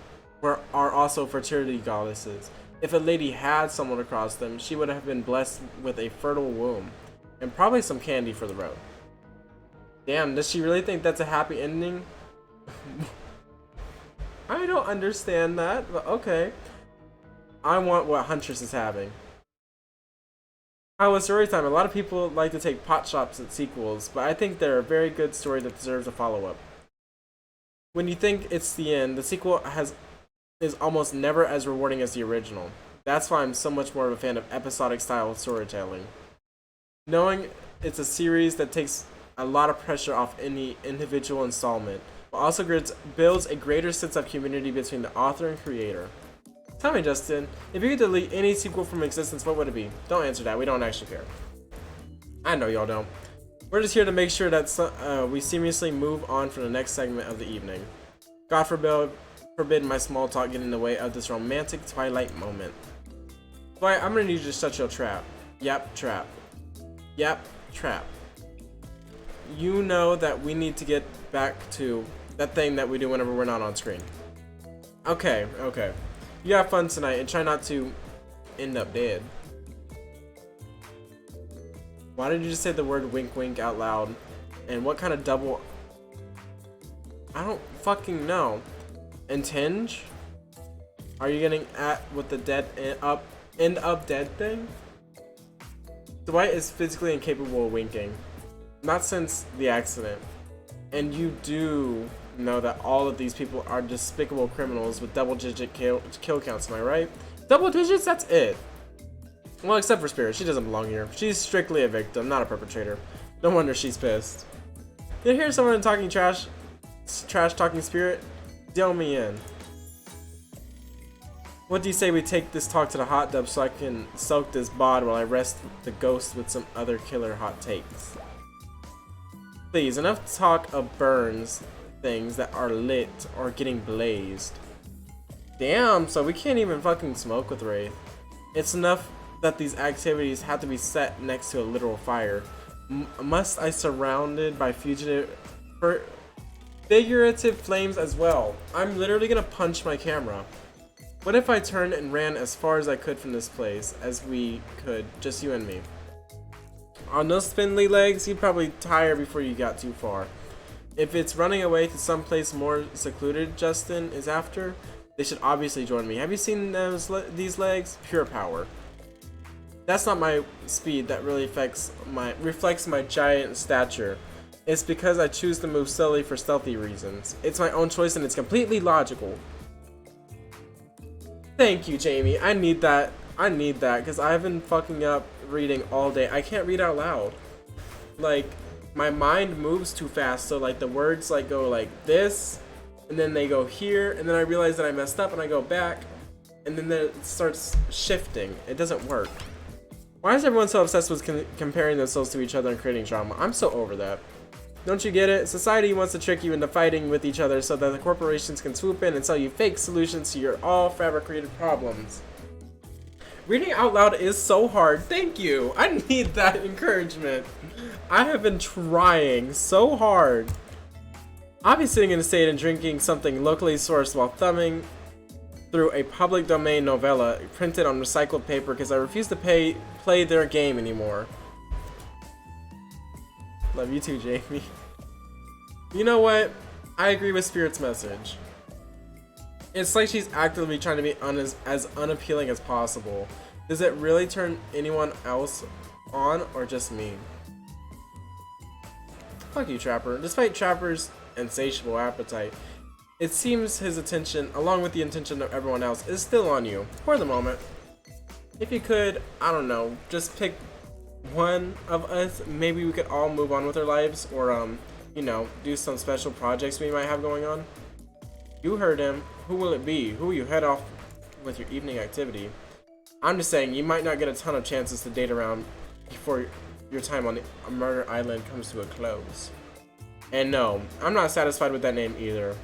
are also fertility goddesses. If a lady had someone across them, she would have been blessed with a fertile womb. And probably some candy for the road. Damn, does she really think that's a happy ending? I don't understand that, but okay. I want what Huntress is having. How was story time? A lot of people like to take pot shots at sequels, but I think they're a very good story that deserves a follow-up. When you think it's the end, the sequel is almost never as rewarding as the original. That's why I'm so much more of a fan of episodic style storytelling. Knowing it's a series that takes a lot of pressure off any individual installment, but also builds a greater sense of community between the author and creator. Tell me, Justin, if you could delete any sequel from existence, what would it be? Don't answer that, we don't actually care. I know y'all don't. We're just here to make sure that we seamlessly move on from the next segment of the evening. God forbid my small talk get in the way of this romantic twilight moment. Boy, I'm gonna need you to shut your trap. Yep, trap. Yep, trap. You know that we need to get back to that thing that we do whenever we're not on screen. Okay, okay. You have fun tonight and try not to end up dead. Why did you just say the word wink wink out loud? And what kind of double... I don't fucking know. And tinge? Are you getting at with the end up dead thing? Dwight is physically incapable of winking. Not since the accident. And you do know that all of these people are despicable criminals with double-digit kill counts, am I right? Double digits? That's it. Well, except for Spirit. She doesn't belong here. She's strictly a victim, not a perpetrator. No wonder she's pissed. Did you hear someone talking trash talking Spirit? Deal me in. What do you say we take this talk to the hot tub so I can soak this bod while I rest the ghost with some other killer hot takes? Please, enough talk of burns things that are lit or getting blazed. Damn, so we can't even fucking smoke with Wraith. It's enough that these activities have to be set next to a literal fire. Must I surrounded by figurative flames as well? I'm literally gonna punch my camera. What if I turned and ran as far as I could from this place, as we could, just you and me? On those spindly legs, you'd probably tire before you got too far. If it's running away to someplace more secluded Justin is after, they should obviously join me. Have you seen these legs? Pure power. That's not my speed that really reflects my giant stature. It's because I choose to move slowly for stealthy reasons. It's my own choice and it's completely logical. Thank you, Jamie. I need that. I need that because I've been fucking up reading all day. I can't read out loud. Like, my mind moves too fast, so like the words like go like this, and then they go here, and then I realize that I messed up and I go back, and then it starts shifting. It doesn't work. Why is everyone so obsessed with comparing themselves to each other and creating drama? I'm so over that. Don't you get it? Society wants to trick you into fighting with each other so that the corporations can swoop in and sell you fake solutions to your all fabricated problems. Reading out loud is so hard. Thank you. I need that encouragement. I have been trying so hard. I'll be sitting in the state and drinking something locally sourced while thumbing through a public domain novella printed on recycled paper because I refuse to play their game anymore. Love you too, Jamie. You know what? I agree with Spirit's message. It's like she's actively trying to be as unappealing as possible. Does it really turn anyone else on or just me? Fuck you, Trapper. Despite Trapper's insatiable appetite, it seems his attention, along with the attention of everyone else, is still on you, for the moment. If you could, I don't know, just pick one of us, maybe we could all move on with our lives, or, you know, do some special projects we might have going on. You heard him. Who will it be? Who will you head off with your evening activity? I'm just saying, you might not get a ton of chances to date around before your time on a murder island comes to a close. And no, I'm not satisfied with that name either.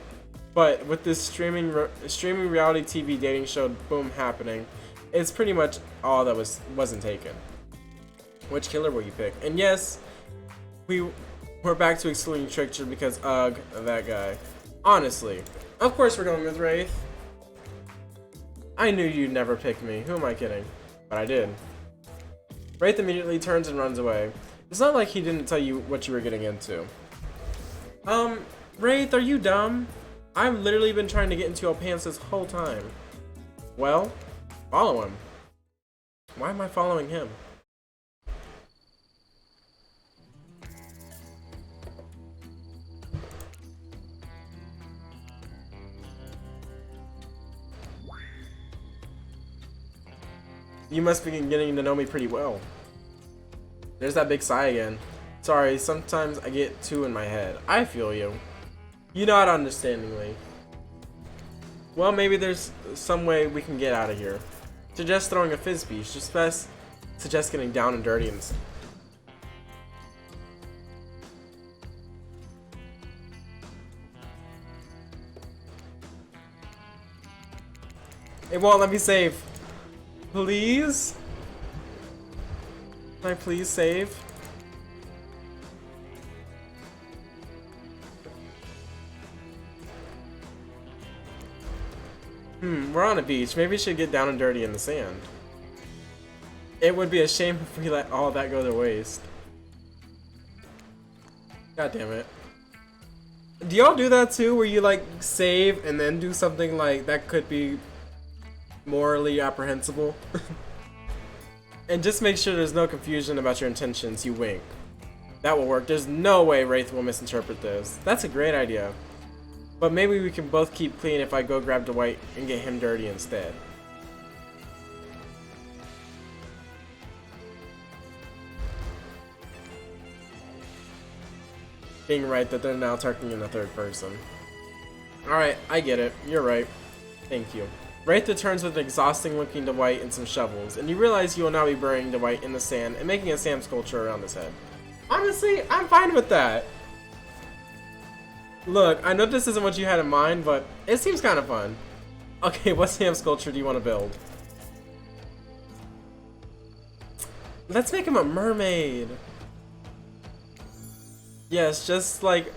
But with this streaming reality TV dating show boom happening, it's pretty much all that wasn't taken. Which killer will you pick? And yes, we're back to excluding Trickster because ugh, that guy. Honestly, of course we're going with Wraith. I knew you'd never pick me. Who am I kidding? But I did. Wraith immediately turns and runs away. It's not like he didn't tell you what you were getting into. Wraith, are you dumb? I've literally been trying to get into your pants this whole time. Well, follow him. Why am I following him? You must be getting to know me pretty well. There's that big sigh again. Sorry, sometimes I get two in my head. I feel you. You nod understandingly. Well, maybe there's some way we can get out of here. Suggest throwing a frisbee. Suggest getting down and dirty and... It won't let me save. Please? Can I please save? We're on a beach. Maybe we should get down and dirty in the sand. It would be a shame if we let all that go to waste. God damn it. Do y'all do that too, where you like save and then do something like that could be morally apprehensible? And just make sure there's no confusion about your intentions, you wink. That will work. There's no way Wraith will misinterpret this. That's a great idea. But maybe we can both keep clean if I go grab Dwight and get him dirty instead. Being right that they're now talking in the third person. Alright, I get it. You're right. Thank you. Wraith returns with an exhausting looking Dwight and some shovels, and you realize you will now be burying Dwight in the sand and making a sand sculpture around his head. Honestly, I'm fine with that. Look, I know this isn't what you had in mind, but it seems kind of fun. Okay, what sand sculpture do you want to build? Let's make him a mermaid. Yes, just like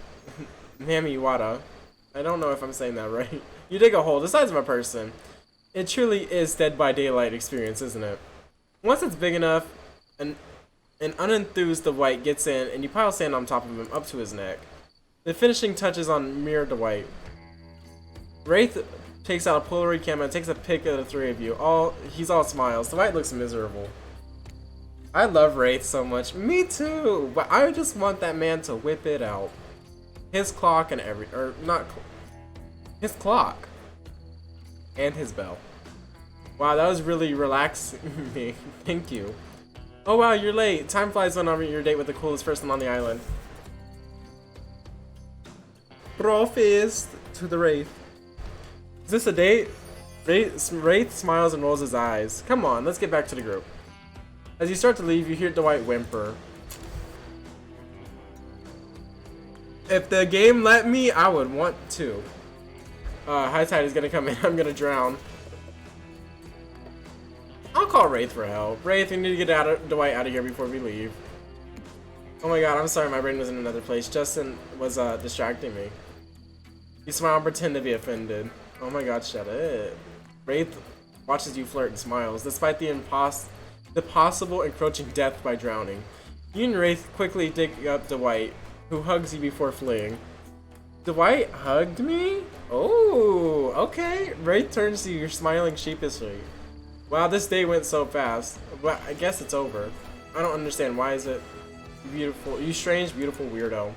Nami Iwata. I don't know if I'm saying that right. You dig a hole the size of a person. It truly is Dead by Daylight experience, isn't it? Once it's big enough, an unenthused Dwight gets in and you pile sand on top of him up to his neck. The finishing touches on Mirror Dwight. Wraith takes out a Polaroid camera and takes a pic of the three of you. He's all smiles. Dwight looks miserable. I love Wraith so much. Me too! But I just want that man to whip it out. His clock and his clock. And his bell. Wow, that was really relaxing me. Thank you. Oh wow, you're late. Time flies when on your date with the coolest person on the island. Bro fist to the Wraith. Is this a date? Wraith smiles and rolls his eyes. Come on, let's get back to the group. As you start to leave, you hear Dwight whimper. If the game let me, I would want to. High tide is gonna come in. I'm gonna drown. I'll call Wraith for help. Wraith, we need to get Dwight out of here before we leave. Oh my god, I'm sorry, my brain was in another place. Justin was distracting me. You smile and pretend to be offended. Oh my god, shut it. Wraith watches you flirt and smiles, despite the possible encroaching death by drowning. You and Wraith quickly dig up Dwight, who hugs you before fleeing. Dwight hugged me? Oh, okay. Wraith turns to you, smiling sheepishly. Wow, this day went so fast. Well, I guess it's over. I don't understand. Why is it beautiful? You strange, beautiful weirdo.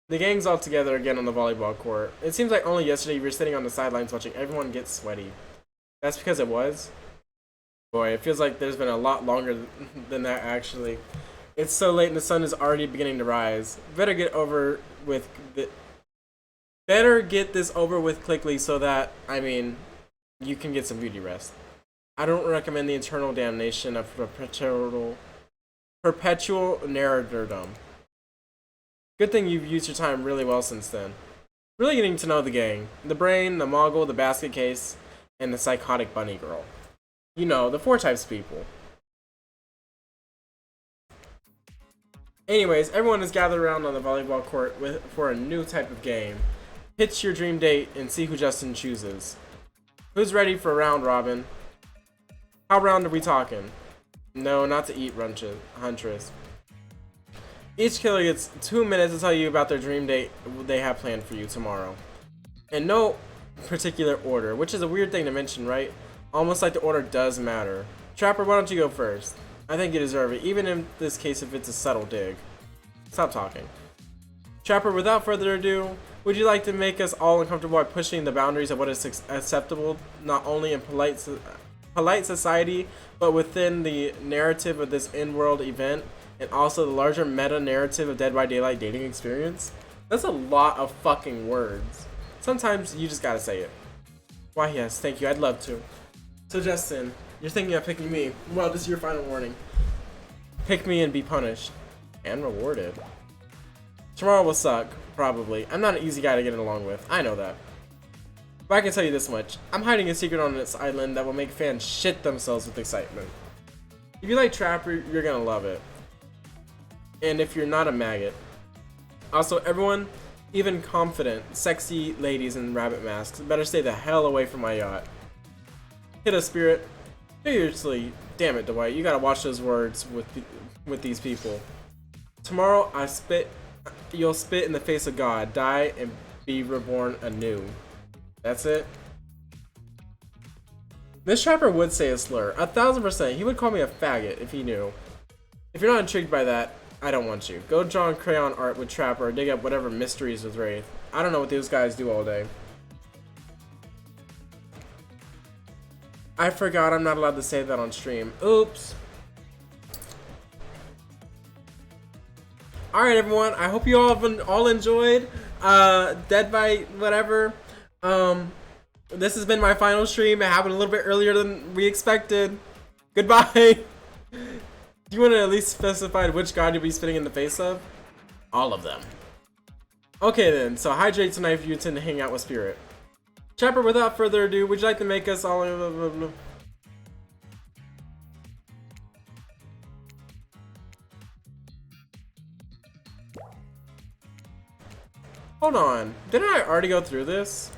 The gang's all together again on the volleyball court. It seems like only yesterday you were sitting on the sidelines watching everyone get sweaty. That's because it was? Boy, it feels like there's been a lot longer than that, actually. It's so late and the sun is already beginning to rise. Better get this over with quickly so that, I mean, you can get some beauty rest. I don't recommend the eternal damnation of perpetual narratordom. Good thing you've used your time really well since then. Really getting to know the gang. The brain, the mogul, the basket case, and the psychotic bunny girl. You know, the 4 types of people. Anyways, everyone is gathered around on the volleyball court for a new type of game. Pitch your dream date and see who Justin chooses. Who's ready for a round robin? How round are we talking? No, not to eat, Huntress. Each killer gets 2 minutes to tell you about their dream date they have planned for you tomorrow. In no particular order, which is a weird thing to mention, right? Almost like the order does matter. Trapper, why don't you go first? I think you deserve it, even in this case if it's a subtle dig. Stop talking. Trapper, without further ado, would you like to make us all uncomfortable by pushing the boundaries of what is acceptable, not only in polite society, but within the narrative of this in-world event, and also the larger meta-narrative of Dead by Daylight dating experience? That's a lot of fucking words. Sometimes you just gotta say it. Why, yes, thank you, I'd love to. So Justin, you're thinking of picking me. Well, this is your final warning. Pick me and be punished. And rewarded. Tomorrow will suck, probably. I'm not an easy guy to get along with, I know that. But I can tell you this much. I'm hiding a secret on this island that will make fans shit themselves with excitement. If you like Trapper, you're gonna love it. And if you're not a maggot. Also, everyone, even confident, sexy ladies in rabbit masks, better stay the hell away from my yacht. Hit a spirit. Seriously, damn it, Dwight, you gotta watch those words with these people. Tomorrow, you'll spit in the face of God, die, and be reborn anew. That's it? This Trapper would say a slur. 1000%. He would call me a faggot if he knew. If you're not intrigued by that, I don't want you. Go draw on crayon art with Trapper or dig up whatever mysteries with Wraith. I don't know what those guys do all day. I forgot I'm not allowed to say that on stream. Oops. Alright everyone, I hope you all enjoyed Dead by whatever. This has been my final stream. It happened a little bit earlier than we expected. Goodbye. Do you want to at least specify which god you'll be spitting in the face of? All of them. Okay then, so hydrate tonight if you intend to hang out with Spirit. Trapper, without further ado, would you like to make us all... Hold on, didn't I already go through this?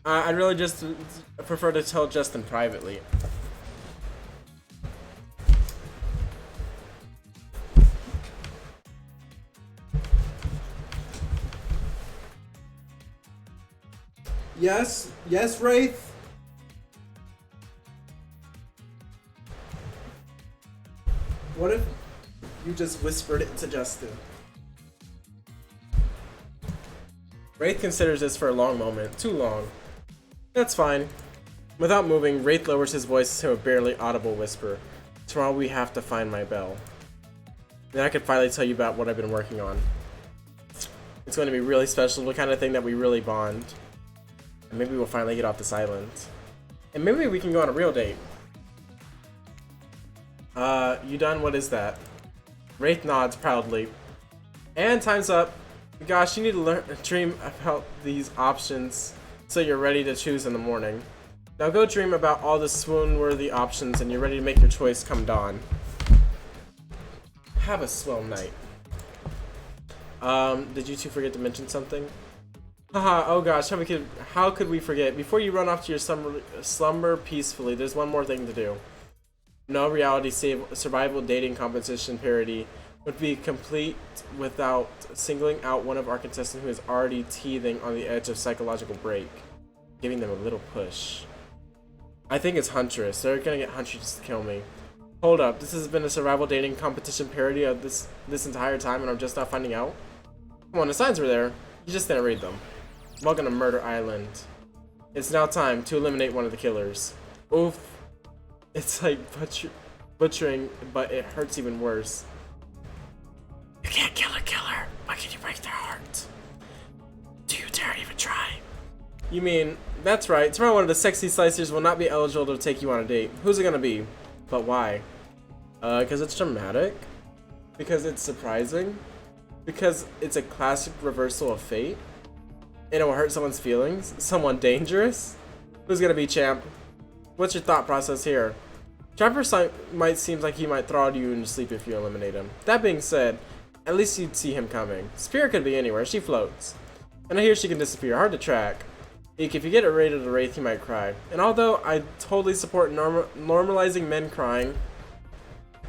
I'd really just prefer to tell Justin privately. Yes, yes, Wraith. What if you just whispered it to Justin? Wraith considers this for a long moment. Too long. That's fine. Without moving, Wraith lowers his voice to a barely audible whisper. Tomorrow we have to find my bell. Then I can finally tell you about what I've been working on. It's going to be really special, the kind of thing that we really bond. And maybe we'll finally get off this island. And maybe we can go on a real date. You done? What is that? Wraith nods proudly. And time's up. Gosh, you need to dream about these options so you're ready to choose in the morning. Now go dream about all the swoon-worthy options and you're ready to make your choice come dawn. Have a swell night. Did you two forget to mention something? Haha, oh gosh, how could we forget? Before you run off to your slumber peacefully, there's one more thing to do. No reality survival dating competition parody would be complete without singling out one of our contestants who is already teething on the edge of psychological break, giving them a little push. I think it's Huntress. They're gonna get Huntress to kill me. Hold up, this has been a survival dating competition parody of this entire time and I'm just not finding out? Come on, the signs were there. You just didn't read them. Welcome to Murder Island. It's now time to eliminate one of the killers. Oof. It's like butchering, but it hurts even worse. You can't kill a killer, but can you break their heart? Do you dare even try? You mean, that's right, tomorrow one of the sexy slicers will not be eligible to take you on a date. Who's it gonna be? But why? Because it's dramatic? Because it's surprising? Because it's a classic reversal of fate? And it will hurt someone's feelings? Someone dangerous? Who's gonna be champ? What's your thought process here? Trapper might seem like he might throttle you in your sleep if you eliminate him. That being said, at least you'd see him coming. Spirit could be anywhere, she floats. And I hear she can disappear, hard to track. Eek, if you get rated a Wraith, you might cry. And although I totally support normalizing men crying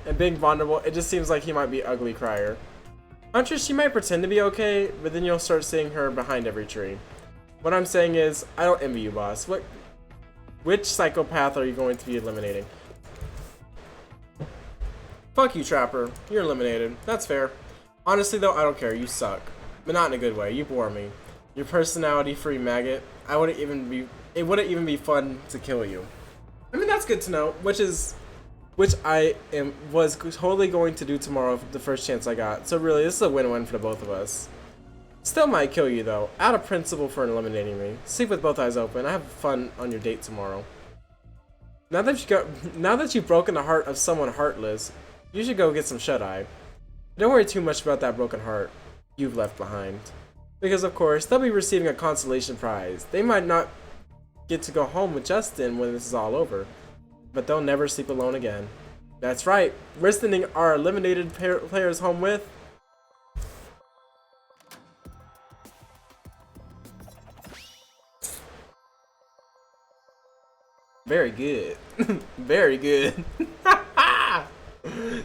and being vulnerable, it just seems like he might be ugly crier. Huntress, she might pretend to be okay, but then you'll start seeing her behind every tree. What I'm saying is, I don't envy you, boss. Which psychopath are you going to be eliminating? Fuck you, Trapper. You're eliminated. That's fair. Honestly, though, I don't care. You suck. But not in a good way. You bore me. Your personality-free maggot. It wouldn't even be fun to kill you. I mean, that's good to know. Which I was totally going to do tomorrow the first chance I got. So really, this is a win-win for the both of us. Still might kill you though, out of principle for eliminating me. Sleep with both eyes open. I have fun on your date tomorrow. Now that you've broken the heart of someone heartless, you should go get some shut-eye. Don't worry too much about that broken heart you've left behind. Because of course, they'll be receiving a consolation prize. They might not get to go home with Justin when this is all over, but they'll never sleep alone again. That's right, we're sending our eliminated players home with very good. Very good.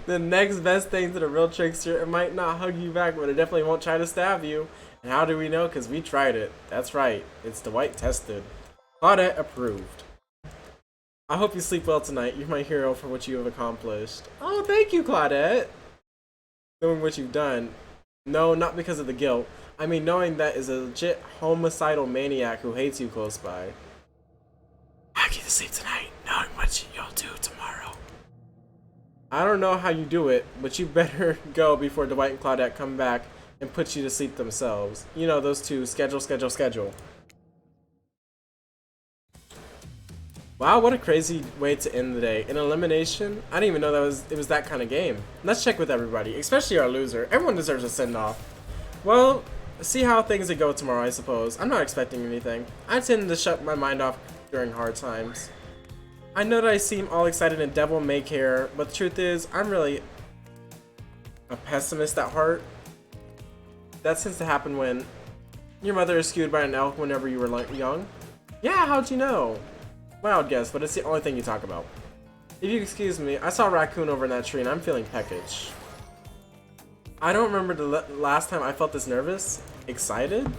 The next best thing to the real trickster, it might not hug you back, but it definitely won't try to stab you. And how do we know? Because we tried it. That's right. It's the white tested. Claudette approved. I hope you sleep well tonight. You're my hero for what you have accomplished. Oh, thank you, Claudette. Knowing what you've done. No, not because of the guilt. I mean, knowing that is a legit homicidal maniac who hates you close by. I'll get to sleep tonight, knowing what you'll do tomorrow. I don't know how you do it, but you better go before Dwight and Claudette come back and put you to sleep themselves. You know, those two. Schedule, schedule, schedule. Wow, what a crazy way to end the day. An elimination? I didn't even know it was that kind of game. Let's check with everybody, especially our loser. Everyone deserves a send-off. Well, see how things go tomorrow, I suppose. I'm not expecting anything. I tend to shut my mind off during hard times. I know that I seem all excited and devil may care, but the truth is, I'm really a pessimist at heart. That tends to happen when your mother is skewed by an elk whenever you were young. Yeah, how'd you know? Wild guess, but it's the only thing you talk about. If you excuse me, I saw a raccoon over in that tree and I'm feeling peckish. I don't remember the last time I felt this nervous. Excited?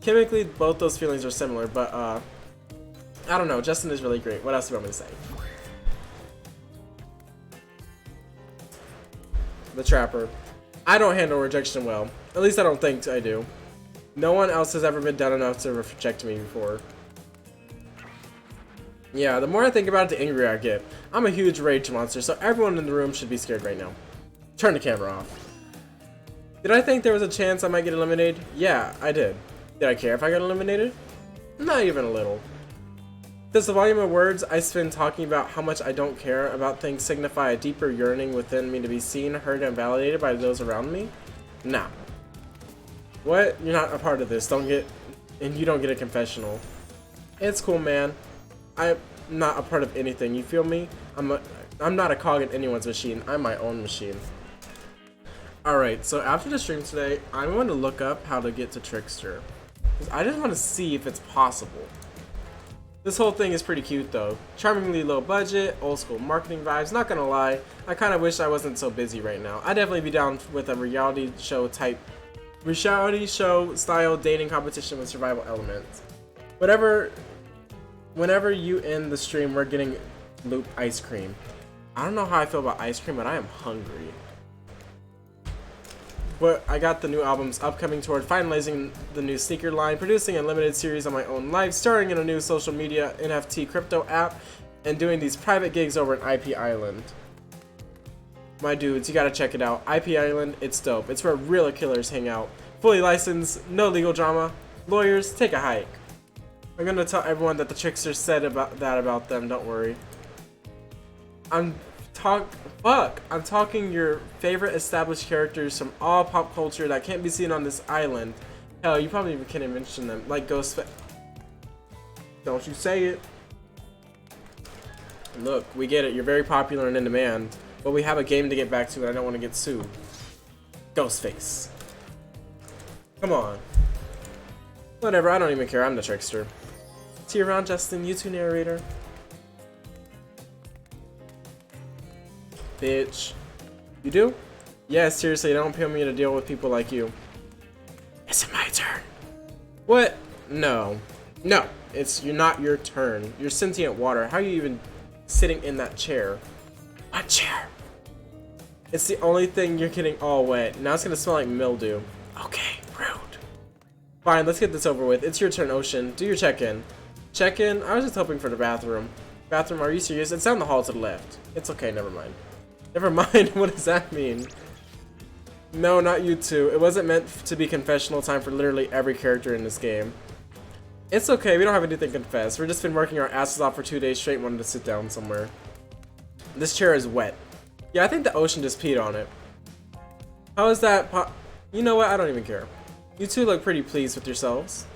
Chemically, both those feelings are similar, but I don't know. Justin is really great. What else do you want me to say? The Trapper. I don't handle rejection well. At least I don't think I do. No one else has ever been done enough to reject me before. Yeah, the more I think about it, the angrier I get. I'm a huge rage monster, so everyone in the room should be scared right now. Turn the camera off. Did I think there was a chance I might get eliminated? Yeah, I did. Did I care if I got eliminated? Not even a little. Does the volume of words I spend talking about how much I don't care about things signify a deeper yearning within me to be seen, heard, and validated by those around me? Nah. What? You're not a part of this. And you don't get a confessional. It's cool, man. I'm not a part of anything. You feel me? I'm not a cog in anyone's machine. I'm my own machine. Alright, so after the stream today, I'm going to look up how to get to Trickster. I just want to see if it's possible. This whole thing is pretty cute though. Charmingly low budget, old school marketing vibes. Not gonna lie, I kind of wish I wasn't so busy right now. I'd definitely be down with a reality show style dating competition with survival elements. Whenever you end the stream, we're getting loop ice cream. I don't know how I feel about ice cream, but I am hungry. But I got the new albums upcoming toward finalizing the new sneaker line, producing a limited series on my own life, starring in a new social media NFT crypto app, and doing these private gigs over in IP Island. My dudes, you gotta check it out. IP Island, it's dope. It's where real killers hang out. Fully licensed, no legal drama. Lawyers, take a hike. I'm gonna tell everyone that the Trickster said about them, don't worry. I'm talking your favorite established characters from all pop culture that can't be seen on this island. Hell, you probably even can't even mention them, like Ghostface. Don't you say it. Look, we get it, you're very popular and in demand, but we have a game to get back to and I don't want to get sued. Ghostface. Come on. Whatever, I don't even care, I'm the Trickster. See you around, Justin, you too, narrator. Bitch. You do? Yeah, seriously, don't pay me to deal with people like you. Is it my turn? What? No. No, you're not your turn. You're sentient water. How are you even sitting in that chair? What chair? It's the only thing you're getting all wet. Now it's gonna smell like mildew. Okay, rude. Fine, let's get this over with. It's your turn, Ocean. Do your check-in. Check-in? I was just hoping for the bathroom. Bathroom, are you serious? It's down the hall to the left. It's okay, never mind. Never mind, what does that mean? No, not you two. It wasn't meant to be confessional time for literally every character in this game. It's okay, we don't have anything to confess. We've just been working our asses off for 2 days straight and wanted to sit down somewhere. This chair is wet. Yeah, I think the Ocean just peed on it. How is that You know what, I don't even care. You two look pretty pleased with yourselves.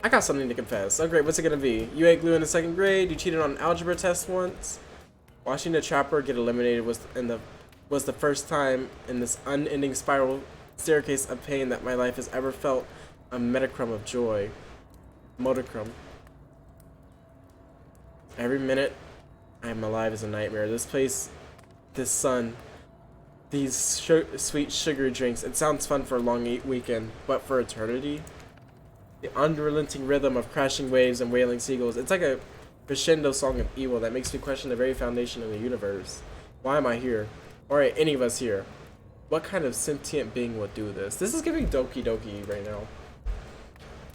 I got something to confess. Oh great, what's it gonna be? You ate glue in the 2nd grade, you cheated on an algebra test once. Watching the Trapper get eliminated was the first time in this unending spiral staircase of pain that my life has ever felt a metachrome of joy. Modicrum. Every minute I am alive is a nightmare. This place, this sun, these sweet sugary drinks. It sounds fun for a long weekend, but for eternity? The unrelenting rhythm of crashing waves and wailing seagulls. It's like a crescendo song of evil that makes me question the very foundation of the universe. Why am I here? Or are any of us here? What kind of sentient being would do this? This is giving Doki Doki right now.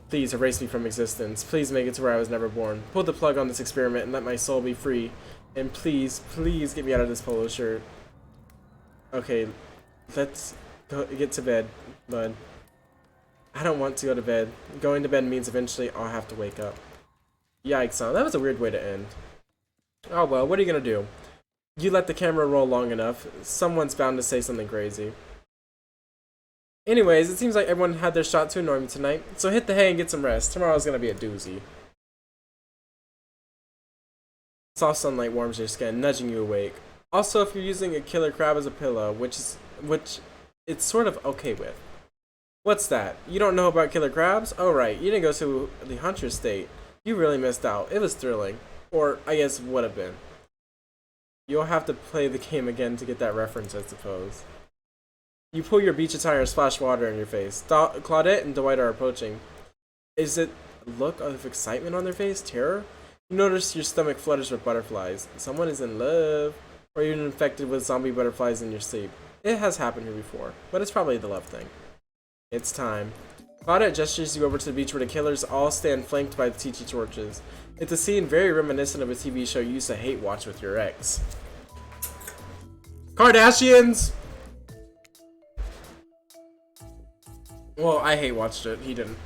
Please erase me from existence. Please make it to where I was never born. Pull the plug on this experiment and let my soul be free. And please, please get me out of this polo shirt. Okay, let's get to bed, bud. I don't want to go to bed. Going to bed means eventually I'll have to wake up. Yikes, that was a weird way to end. Oh well, what are you gonna do? You let the camera roll long enough, someone's bound to say something crazy. Anyways, it seems like everyone had their shot to annoy me tonight, so hit the hay and get some rest. Tomorrow's gonna be a doozy. Soft sunlight warms your skin, nudging you awake. Also, if you're using a killer crab as a pillow, which it's sort of okay with. What's that? You don't know about killer crabs? Oh right, you didn't go to the Huntress state. You really missed out. It was thrilling. Or, I guess, would have been. You'll have to play the game again to get that reference, I suppose. You pull your beach attire and splash water in your face. Claudette and Dwight are approaching. Is it a look of excitement on their face? Terror? You notice your stomach flutters with butterflies. Someone is in love. Or you're infected with zombie butterflies in your sleep. It has happened here before, but it's probably the love thing. It's time. Claudette gestures you over to the beach where the killers all stand flanked by the tiki torches. It's a scene very reminiscent of a TV show you used to hate watch with your ex. Kardashians! Well, I hate watched it. He didn't.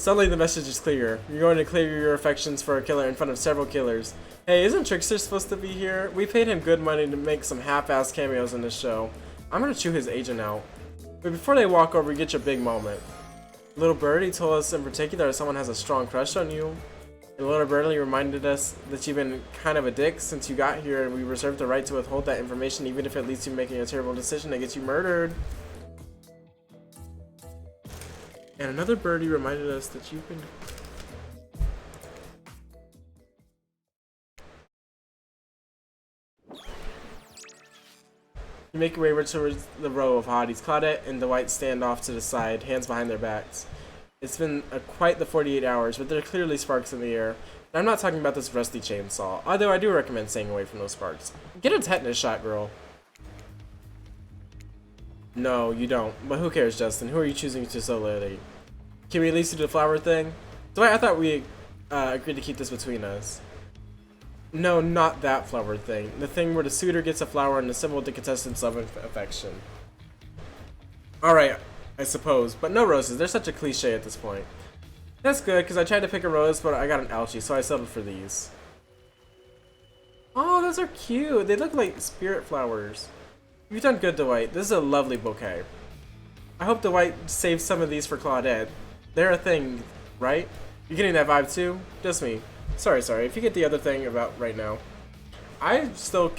Suddenly the message is clear. You're going to clear your affections for a killer in front of several killers. Hey, isn't Trickster supposed to be here? We paid him good money to make some half-ass cameos in this show. I'm gonna chew his agent out. But before they walk over, you get your big moment. Little Birdie told us in particular that someone has a strong crush on you. And Little Birdie reminded us that you've been kind of a dick since you got here, and we reserve the right to withhold that information even if it leads to making a terrible decision that gets you murdered. And another birdie reminded us that you've been... You make your way towards the row of hotties. Claudette and Dwight stand off to the side, hands behind their backs. It's been quite the 48 hours, but there are clearly sparks in the air. And I'm not talking about this rusty chainsaw, although I do recommend staying away from those sparks. Get a tetanus shot, girl. No, you don't. But who cares, Justin? Who are you choosing to so lately? Can we at least do the flower thing? Dwight, I thought we agreed to keep this between us. No, not that flower thing. The thing where the suitor gets a flower and the symbol of the contestant's love and affection. Alright, I suppose. But no roses. They're such a cliche at this point. That's good, because I tried to pick a rose, but I got an algae, so I settled for these. Oh, those are cute. They look like spirit flowers. You've done good, Dwight. This is a lovely bouquet. I hope Dwight saves some of these for Claudette. They're a thing, right? You getting that vibe too? Just me. Sorry. If you get the other thing about right now. I still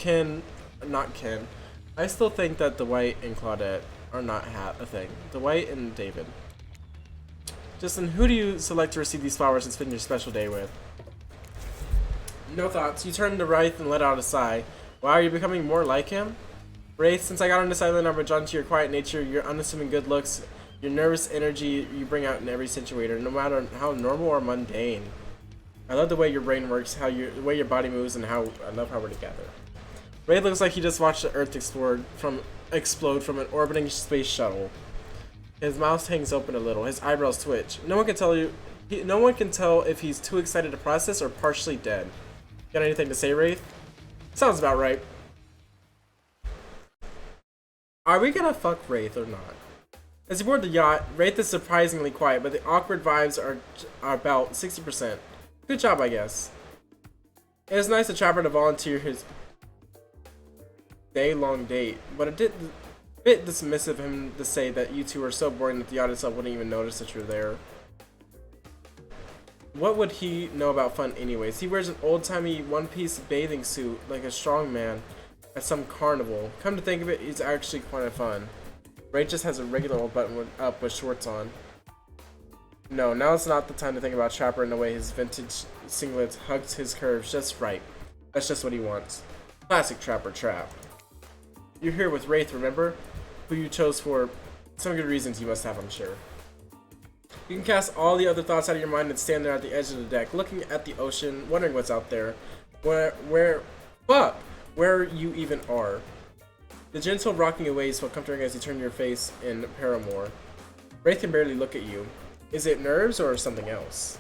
I still think that Dwight and Claudette are not a thing. Dwight and David. Justin, who do you select to receive these flowers and spend your special day with? No thoughts. You turn to Wraith and let out a sigh. Wow, are you becoming more like him? Wraith, since I got on this island, I'm drawn to your quiet nature, your unassuming good looks, your nervous energy you bring out in every situation, no matter how normal or mundane. I love the way your brain works, the way your body moves, and I love how we're together. Wraith looks like he just watched the Earth explode from an orbiting space shuttle. His mouth hangs open a little, his eyebrows twitch. No one can tell if he's too excited to process or partially dead. Got anything to say, Wraith? Sounds about right. Are we gonna fuck Wraith or not? As you board the yacht, Wraith is surprisingly quiet, but the awkward vibes are about 60%. Good job, I guess. It was nice of Trapper to volunteer his day-long date, but it did a bit dismissive of him to say that you two are so boring that the yacht itself wouldn't even notice that you're there. What would he know about fun anyways? He wears an old-timey one-piece bathing suit like a strong man at some carnival. Come to think of it, it's actually quite fun. Ray just has a regular old button up with shorts on. No, now is not the time to think about Trapper and the way his vintage singlet hugs his curves just right. That's just what he wants. Classic Trapper trap. You're here with Wraith, remember? Who you chose for some good reasons you must have, I'm sure. You can cast all the other thoughts out of your mind and stand there at the edge of the deck, looking at the ocean, wondering what's out there. Where you even are. The gentle rocking away is so comforting as you turn your face in Paramore. Wraith can barely look at you. Is it nerves or something else?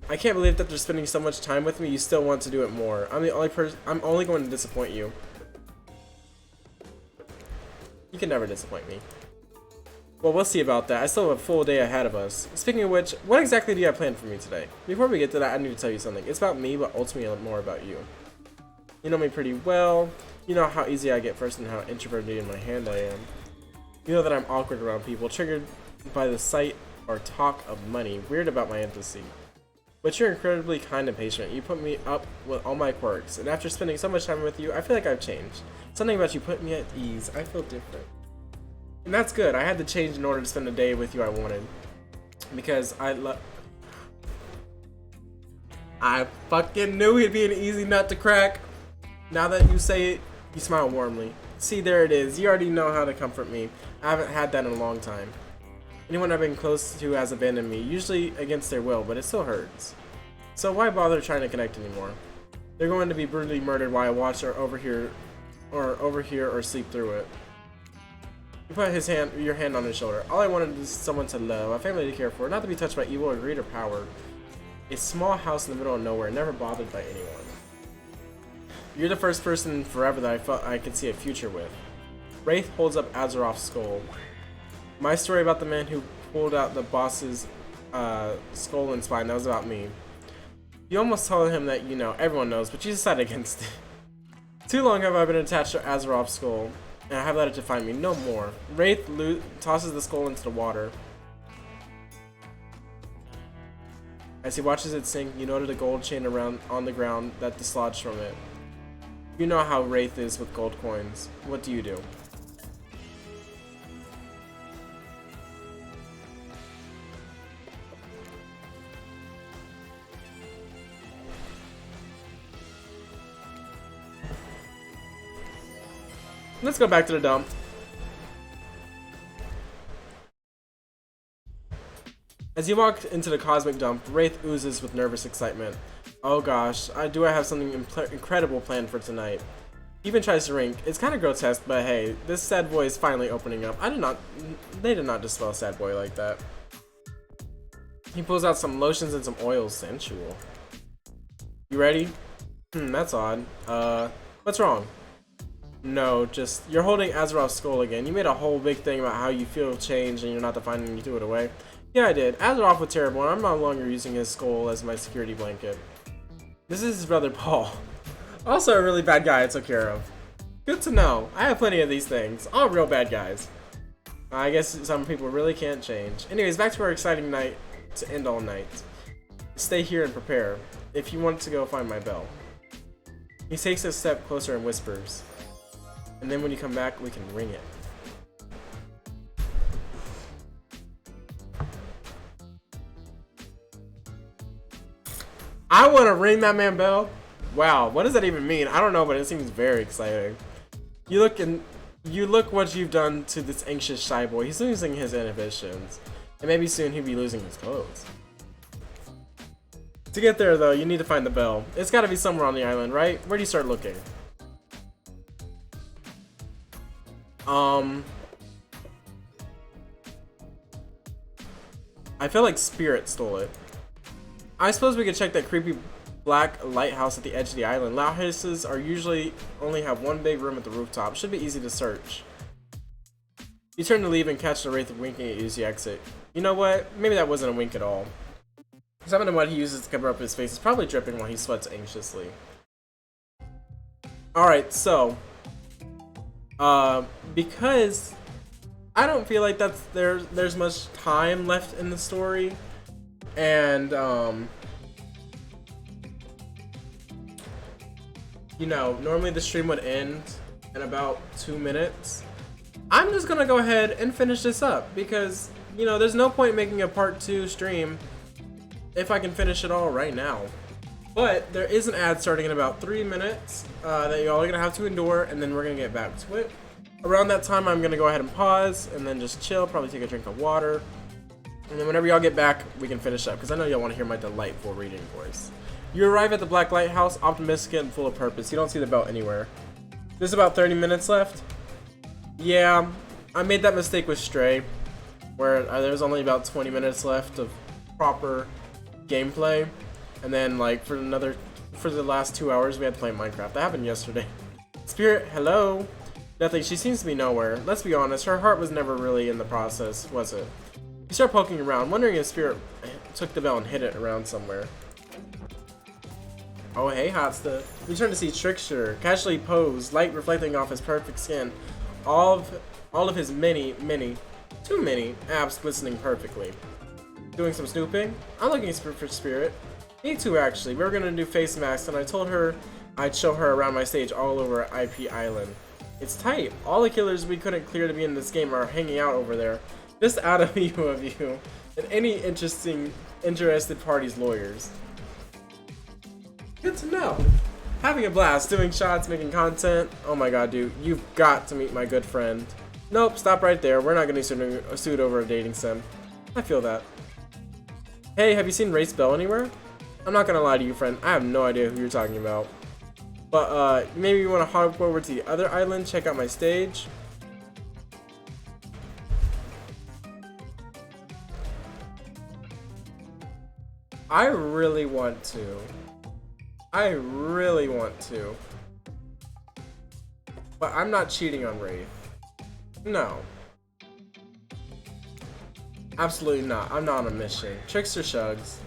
I can't believe that after spending so much time with me, you still want to do it more. I'm only going to disappoint you. You can never disappoint me. Well, we'll see about that. I still have a full day ahead of us. Speaking of which, what exactly do you have planned for me today? Before we get to that, I need to tell you something. It's about me, but ultimately more about you. You know me pretty well. You know how easy I get first and how introverted in my hand I am. You know that I'm awkward around people, triggered by the sight or talk of money, weird about my intimacy. But you're incredibly kind and patient. You put me up with all my quirks, and after spending so much time with you, I feel like I've changed. Something about you put me at ease. I feel different. And that's good. I had to change in order to spend the day with you I wanted. Because I fucking knew he'd be an easy nut to crack. Now that you say it, you smile warmly. See, there it is. You already know how to comfort me. I haven't had that in a long time. Anyone I've been close to has abandoned me, usually against their will, but it still hurts. So why bother trying to connect anymore? They're going to be brutally murdered while I watch or overhear or sleep through it. You put your hand on his shoulder. All I wanted is someone to love, a family to care for, not to be touched by evil or greed or power. A small house in the middle of nowhere, never bothered by anyone. You're the first person in forever that I felt I could see a future with. Wraith holds up Azeroth's skull. My story about the man who pulled out the boss's skull and spine. That was about me. You almost told him that, you know, everyone knows, but you decided against it. Too long have I been attached to Azeroth's skull, and I have let it define me. No more. Wraith tosses the skull into the water. As he watches it sink, you noted a gold chain around on the ground that dislodged from it. You know how Wraith is with gold coins. What do you do? Let's go back to the dump. As you walk into the cosmic dump, Wraith oozes with nervous excitement. Oh gosh, I have something incredible planned for tonight. He even tries to rink. It's kind of grotesque, but hey, this sad boy is finally opening up. They did not dispel sad boy like that. He pulls out some lotions and some oils. Sensual. You ready? That's odd. What's wrong? No, just, you're holding Azeroth's skull again. You made a whole big thing about how you feel changed and you're not defining and you threw it away. Yeah, I did. Azeroth was terrible and I'm no longer using his skull as my security blanket. This is his brother Paul. Also a really bad guy I took care of. Good to know. I have plenty of these things. All real bad guys. I guess some people really can't change. Anyways, back to our exciting night to end all night. Stay here and prepare. If you want to go find my bell. He takes a step closer and whispers. And then when you come back, we can ring it. I want to ring that man bell. Wow, what does that even mean? I don't know, but it seems very exciting. You look what you've done to this anxious shy boy. He's losing his inhibitions, and maybe soon he'll be losing his clothes. To get there, though, you need to find the bell. It's got to be somewhere on the island, right? Where do you start looking? I feel like Spirit stole it. I suppose we could check that creepy black lighthouse at the edge of the island. Lighthouses are usually only have one big room at the rooftop. Should be easy to search. You turn to leave and catch the Wraith winking at you as you exit. You know what? Maybe that wasn't a wink at all. Some of the mud he uses to cover up his face is probably dripping while he sweats anxiously. Alright, so because I don't feel like there's much time left in the story, and you know, normally the stream would end in about 2 minutes. I'm just gonna go ahead and finish this up because, you know, there's no point making a part 2 stream if I can finish it all right now. But there is an ad starting in about 3 minutes that y'all are gonna have to endure, and then we're gonna get back to it. Around that time, I'm gonna go ahead and pause and then just chill, probably take a drink of water. And then whenever y'all get back, we can finish up, because I know y'all want to hear my delightful reading voice. You arrive at the Black Lighthouse, optimistic and full of purpose. You don't see the bell anywhere. There's about 30 minutes left. Yeah, I made that mistake with Stray, where there's only about 20 minutes left of proper gameplay. And then, like, for the last 2 hours, we had to play Minecraft. That happened yesterday. Spirit, hello? Nothing, she seems to be nowhere. Let's be honest, her heart was never really in the process, was it? You start poking around, wondering if Spirit took the bell and hid it around somewhere. Oh, hey, hot stuff. You turn to see Trickster, casually posed, light reflecting off his perfect skin. All of his too many abs glistening perfectly. Doing some snooping? I'm looking for Spirit. Me too, actually. We were gonna do face masks, and I told her I'd show her around my stage all over IP Island. It's tight. All the killers we couldn't clear to be in this game are hanging out over there. Just out of view of you, and any interested parties' lawyers. Good to know. Having a blast, doing shots, making content. Oh my god, dude, you've got to meet my good friend. Nope, stop right there. We're not gonna be sued over a dating sim. I feel that. Hey, have you seen Race Bell anywhere? I'm not gonna lie to you, friend. I have no idea who you're talking about. But maybe you want to hop over to the other island, check out my stage. I really want to. But I'm not cheating on Wraith. No. Absolutely not. I'm not on a mission. Trickster shrugs.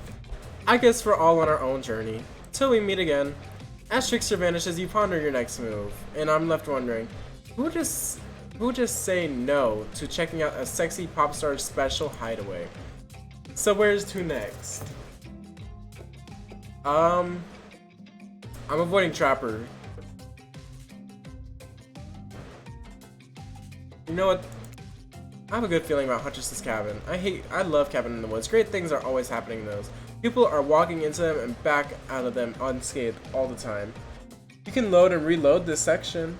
I guess we're all on our own journey. Till we meet again. As Trickster vanishes, you ponder your next move, and I'm left wondering, who would just say no to checking out a sexy pop star's special hideaway? So where's to next? I'm avoiding Trapper. You know what? I have a good feeling about Huntress's cabin. I love Cabin in the Woods. Great things are always happening in those. People are walking into them and back out of them unscathed all the time. You can load and reload this section.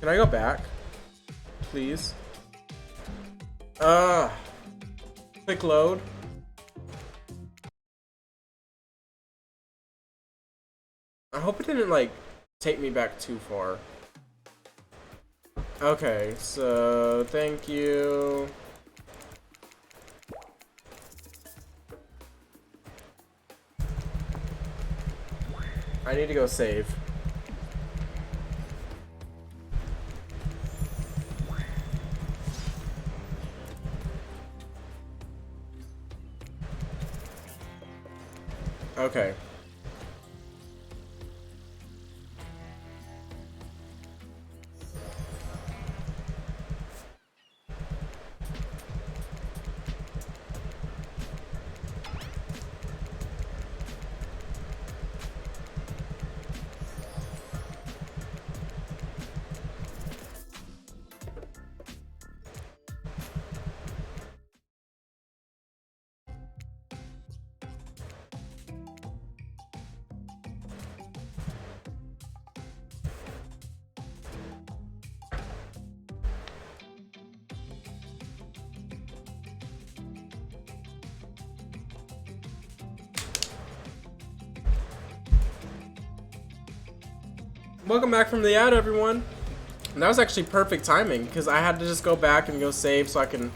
Can I go back? Please? Quick load. I hope it didn't, like, take me back too far. Okay, so, thank you. I need to go save. Okay. Welcome back from the ad, everyone. And that was actually perfect timing because I had to just go back and go save so I can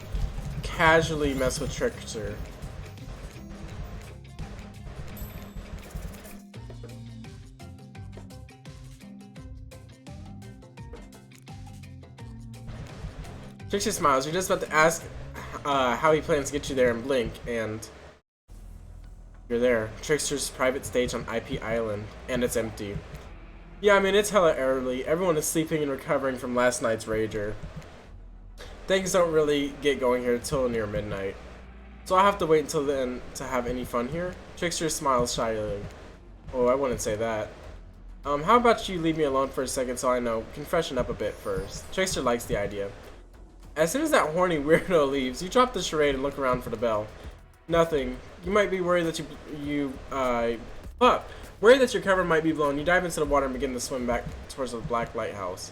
casually mess with Trickster. Trickster smiles. You're just about to ask how he plans to get you there and blink, and you're there. Trickster's private stage on IP Island, and it's empty. Yeah, I mean, it's hella early. Everyone is sleeping and recovering from last night's rager. Things don't really get going here till near midnight. So I'll have to wait until then to have any fun here. Trickster smiles shyly. Oh, I wouldn't say that. How about you leave me alone for a second so I can freshen up a bit first. Trickster likes the idea. As soon as that horny weirdo leaves, you drop the charade and look around for the bell. Nothing. You might be worried that worried that your cover might be blown. You dive into the water and begin to swim back towards the black lighthouse.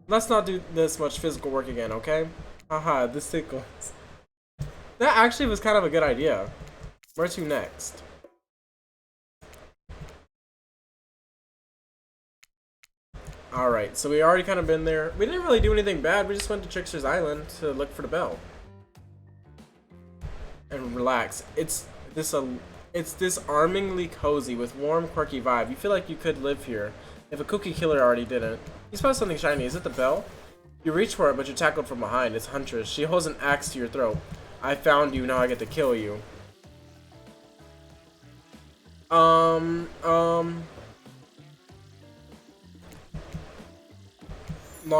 Let's not do this much physical work again, okay? Haha, this tickles. That actually was kind of a good idea. Where to next? Alright, so we already kind of been there. We didn't really do anything bad. We just went to Trickster's Island to look for the bell. And relax. It's disarmingly cozy with warm, quirky vibe. You feel like you could live here if a cookie killer already didn't. You spot something shiny. Is it the bell? You reach for it, but you're tackled from behind. It's Huntress. She holds an axe to your throat. I found you. Now I get to kill you. Long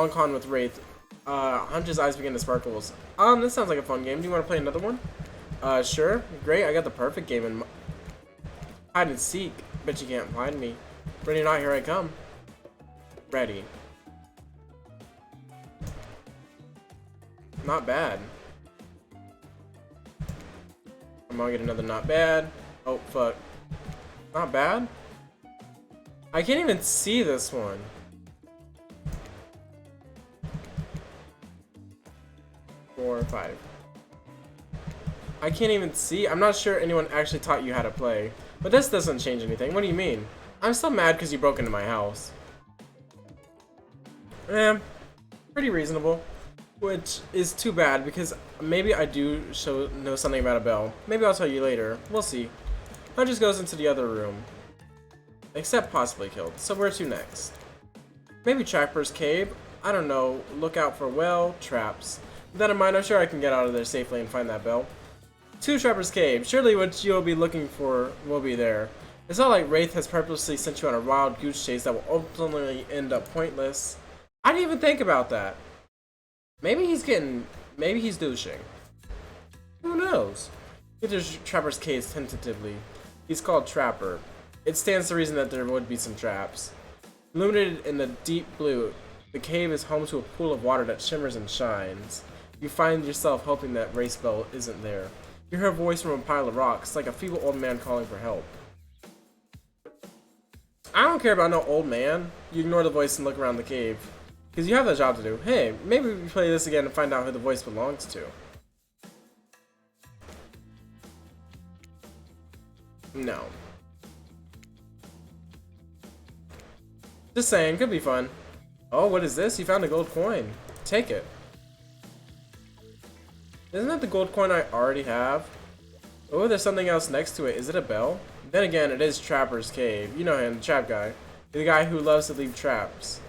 con with Wraith. Huntress' eyes begin to sparkle. This sounds like a fun game. Do you want to play another one? Sure. Great. I got the perfect game in hide and seek. Bet you can't find me. Ready or not, here I come. Ready. Not bad. I'm gonna get another not bad. Oh, fuck. Not bad? I can't even see this one. Four or five. I can't even see. I'm not sure anyone actually taught you how to play. But this doesn't change anything. What do you mean? I'm still mad because you broke into my house. Pretty reasonable. Which is too bad because maybe I do know something about a bell. Maybe I'll tell you later. We'll see. Huntress goes into the other room. Except possibly killed. So where to next? Maybe Trapper's Cave? I don't know. Look out for, well, traps. With that in mind, I'm sure I can get out of there safely and find that bell. To Trapper's Cave. Surely what you'll be looking for will be there. It's not like Wraith has purposely sent you on a wild goose chase that will ultimately end up pointless. I didn't even think about that. Maybe he's douching. Who knows? Get to Trapper's Cave tentatively. He's called Trapper. It stands to reason that there would be some traps. Illuminated in the deep blue, the cave is home to a pool of water that shimmers and shines. You find yourself hoping that Race Bell isn't there. You hear a voice from a pile of rocks, like a feeble old man calling for help. I don't care about no old man. You ignore the voice and look around the cave. Because you have a job to do. Hey, maybe we play this again and find out who the voice belongs to. No. Just saying, could be fun. Oh, what is this? You found a gold coin. Take it. Isn't that the gold coin I already have? Oh, there's something else next to it. Is it a bell? Then again, it is Trapper's Cave. You know him, the trap guy. The guy who loves to leave traps.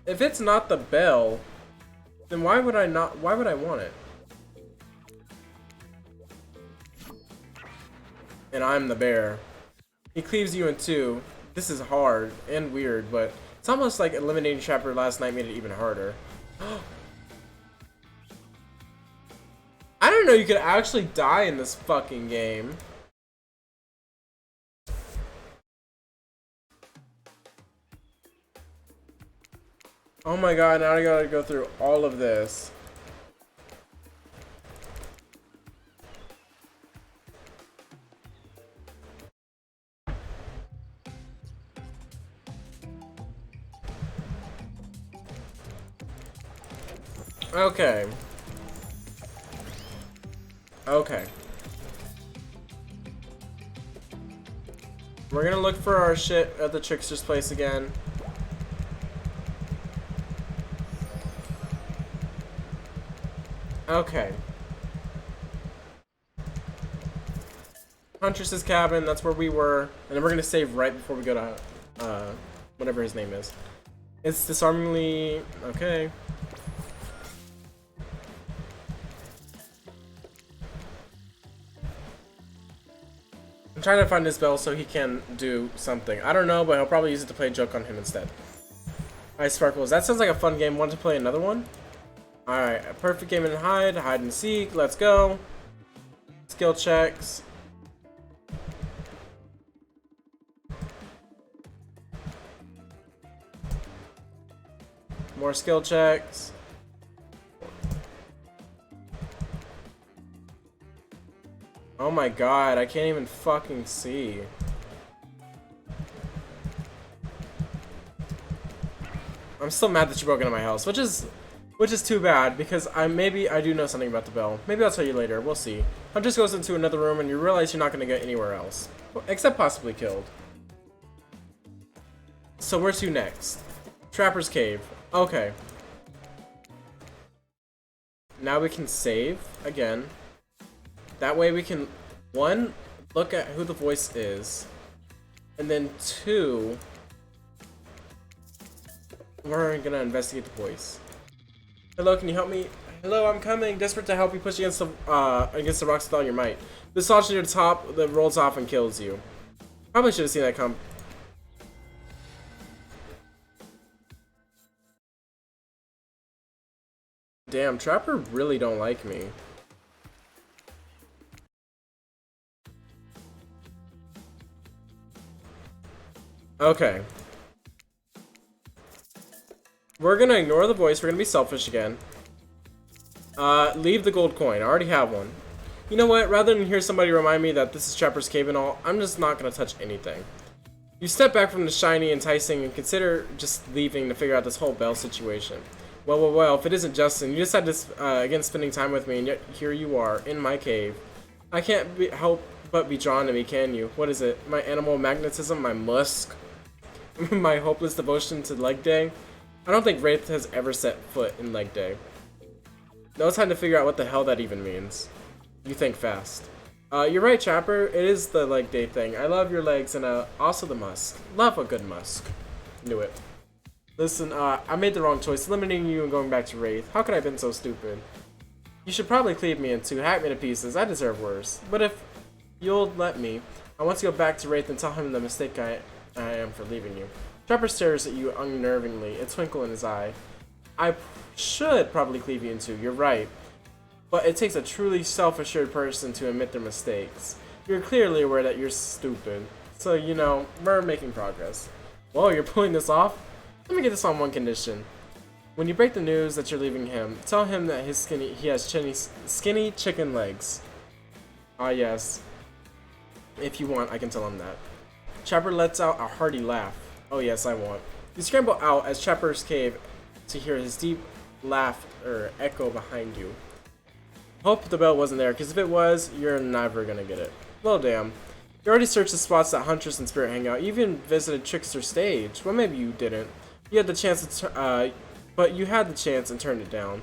If it's not the bell, then why would I want it? And I'm the bear. He cleaves you in two. This is hard and weird, but it's almost like eliminating Trapper last night made it even harder. I didn't know you could actually die in this fucking game. Oh my god, now I gotta go through all of this. Okay. Okay. We're gonna look for our shit at the Trickster's place again. Okay. Huntress's cabin, that's where we were. And then we're gonna save right before we go to, whatever his name is. It's disarmingly... okay. I'm trying to find his bell so he can do something. I don't know, but he'll probably use it to play a joke on him instead. Alright, Sparkles. That sounds like a fun game. Want to play another one? Alright, a perfect game in hide and seek. Let's go. Skill checks. More skill checks. Oh my god, I can't even fucking see. I'm still mad that you broke into my house, which is too bad because maybe I do know something about the bell. Maybe I'll tell you later. We'll see. Huntress goes into another room and you realize you're not going to get anywhere else, except possibly killed. So where to next? Trapper's Cave. Okay. Now we can save again. That way we can, one, look at who the voice is, and then two, we're gonna investigate the voice. Hello, can you help me? Hello, I'm coming. Desperate to help you push against the rocks with all your might. This launch near the top that rolls off and kills you. Probably should have seen that come. Damn, Trapper really don't like me. Okay. We're gonna ignore the voice. We're gonna be selfish again. Leave the gold coin. I already have one. You know what? Rather than hear somebody remind me that this is Trapper's Cave and all, I'm just not gonna touch anything. You step back from the shiny, enticing, and consider just leaving to figure out this whole bell situation. Well, if it isn't Justin, you decided to, again, spending time with me, and yet here you are, in my cave. I can't help but be drawn to me, can you? What is it? My animal magnetism? My musk? my hopeless devotion to leg day. I don't think Wraith has ever set foot in leg day. No time to figure out what the hell that even means. You think fast. You're right, Chopper. It is the leg day thing. I love your legs and also the musk. Love a good musk. Knew it. Listen, I made the wrong choice, eliminating you and going back to Wraith. How could I have been so stupid? You should probably cleave me in two, hack me to pieces. I deserve worse. But if you'll let me, I want to go back to Wraith and tell him the mistake I am for leaving you. Chopper stares at you unnervingly, a twinkle in his eye. I should probably cleave you in two, you're right. But it takes a truly self-assured person to admit their mistakes. You're clearly aware that you're stupid. So, you know, we're making progress. Whoa, you're pulling this off? Let me get this on one condition. When you break the news that you're leaving him, tell him that he has skinny chicken legs. Ah, yes. If you want, I can tell him that. Chopper lets out a hearty laugh. Oh yes, I want. You scramble out as Chopper's cave to hear his deep laugh echo behind you. Hope the bell wasn't there, because if it was, you're never gonna get it. Well, damn. You already searched the spots that Huntress and Spirit hang out. You even visited Trickster Stage. Well, maybe you didn't. You had the chance to, but you had the chance and turned it down.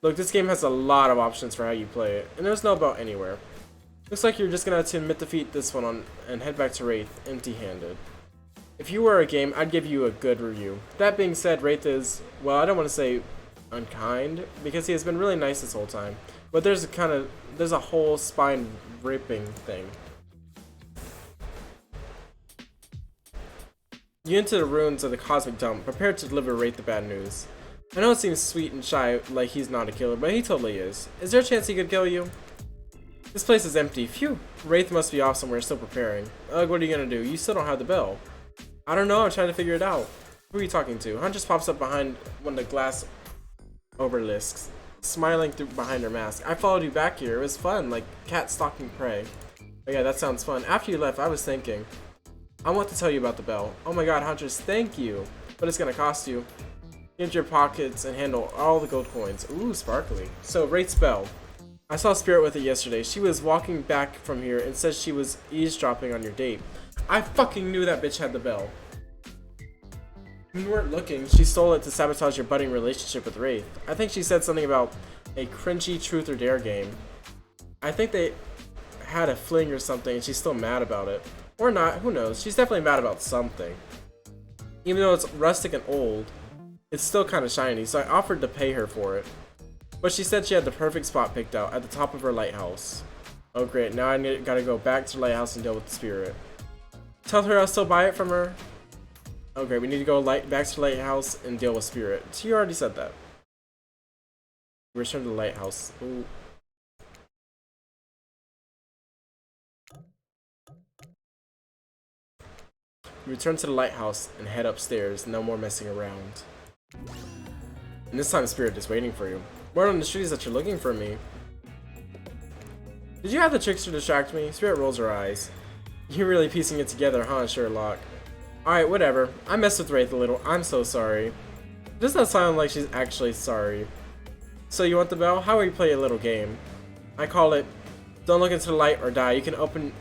Look, this game has a lot of options for how you play it, and there's no bell anywhere. Looks like you're just gonna have to admit defeat this one and head back to Wraith empty-handed. If you were a game, I'd give you a good review. That being said, Wraith is, well, I don't want to say unkind, because he has been really nice this whole time. But there's a whole spine-ripping thing. You enter the ruins of the cosmic dump, prepared to deliver Wraith the bad news. I know it seems sweet and shy, like he's not a killer, but he totally is. Is there a chance he could kill you? This place is empty. Phew. Wraith must be off somewhere, still preparing. Ugh, what are you gonna do? You still don't have the bell. I don't know, I'm trying to figure it out. Who are you talking to? Huntress pops up behind one of the glass obelisks, smiling through behind her mask. I followed you back here. It was fun, like cat stalking prey. Oh yeah, that sounds fun. After you left, I was thinking, I want to tell you about the bell. Oh my god, Huntress, thank you. But it's gonna cost you. Empty your pockets and handle all the gold coins. Ooh, sparkly. So, Wraith's bell. I saw Spirit with it yesterday. She was walking back from here and said she was eavesdropping on your date. I fucking knew that bitch had the bell. When you weren't looking, she stole it to sabotage your budding relationship with Wraith. I think she said something about a cringy truth or dare game. I think they had a fling or something and she's still mad about it. Or not, who knows. She's definitely mad about something. Even though it's rustic and old, it's still kind of shiny, so I offered to pay her for it. But she said she had the perfect spot picked out at the top of her lighthouse. Oh great, now I gotta go back to the lighthouse and deal with the Spirit. Tell her I'll still buy it from her. Oh great, we need to go back to the lighthouse and deal with Spirit. She already said that. Return to the lighthouse. Ooh. Return to the lighthouse and head upstairs. No more messing around. And this time Spirit is waiting for you. Word on the streets that you're looking for me. Did you have the trickster distract me? Spirit rolls her eyes. You're really piecing it together, huh, Sherlock? Alright, whatever. I messed with Wraith a little. I'm so sorry. It does not sound like she's actually sorry. So you want the bell? How will you play a little game? I call it, don't look into the light or die. You can open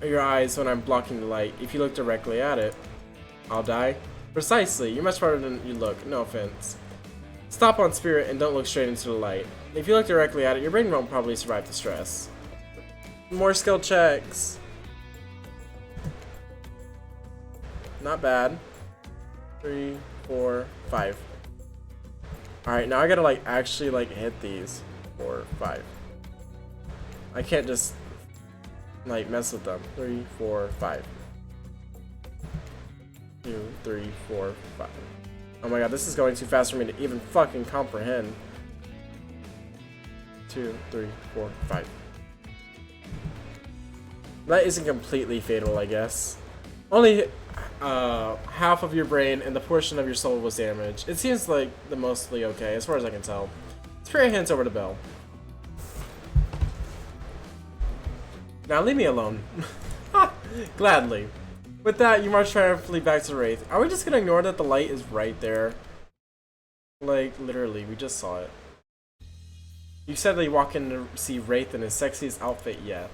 your eyes when I'm blocking the light. If you look directly at it, I'll die. Precisely. You're much smarter than you look. No offense. Stop on Spirit and don't look straight into the light. If you look directly at it, your brain won't probably survive the stress. More skill checks. Not bad. 3, 4, 5. Alright, now I gotta like actually like hit these. 4, 5. I can't just like mess with them. 3, 4, 5. 2, 3, 4, 5. Oh my god, this is going too fast for me to even fucking comprehend. 2, 3, 4, 5. That isn't completely fatal, I guess. Only half of your brain and the portion of your soul was damaged. It seems like the mostly okay, as far as I can tell. Spirit hands over the bell. Now leave me alone. Gladly. With that, you march triumphantly back to Wraith. Are we just gonna ignore that the light is right there? Like, literally, we just saw it. You said that you walk in to see Wraith in his sexiest outfit yet.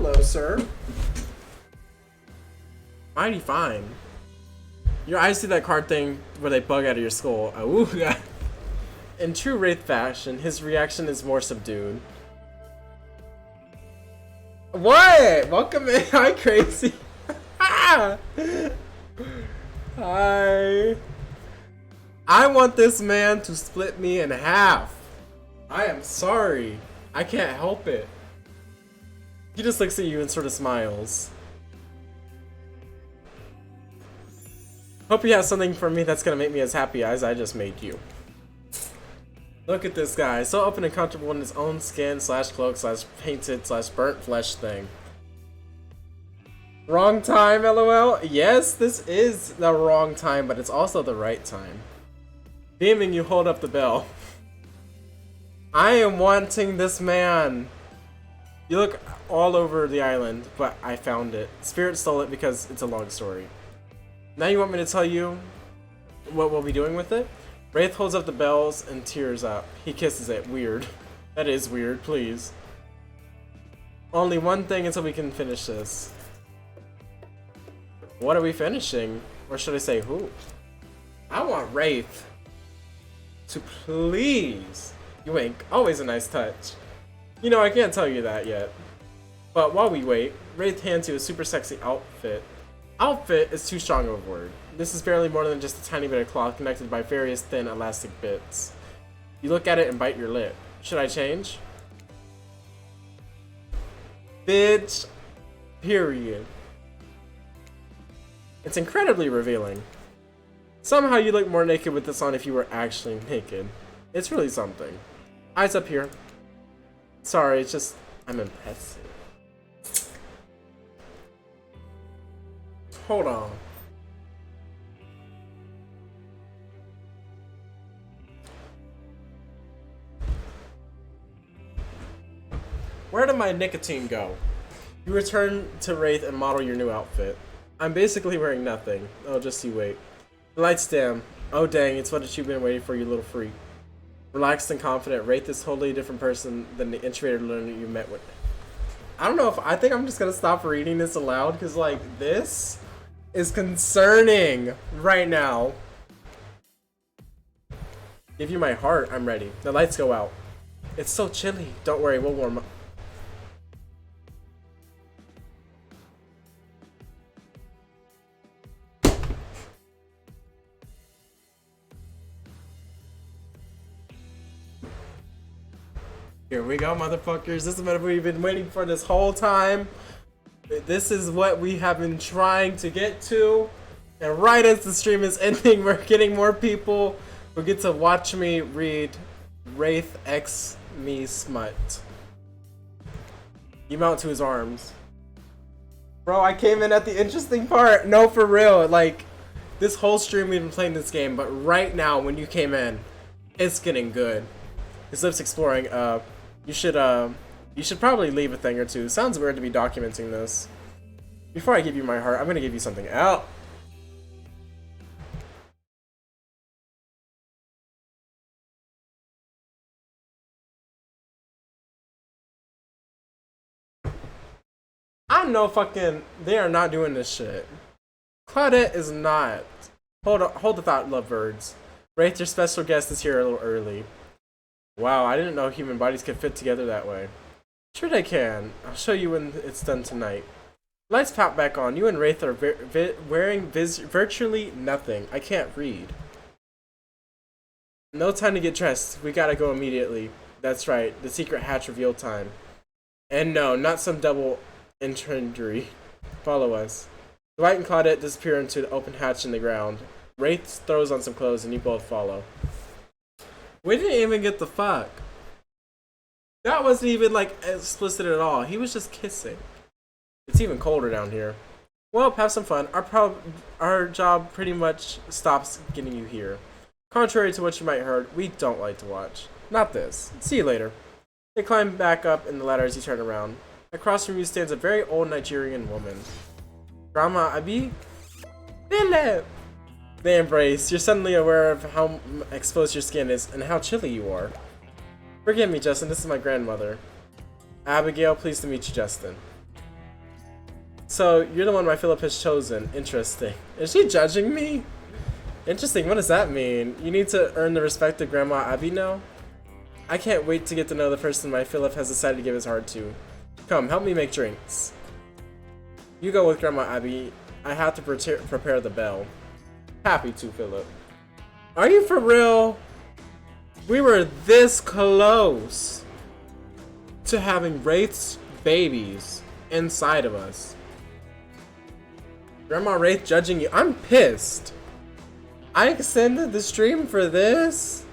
Hello, sir. Mighty fine. Your eyes see that card thing where they bug out of your skull. Ooh, God. In true Wraith fashion, his reaction is more subdued. What? Welcome in. Hi, crazy. Hi. I want this man to split me in half. I am sorry. I can't help it. He just looks at you and sort of smiles. Hope you have something for me that's gonna make me as happy as I just made you. Look at this guy, so open and comfortable in his own skin slash cloak slash painted slash burnt flesh thing. Wrong time, lol? Yes, this is the wrong time, but it's also the right time. Beaming, you hold up the bell. I am wanting this man. You look all over the island, but I found it. Spirit stole it because it's a long story. Now you want me to tell you what we'll be doing with it? Wraith holds up the bells and tears up. He kisses it. Weird. That is weird, please. Only one thing until we can finish this. What are we finishing? Or should I say who? I want Wraith to please. You wink. Always a nice touch. You know, I can't tell you that yet. But while we wait, Wraith hands you a super sexy outfit. Outfit is too strong of a word. This is barely more than just a tiny bit of cloth connected by various thin elastic bits. You look at it and bite your lip. Should I change? Bitch. Period. It's incredibly revealing. Somehow you look more naked with this on if you were actually naked. It's really something. Eyes up here. Sorry, it's just I'm impressive. Hold on. Where did my nicotine go? You return to Wraith and model your new outfit. I'm basically wearing nothing. Oh, just you wait. The lights dim. Oh dang, it's what you've been waiting for, you little freak. Relaxed and confident, Wraith is a totally different person than the introverted learner you met with. I don't know if I think I'm just gonna stop reading this aloud because like this is concerning right now. Give you my heart, I'm ready. The lights go out. It's so chilly. Don't worry, we'll warm up. Here we go, motherfuckers. This is what we've been waiting for this whole time. This is what we have been trying to get to. And right as the stream is ending, we're getting more people who get to watch me read Wraith X Me Smut. You mount to his arms. Bro, I came in at the interesting part. No, for real. Like, this whole stream we've been playing this game, but right now when you came in, it's getting good. His lips exploring. You should probably leave a thing or two. Sounds weird to be documenting this. Before I give you my heart, I'm gonna give you something else. I know fucking they are not doing this shit. Claudette is not. Hold the thought, lovebirds. Wraith, your special guest is here a little early. Wow, I didn't know human bodies could fit together that way. Sure they can. I'll show you when it's done tonight. Lights pop back on. You and Wraith are wearing virtually nothing. I can't read. No time to get dressed. We gotta go immediately. That's right. The secret hatch reveal time. And no, not some double entry. Follow us. Dwight and Claudette disappear into the open hatch in the ground. Wraith throws on some clothes and you both follow. We didn't even get the fuck. That wasn't even like explicit at all. He was just kissing. It's even colder down here. Well, have some fun. Our job pretty much stops getting you here. Contrary to what you might heard, we don't like to watch. Not this. See you later. They climb back up in the ladder as you turn around. Across from you stands a very old Nigerian woman. Grandma Abi? Philip! They embrace. You're suddenly aware of how exposed your skin is and how chilly you are. Forgive me, Justin. This is my grandmother. Abigail, pleased to meet you, Justin. So, you're the one my Philip has chosen. Interesting. Is she judging me? Interesting, what does that mean? You need to earn the respect of Grandma Abby now? I can't wait to get to know the person my Philip has decided to give his heart to. Come, help me make drinks. You go with Grandma Abby. I have to prepare the bell. Happy to, Philip. Are you for real? We were this close to having Wraith's babies inside of us. Grandma Wraith judging you. I'm pissed. I extended the stream for this?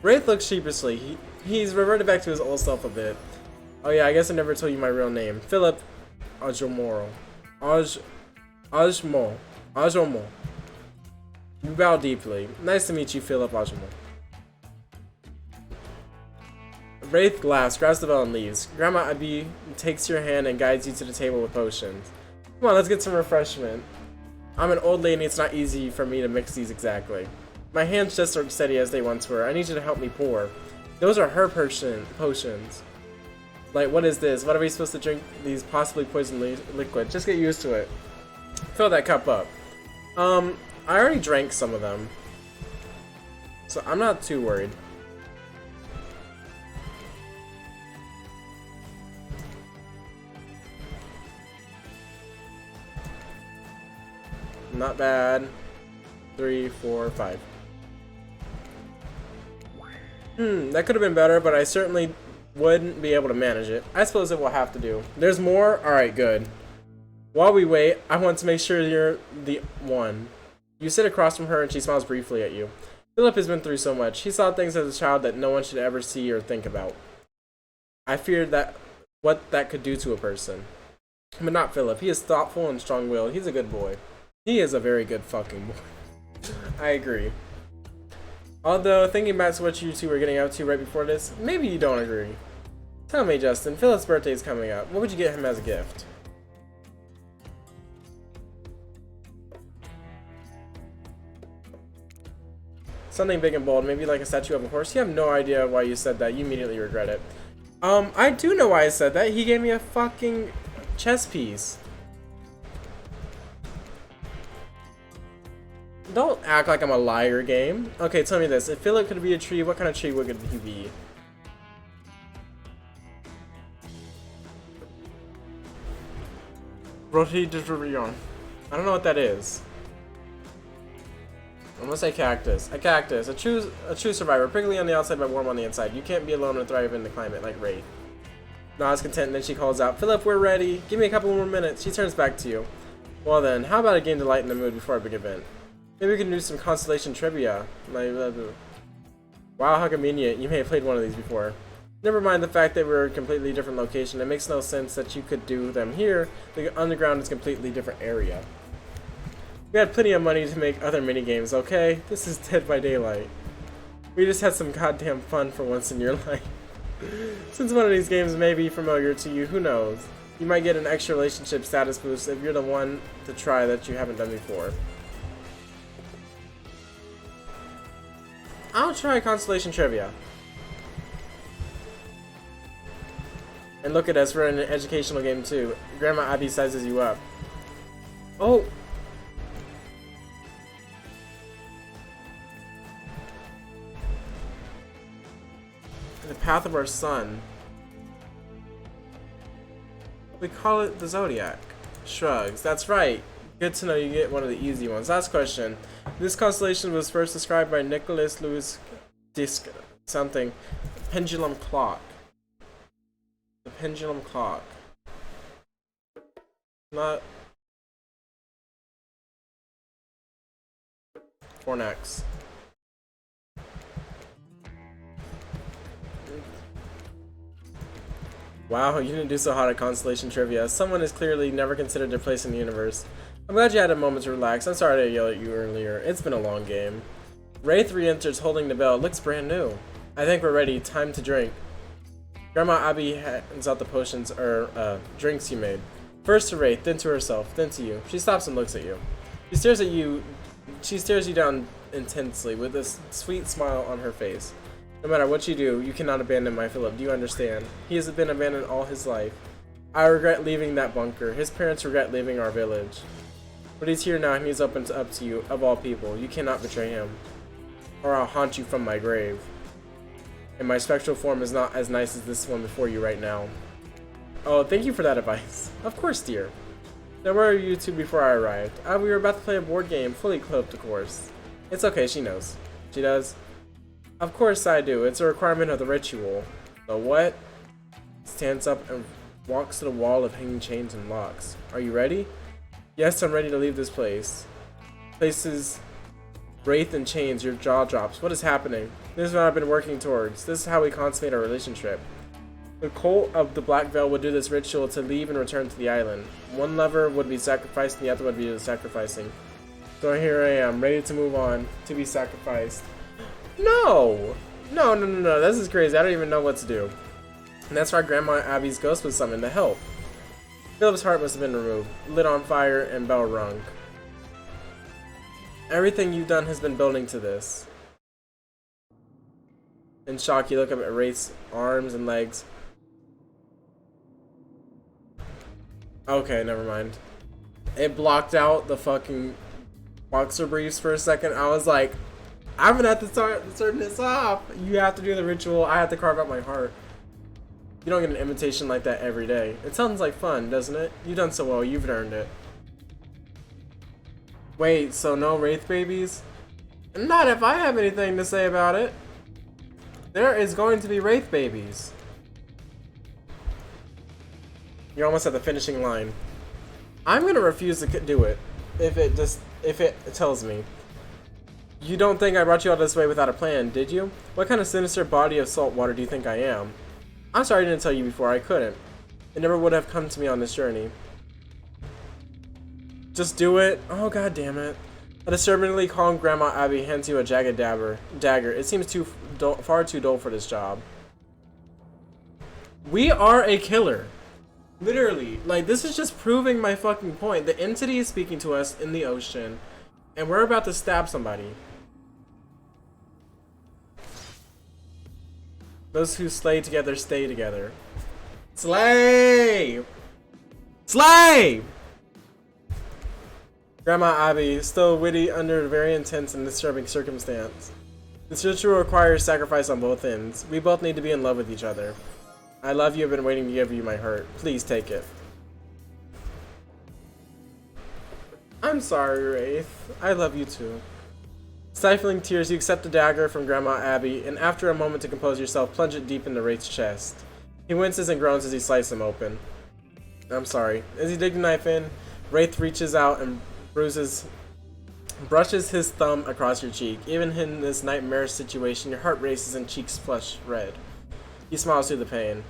Wraith looks sheepishly. He's reverted back to his old self a bit. Oh yeah, I guess I never told you my real name. Philip Ajomoro. Ajomo. You bow deeply. Nice to meet you, Philip Ajomo. Wraith laughs, grabs the bell, and leaves. Grandma Abby takes your hand and guides you to the table with potions. Come on, let's get some refreshment. I'm an old lady, it's not easy for me to mix these exactly. My hands just aren't steady as they once were. I need you to help me pour. Those are her potions. Like, what is this? What are we supposed to drink these possibly poison liquid? Just get used to it. Fill that cup up. I already drank some of them, so I'm not too worried. Not bad. 3, 4, 5. That could have been better, but I certainly wouldn't be able to manage it. I suppose it will have to do. There's more? Alright, good. While we wait, I want to make sure you're the one. You sit across from her and she smiles briefly at you. Philip has been through so much. He saw things as a child that no one should ever see or think about. I feared that what that could do to a person. But not Philip. He is thoughtful and strong-willed. He's a good boy. He is a very good fucking boy. I agree. Although, thinking back to what you two were getting up to right before this, maybe you don't agree. Tell me, Justin, Philip's birthday is coming up. What would you get him as a gift? Something big and bold, maybe like a statue of a horse. You have no idea why you said that. You immediately regret it. I do know why I said that. He gave me a fucking chess piece. Don't act like I'm a liar, game. Okay, tell me this. If Philip could be a tree, what kind of tree would he be? Roti de Tourbillon. I don't know what that is. I'm gonna say cactus. A cactus. A true survivor. Prickly on the outside but warm on the inside. You can't be alone and thrive in the climate like Wraith. Nods content and then she calls out, Philip, we're ready. Give me a couple more minutes. She turns back to you. Well then, how about a game to lighten the mood before a big event? Maybe we can do some constellation trivia. Wow, how convenient. You may have played one of these before. Never mind the fact that we're in a completely different location. It makes no sense that you could do them here. The underground is a completely different area. We had plenty of money to make other minigames, okay? This is Dead by Daylight. We just had some goddamn fun for once in your life. Since one of these games may be familiar to you, who knows? You might get an extra relationship status boost if you're the one to try that you haven't done before. I'll try constellation trivia. And look at us, we're in an educational game too. Grandma Abby sizes you up. Oh! The path of our sun. We call it the Zodiac. Shrugs. That's right. Good to know you get one of the easy ones. Last question. This constellation was first described by Nicholas Louis Disc something. Pendulum clock. The pendulum clock. Not Fornex. Wow, you didn't do so hot at constellation trivia. Someone has clearly never considered their place in the universe. I'm glad you had a moment to relax. I'm sorry to yell at you earlier. It's been a long game. Wraith re-enters holding the bell. It looks brand new. I think we're ready. Time to drink. Grandma Abby hands out the potions, or drinks you made. First to Wraith, then to herself, then to you. She stops and looks at you. She stares you down intensely with a sweet smile on her face. No matter what you do, you cannot abandon my Philip. Do you understand? He has been abandoned all his life. I regret leaving that bunker. His parents regret leaving our village. But he's here now and he's up to you, of all people. You cannot betray him. Or I'll haunt you from my grave. And my spectral form is not as nice as this one before you right now. Oh, thank you for that advice. Of course, dear. Now where were you two before I arrived? We were about to play a board game, fully clothed, of course. It's okay, she knows. She does? Of course I do. It's a requirement of the ritual. The what? Stands up and walks to the wall of hanging chains and locks. Are you ready? Yes, I'm ready to leave this place. Places wraith and chains, your jaw drops. What is happening? This is what I've been working towards. This is how we consummate our relationship. The cult of the Black Veil would do this ritual to leave and return to the island. One lover would be sacrificed and the other would be sacrificing. So here I am, ready to move on, to be sacrificed. No! No, this is crazy. I don't even know what to do. And that's why Grandma Abby's ghost was summoned to help. Philip's heart must have been removed, lit on fire, and bell rung. Everything you've done has been building to this. In shock, you look up at Wraith's arms and legs. Okay, never mind. It blocked out the fucking boxer briefs for a second. I was like, I'm gonna have to start turning this off. You have to do the ritual. I have to carve out my heart. You don't get an invitation like that every day. It sounds like fun, doesn't it? You've done so well. You've earned it. Wait, so no Wraith babies? Not if I have anything to say about it. There is going to be Wraith babies. You're almost at the finishing line. I'm gonna refuse to do it if it tells me. You don't think I brought you all this way without a plan, did you? What kind of sinister body of salt water do you think I am? I'm sorry I didn't tell you before. I couldn't. It never would have come to me on this journey. Just do it. Oh, god damn it. A disturbingly calm Grandma Abby hands you a jagged dagger. It seems far too dull for this job. We are a killer. Literally. Like, this is just proving my fucking point. The entity is speaking to us in the ocean, and we're about to stab somebody. Those who slay together stay together. Slay! Slay! Grandma Abby, still witty under a very intense and disturbing circumstance. This ritual requires sacrifice on both ends. We both need to be in love with each other. I love you. I've been waiting to give you my heart. Please take it. I'm sorry, Wraith. I love you too. Stifling tears, you accept the dagger from Grandma Abby, and after a moment to compose yourself, plunge it deep into Wraith's chest. He winces and groans as he slices him open. I'm sorry. As he digs the knife in, Wraith reaches out and brushes his thumb across your cheek. Even in this nightmarish situation, your heart races and cheeks flush red. He smiles through the pain.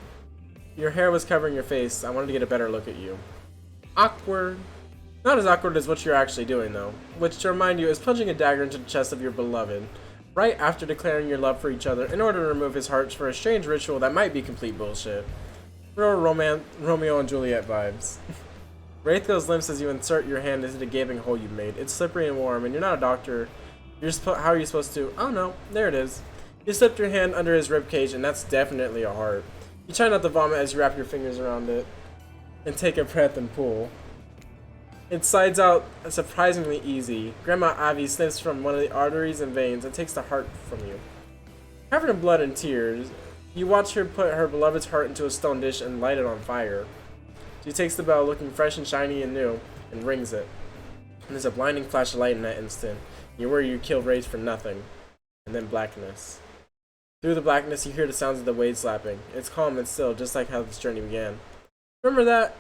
Your hair was covering your face. I wanted to get a better look at you. Awkward. Not as awkward as what you're actually doing, though. Which, to remind you, is plunging a dagger into the chest of your beloved, right after declaring your love for each other in order to remove his heart for a strange ritual that might be complete bullshit. Real Romeo and Juliet vibes. Wraith goes limp as you insert your hand into the gaping hole you made. It's slippery and warm, and you're not a doctor. How are you supposed to? Oh no, there it is. You slipped your hand under his ribcage, and that's definitely a heart. You try not to vomit as you wrap your fingers around it, and take a breath and pull. It slides out surprisingly easy. Grandma Abby snips from one of the arteries and veins and takes the heart from you. Covered in blood and tears, you watch her put her beloved's heart into a stone dish and light it on fire. She takes the bell, looking fresh and shiny and new, and rings it. And there's a blinding flash of light in that instant. You're where you killed Wraith for nothing. And then blackness. Through the blackness, you hear the sounds of the waves slapping. It's calm and still, just like how this journey began. Remember that?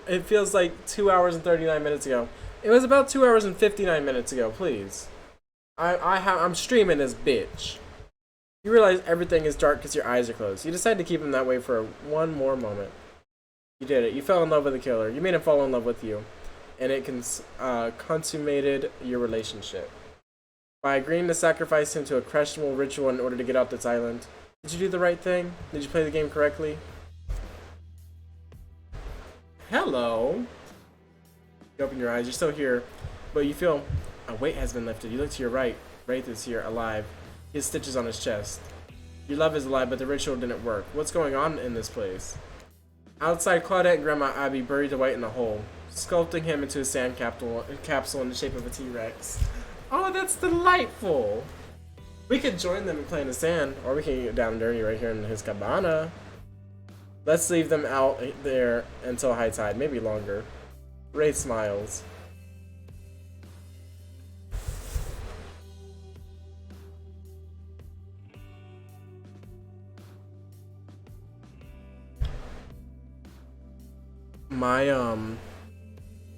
It feels like 2 hours and 39 minutes ago. It was about 2 hours and 59 minutes ago, please. I'm streaming this bitch. You realize everything is dark because your eyes are closed. You decide to keep them that way for one more moment. You did it. You fell in love with the killer. You made him fall in love with you. And it consummated your relationship. By agreeing to sacrifice him to a questionable ritual in order to get off this island. Did you do the right thing? Did you play the game correctly? Hello. You open your eyes. You're still here. But you feel a weight has been lifted. You look to your right. Wraith is here, alive. He has stitches on his chest. Your love is alive, but the ritual didn't work. What's going on in this place? Outside, Claudette and Grandma Abby buried Dwight in a hole, sculpting him into a sand capsule in the shape of a T-Rex. Oh, that's delightful! We could join them and play in the sand, or we can get down and dirty right here in his cabana. Let's leave them out there until high tide, maybe longer. Wraith smiles.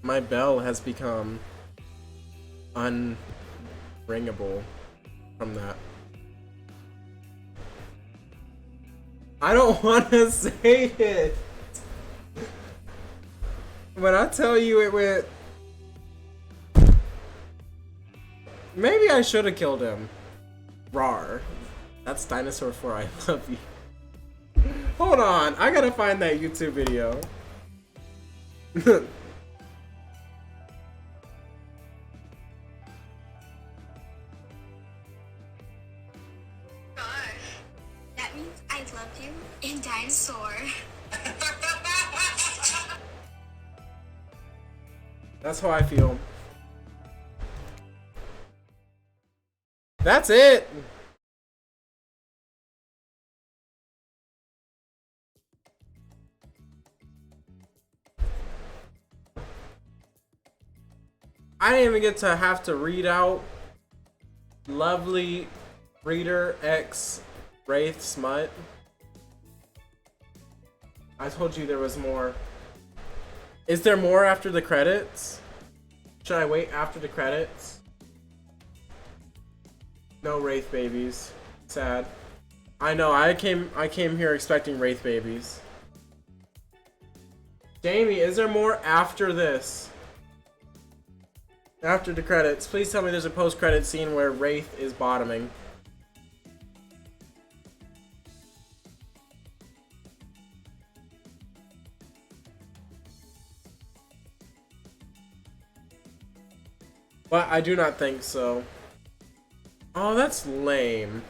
My bell has become unringable from that. I don't want to say it. When I tell you it went... Maybe I should have killed him. Rawr. That's Dinosaur 4, I love you. Hold on, I gotta find that YouTube video. Gosh, that means I love you in Dinosaur. That's how I feel. That's it! I didn't even get to have to read out lovely Reader X Wraith Smut. I told you there was more. Is there more after the credits? Should I wait after the credits? No Wraith babies. Sad. I know, I came here expecting Wraith babies. Jamie, is there more after this? After the credits, please tell me there's a post-credit scene where Wraith is bottoming. But I do not think so. Oh, that's lame.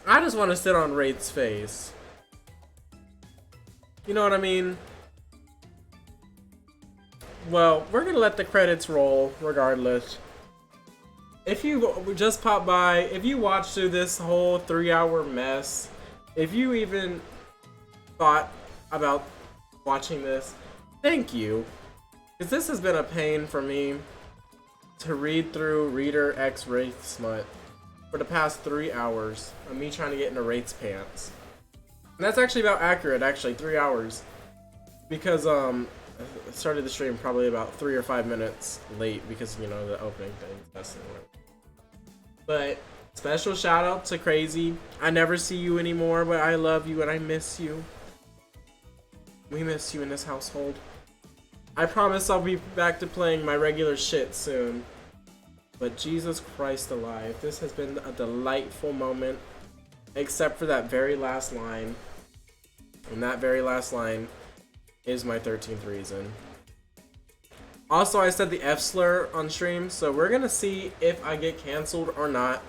I just want to sit on Wraith's face. You know what I mean? Well, we're gonna let the credits roll regardless. If you just popped by, if you watched through this whole 3-hour mess, if you even thought about watching this, thank you. Because this has been a pain for me to read through Reader X Wraith Smut for the past 3 hours of me trying to get into Wraith's pants. And that's actually about accurate, actually, 3 hours. Because, I started the stream probably about 3 or 5 minutes late because, you know, the opening thing. But special shout out to Crazy. I never see you anymore, but I love you and I miss you. We miss you in this household. I promise I'll be back to playing my regular shit soon. But Jesus Christ alive, this has been a delightful moment. Except for that very last line. And that very last line is my 13th reason. Also, I said the F slur on stream, so we're gonna see if I get canceled or not.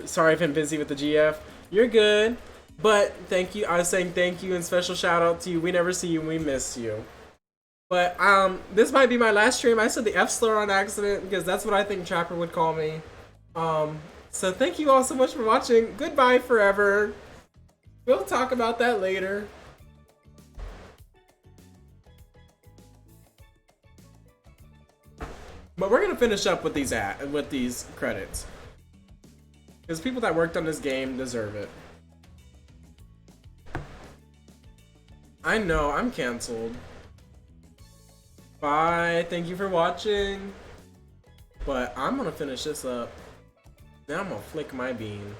Sorry if I'm busy with the GF. You're good, but thank you. I was saying thank you and special shout out to you. We never see you, we miss you. But this might be my last stream. I said the F slur on accident because that's what I think Trapper would call me. So thank you all so much for watching. Goodbye forever. We'll talk about that later. But we're gonna finish up with these credits, because people that worked on this game deserve it. I know I'm canceled. Bye. Thank you for watching. But I'm gonna finish this up. Now I'm gonna flick my bean.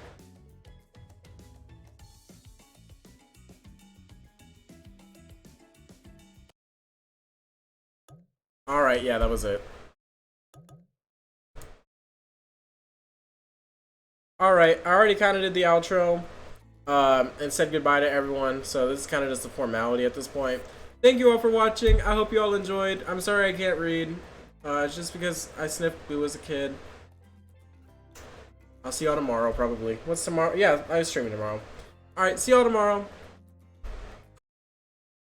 All right. Yeah, that was it. Alright, I already kind of did the outro and said goodbye to everyone, so this is kind of just a formality at this point. Thank you all for watching. I hope you all enjoyed. I'm sorry I can't read. It's just because I sniffed glue as a kid. I'll see y'all tomorrow, probably. What's tomorrow? Yeah, I'm streaming tomorrow. Alright, see y'all tomorrow.